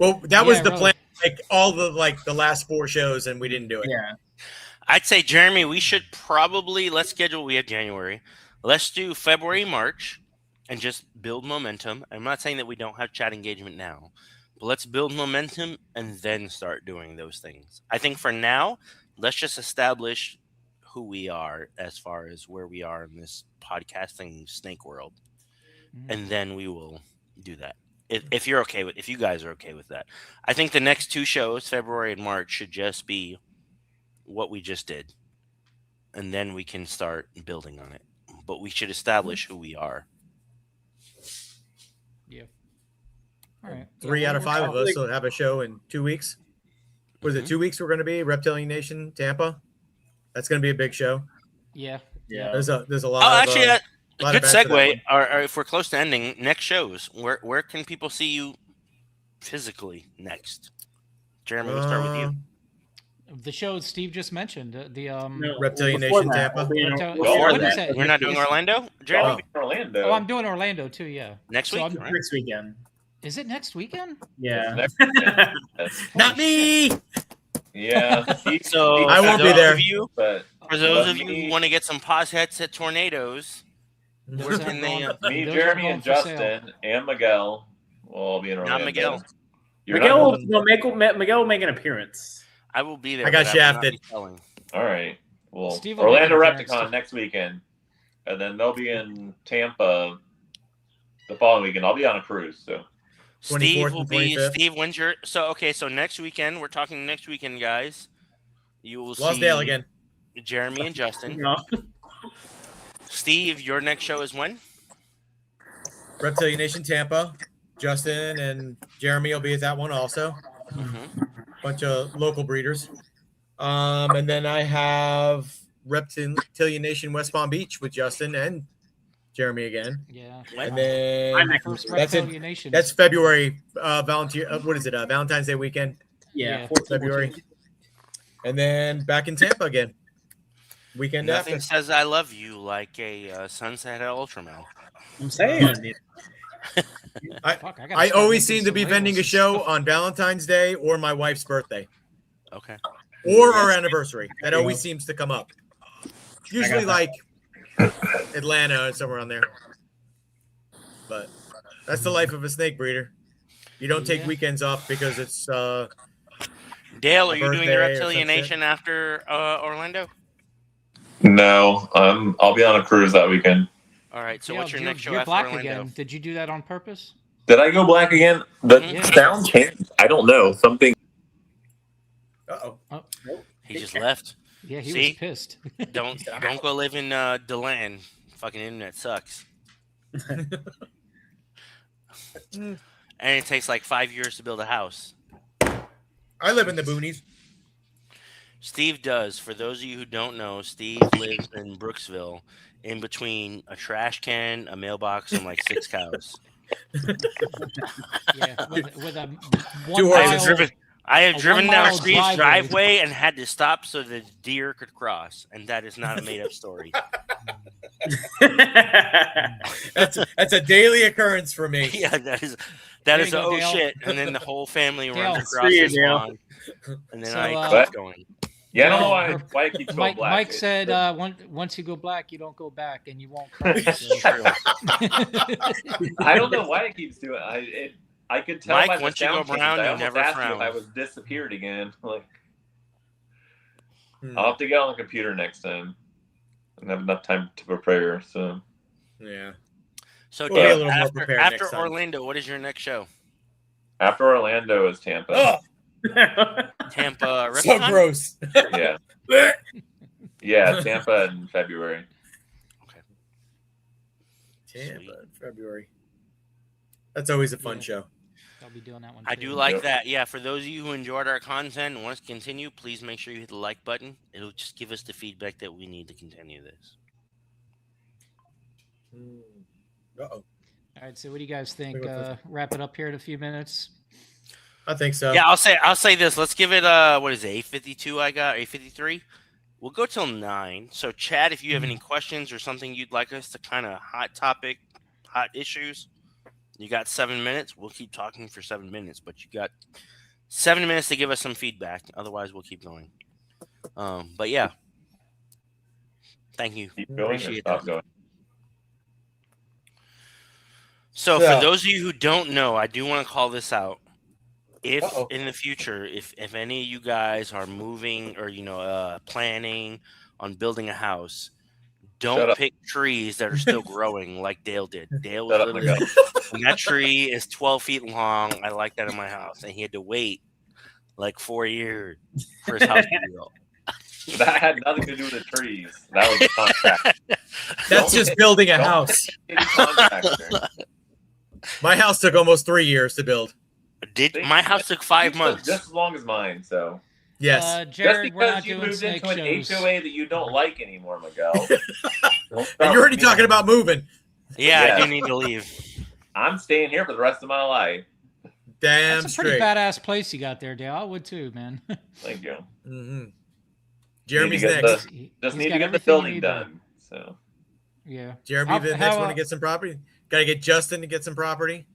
Well, that was Yeah, the really. plan. Like all the last 4 shows, and we didn't do it. Yeah. I'd say, Jeremy, we should probably let's schedule. We have January. Let's do February, March, and just build momentum. I'm not saying that we don't have chat engagement now, but let's build momentum and then start doing those things. I think for now, let's just establish who we are as far as where we are in this podcasting snake world, and then we will do that. If you're okay with, if you guys are okay with that, I think the next 2 shows, February and March, should just be what we just did, and then we can start building on it. But we should establish who we are. Yeah. All right. 3 out of 5 of us will have a show in 2 weeks. Was it 2 weeks we're going to be? Reptilian Nation, Tampa. That's going to be a big show. Yeah. Yeah. There's a lot. Oh, of, actually, lot good of events for that segue. one. Or if we're close to ending, next shows. Where can people see you physically next? Jeremy, we'll start with you. The shows Steve just mentioned. Reptilian before Nation, that, Tampa. we'll be in- Reptile- before what that, is that? We're not doing Orlando, Jeremy. Orlando. Oh, I'm doing Orlando too. Yeah. Next So week. I'm- right? next weekend. Is it next weekend? Yeah. Next weekend. Not me. Yeah. So I for won't be those there. of you- But For those But of you me- who want to get some pause headset tornadoes, where Those can are they? going- me, those are Jeremy, going and for sale. Justin, and Miguel will all be in Orlando. Not Miguel. You're Miguel not Miguel will make an appearance. I will be there. I got but will not shafted. be selling. All right. Well, Steve will Orlando make an appearance, Repticon too. next weekend, and then they'll be in Tampa the following weekend. I'll be on a cruise, so 24th Steve and will be 25th. Steve. When's your? So okay. So next weekend, we're talking next weekend, guys. You will Losdale see again. Jeremy and Justin. No. Steve, your next show is when? Reptilian Nation, Tampa. Justin and Jeremy will be at that one also. Bunch of local breeders. And then I have Reptilian Nation West Palm Beach with Justin and Jeremy again. Yeah. And then First that's it. Reptilian Nation. That's February. Volunteer. What is it? Valentine's Day weekend. Yeah. 14th. February. And then back in Tampa again. Weekend Nothing after. says "I love you" like a sunset at Ultramel. I'm saying. Fuck, gotta I start always making seem to some be vending a labels. show on Valentine's Day or my wife's birthday Okay. or our anniversary. That always seems to come up. Usually like Atlanta or somewhere on there. But that's the life of a snake breeder. You don't take Yeah. weekends off because it's Dale, A are you doing the birthday or Reptilian some shit? Nation after Orlando? no, I'll be on a cruise that weekend. All right. So Yeah, what's your you're- next show You're after black Orlando? again. Did you do that on purpose? Did I go black again? The Yeah. sound changed. I don't know. Something. Uh-oh. Oh, He just left. yeah, he See? was pissed. Don't go live in DeLand. Fucking internet sucks. And it takes like 5 years to build a house. I live in the boonies. Steve does. For those of you who don't know, Steve lives in Brooksville, in between a trash can, a mailbox, and like 6 cows. Yeah, with a Two one horses. mile, I have A driven down 1 mile Steve's driveway. driveway and had to stop so the deer could cross, and that is not a made-up story. That's a daily occurrence for me. Yeah, that is There you a go, oh Dale. shit, and then the whole family Dale. runs across See you, this Dale. lawn, and then So, I keep going. Yeah, I don't know Yeah. why it keeps going black. Mike said, once you go black, you don't go back, and you won't cry. So. I don't know why it keeps doing it. I could tell Mike, by the once you go sound changes. brown, I you almost never asked you frown. if I was disappeared again. Like, Hmm. I'll have to get on the computer next time and have enough time to prepare. So Yeah. So, We'll be a Dale, little more prepared after next time. Orlando, what is your next show? after Orlando is Tampa. Oh, Tampa. so Reptile? gross. Yeah, yeah, Tampa in February. Tampa Sweet. in February. That's always a fun Yeah. show. I'll be doing that one. I too. do like Yep. that. Yeah, for those of you who enjoyed our content and want us to continue, please make sure you hit the like button. It'll just give us the feedback that we need to continue this. Uh-oh. All right. So, what do you guys think? Wait, wait, Wrap it up here in a few minutes. I think so. Yeah, I'll say this. Let's give it what is it, 8:52 I got, 8:53? We'll go till 9. So Chad, if you have any questions or something you'd like us to kind of hot issues, you got 7 minutes. We'll keep talking for 7 minutes, but you got 7 minutes to give us some feedback. Otherwise, we'll keep going. But yeah. Thank you. Keep going or Appreciate stop that. going. So Yeah. for those of you who don't know, I do want to call this out. If Uh-oh. in the future, if any of you guys are moving or planning on building a house, Shut don't up. pick trees that are still growing like Dale did. Dale was Shut up, literally Miguel. when that tree is 12 feet long. I like that in my house, and he had to wait like 4 years for his house to be built. That had nothing to do with the trees. That was a contract. That's just building a Don't house. pick any contractor. My house took almost 3 years to build. My house took 5 Yours months. took just as long as mine. So Yes. just Jared, we're because not you doing moved snake into an shows. HOA that you don't like anymore, Miguel. Don't And start you're already with me. talking about moving. Yeah, I Yeah. do need to leave. I'm staying here for the rest of my life. Damn That's a pretty straight. badass place you got there, Dale. I would too, man. Thank you. Mm-hmm. Jeremy's Need to get next. Just He's need got to get the everything you building need there. done. So Yeah. Jeremy, How- the next how, one to get some property. Got to get Justin to get some property.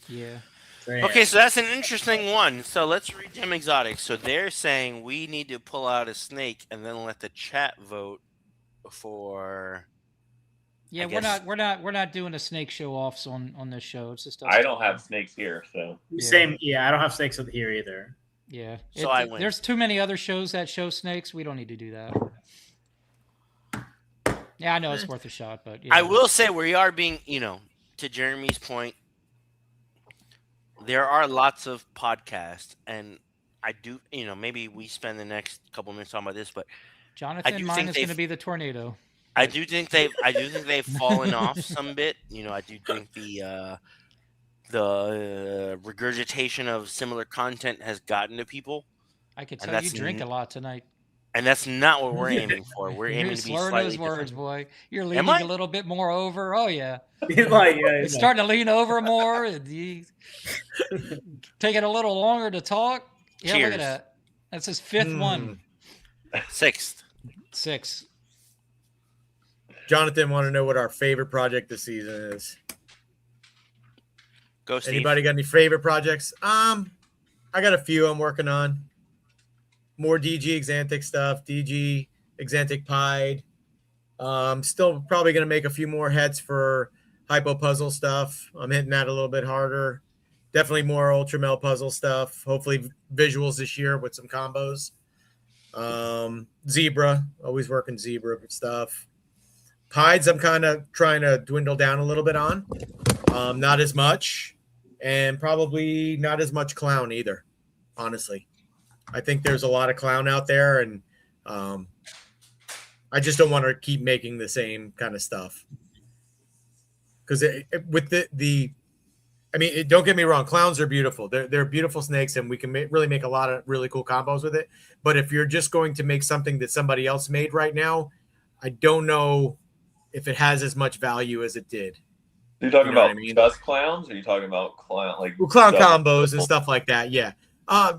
Yeah. Okay, so that's an interesting one. So let's read Gem Exotics. So they're saying we need to pull out a snake and then let the chat vote for. Yeah, I we're guess- not doing a snake show offs on this show. It's just us I don't talking. have snakes here. So Same. Yeah, I don't have snakes here either. Yeah. So I win. There's too many other shows that show snakes. We don't need to do that. Yeah, I know it's worth a shot, but yeah. I will say we are being, to Jeremy's point, there are lots of podcasts, and I do, maybe we spend the next couple minutes talking about this, but Jonathan, do mine think is going to they've- be the tornado. I do think they've fallen off some bit. I do think the regurgitation of similar content has gotten to people, I could And tell you that's drink a lot tonight. and that's not what we're aiming for. We're You're aiming to be slurring slightly those words, different. boy. You're Am leaning I? a little bit more over. Oh yeah, He's like, yeah, you're he's like, starting to lean over more. And you taking a little longer to talk. Yeah, look Cheers. at that. That's his fifth one. 6th. 6. Jonathan want to know what our favorite project this season is. Go, Steve. Anybody got any favorite projects? I got a few I'm working on. More DG Exantic stuff, DG Exantic Pied. Still probably going to make a few more heads for Hypo Puzzle stuff. I'm hitting that a little bit harder. Definitely more Ultramel puzzle stuff. Hopefully visuals this year with some combos. Zebra, always working Zebra stuff. Pieds, I'm kind of trying to dwindle down a little bit on. Not as much. and probably not as much clown either. Honestly, I think there's a lot of clown out there, and I just don't want to keep making the same kind of stuff. Because with don't get me wrong, clowns are beautiful. They're beautiful snakes, and we can really make a lot of really cool combos with it. But if you're just going to make something that somebody else made right now, I don't know if it has as much value as it did. Are you talking You know about what I mean? just clowns, or are you talking about clown combos and stuff like that? Yeah,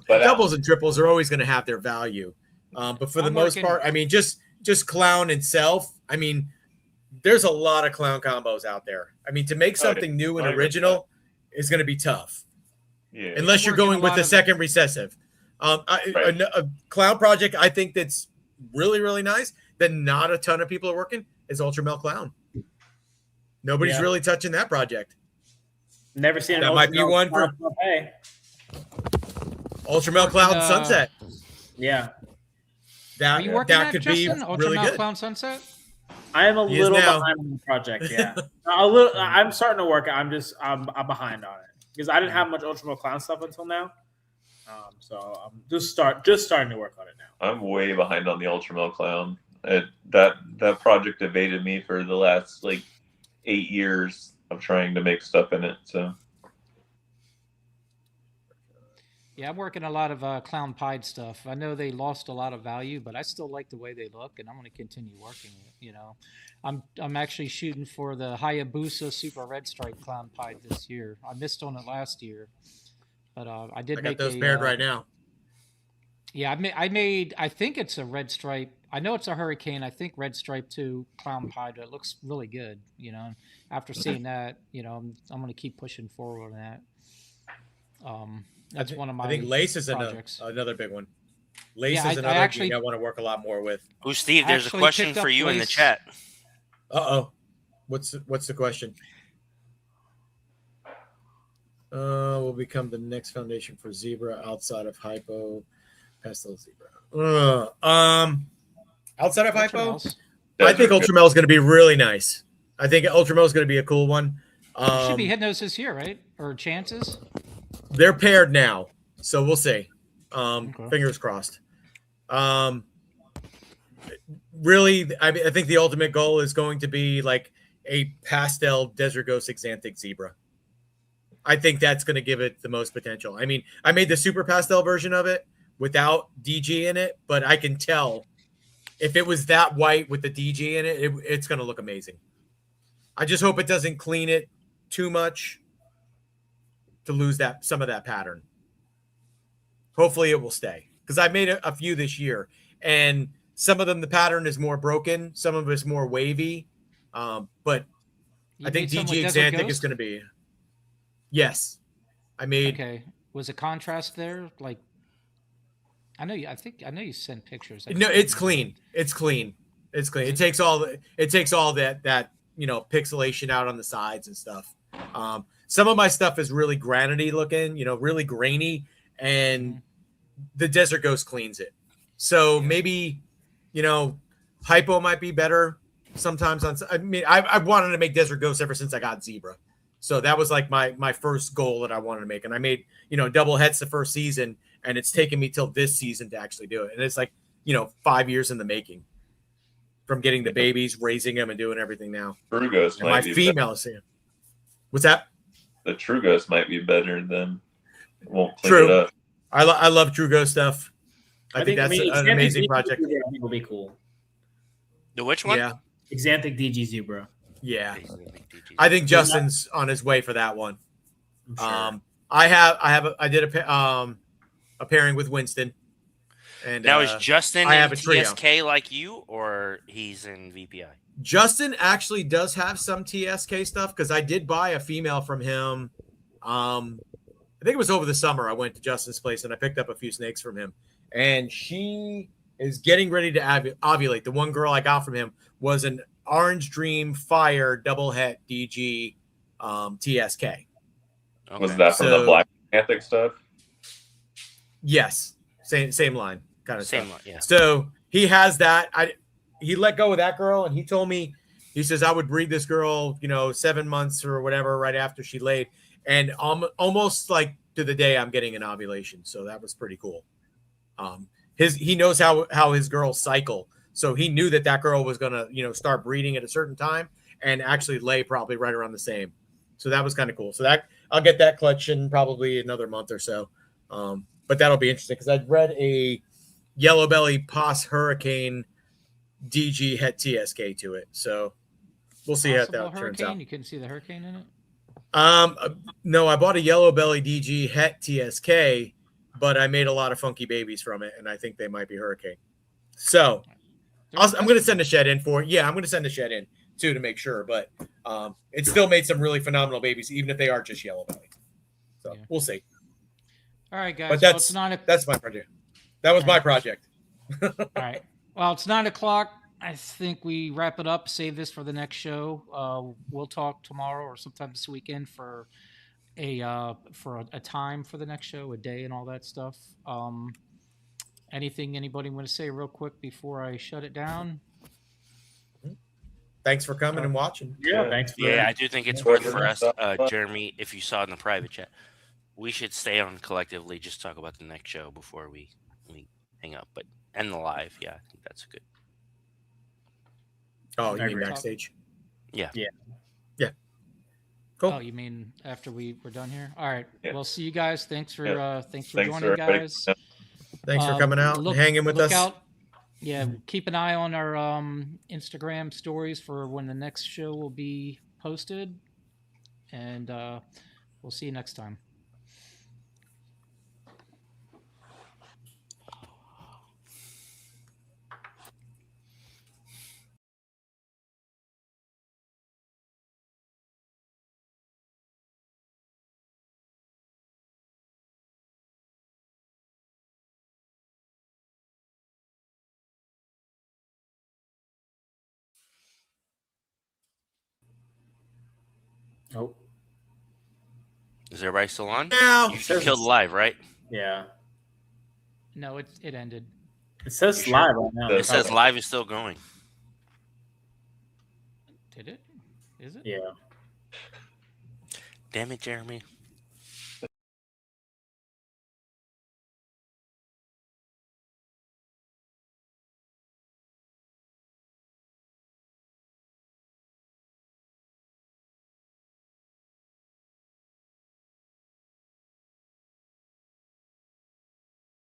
doubles and triples are always going to have their value. But for the most part, I mean, just clown itself. I mean, there's a lot of clown combos out there. I mean, to make something new and original is going to be tough. Yeah. Unless you're going with the second recessive. A clown project I think that's really, really nice that not a ton of people are working is Ultra Mel Clown. Nobody's really touching that project. Never seen that. Might be one for Ultra Mel Cloud Sunset. Yeah. Are you working that at could Justin? be Ultra really Mel good. Clown Sunset? I am a little behind on the project. Yeah, I'm starting to work. I'm behind on it because I didn't have much Ultra Mel Clown stuff until now. So I'm just starting to work on it now. I'm way behind on the Ultra Mel Clown. That project evaded me for the last 8 years of trying to make stuff in it. So yeah, I'm working a lot of Clown Pied stuff. I know they lost a lot of value, but I still like the way they look, and I'm going to continue working it. You know, I'm actually shooting for the Hayabusa Super Red Stripe Clown Pied this year. I missed on it last year, but I did. I got those paired right now. Yeah, I made. I think it's a red stripe. I know it's a Hurricane. I think red stripe too, Clown Pied. It looks really good. You know, after seeing that, you know, I'm going to keep pushing forward on that. That's one of my. I think Lace is another big one. Lace is another thing I want to work a lot more with. Oh, Steve, there's a question for you in the chat. What's the question? Will become the next foundation for zebra outside of hypo, pastel zebra. Outside of hypo, I think Ultramel is going to be really nice. I think Ultramel is going to be a cool one. Should be hitting those this year, right? Or chances? They're paired now, so we'll see. Fingers crossed. Really, I think the ultimate goal is going to be like a pastel Desert Ghost Xanthic Zebra. I think that's going to give it the most potential. I mean, I made the super pastel version of it without DG in it, but I can tell if it was that white with the DG in it, it's going to look amazing. I just hope it doesn't clean it too much to lose some of that pattern. Hopefully it will stay because I made a few this year, and some of them the pattern is more broken, some of it's more wavy, but I think DG Xanthic is going to be. Yes, I made. Okay, was a contrast there? Like, I know you sent pictures. No, it's clean. It's clean. It's clean. It takes all that pixelation out on the sides and stuff. Some of my stuff is really granity looking, really grainy, and the Desert Ghost cleans it. So maybe, hypo might be better sometimes. I've wanted to make Desert Ghost ever since I got Zebra. So that was like my first goal that I wanted to make. And I made, double heads the first season, and it's taken me till this season to actually do it. And it's like, 5 years in the making from getting the babies, raising them, and doing everything now. True Ghost and my female is here. What's that? The True Ghost might be better than won't clean True. it up. I love True Ghost stuff. I think that's an amazing project. I think will be cool. The which one? Yeah. Xanthic DG Zebra. Yeah. I think Justin's on his way for that one. Sure. I did a pairing with Winston. And now is Justin I in have a trio. TSK like you, or he's in VPI? Justin actually does have some TSK stuff because I did buy a female from him. I think it was over the summer. I went to Justin's place and I picked up a few snakes from him. And she is getting ready to ovulate. The one girl I got from him was an Orange Dream Fire double het DG TSK. Okay. Was that from the Black Xanthic stuff? Yes. Same line. Kind of same stuff. line, yeah. So he has that. He let go of that girl, and he told me, he says, I would breed this girl, 7 months or whatever right after she laid. and almost like to the day I'm getting an ovulation. So that was pretty cool. He knows how his girls cycle, so he knew that girl was gonna start breeding at a certain time and actually lay probably right around the same. So that was kind of cool. So that I'll get that clutch in probably another month or so. But that'll be interesting because I'd read a yellow belly pos hurricane DG het TSK to it. So we'll see how that turns out. You couldn't see the hurricane in it? No, I bought a yellow belly DG het TSK, but I made a lot of funky babies from it, and I think they might be hurricane. So I'm going to send a shed in for it. Yeah, I'm going to send a shed in too to make sure, but it still made some really phenomenal babies, even if they are just yellow belly. So we'll see. All right, guys. But that's my project. That was my project. All right. Well, it's 9:00. I think we wrap it up. Save this for the next show. We'll talk tomorrow or sometime this weekend for a time for the next show, a day, and all that stuff. Anything anybody want to say real quick before I shut it down? Thanks for coming and watching. Yeah, thanks. I do think it's worth for us, Jeremy. If you saw in the private chat, we should stay on collectively. Just talk about the next show before we hang up, but end the live. Yeah, I think that's good. Oh, you mean backstage? Yeah. Cool. Oh, you mean after we're done here? All right. Yeah. We'll see you guys. Thanks for joining, everybody. guys. Thanks for coming out and hanging with us. Keep an eye on our Instagram stories for when the next show will be posted, and we'll see you next time. Oh. Is everybody still on? Yeah. You killed live, right? Yeah. No, it ended. It says live right now. It says live is still going. Did it? Is it? Yeah. Damn it, Jeremy.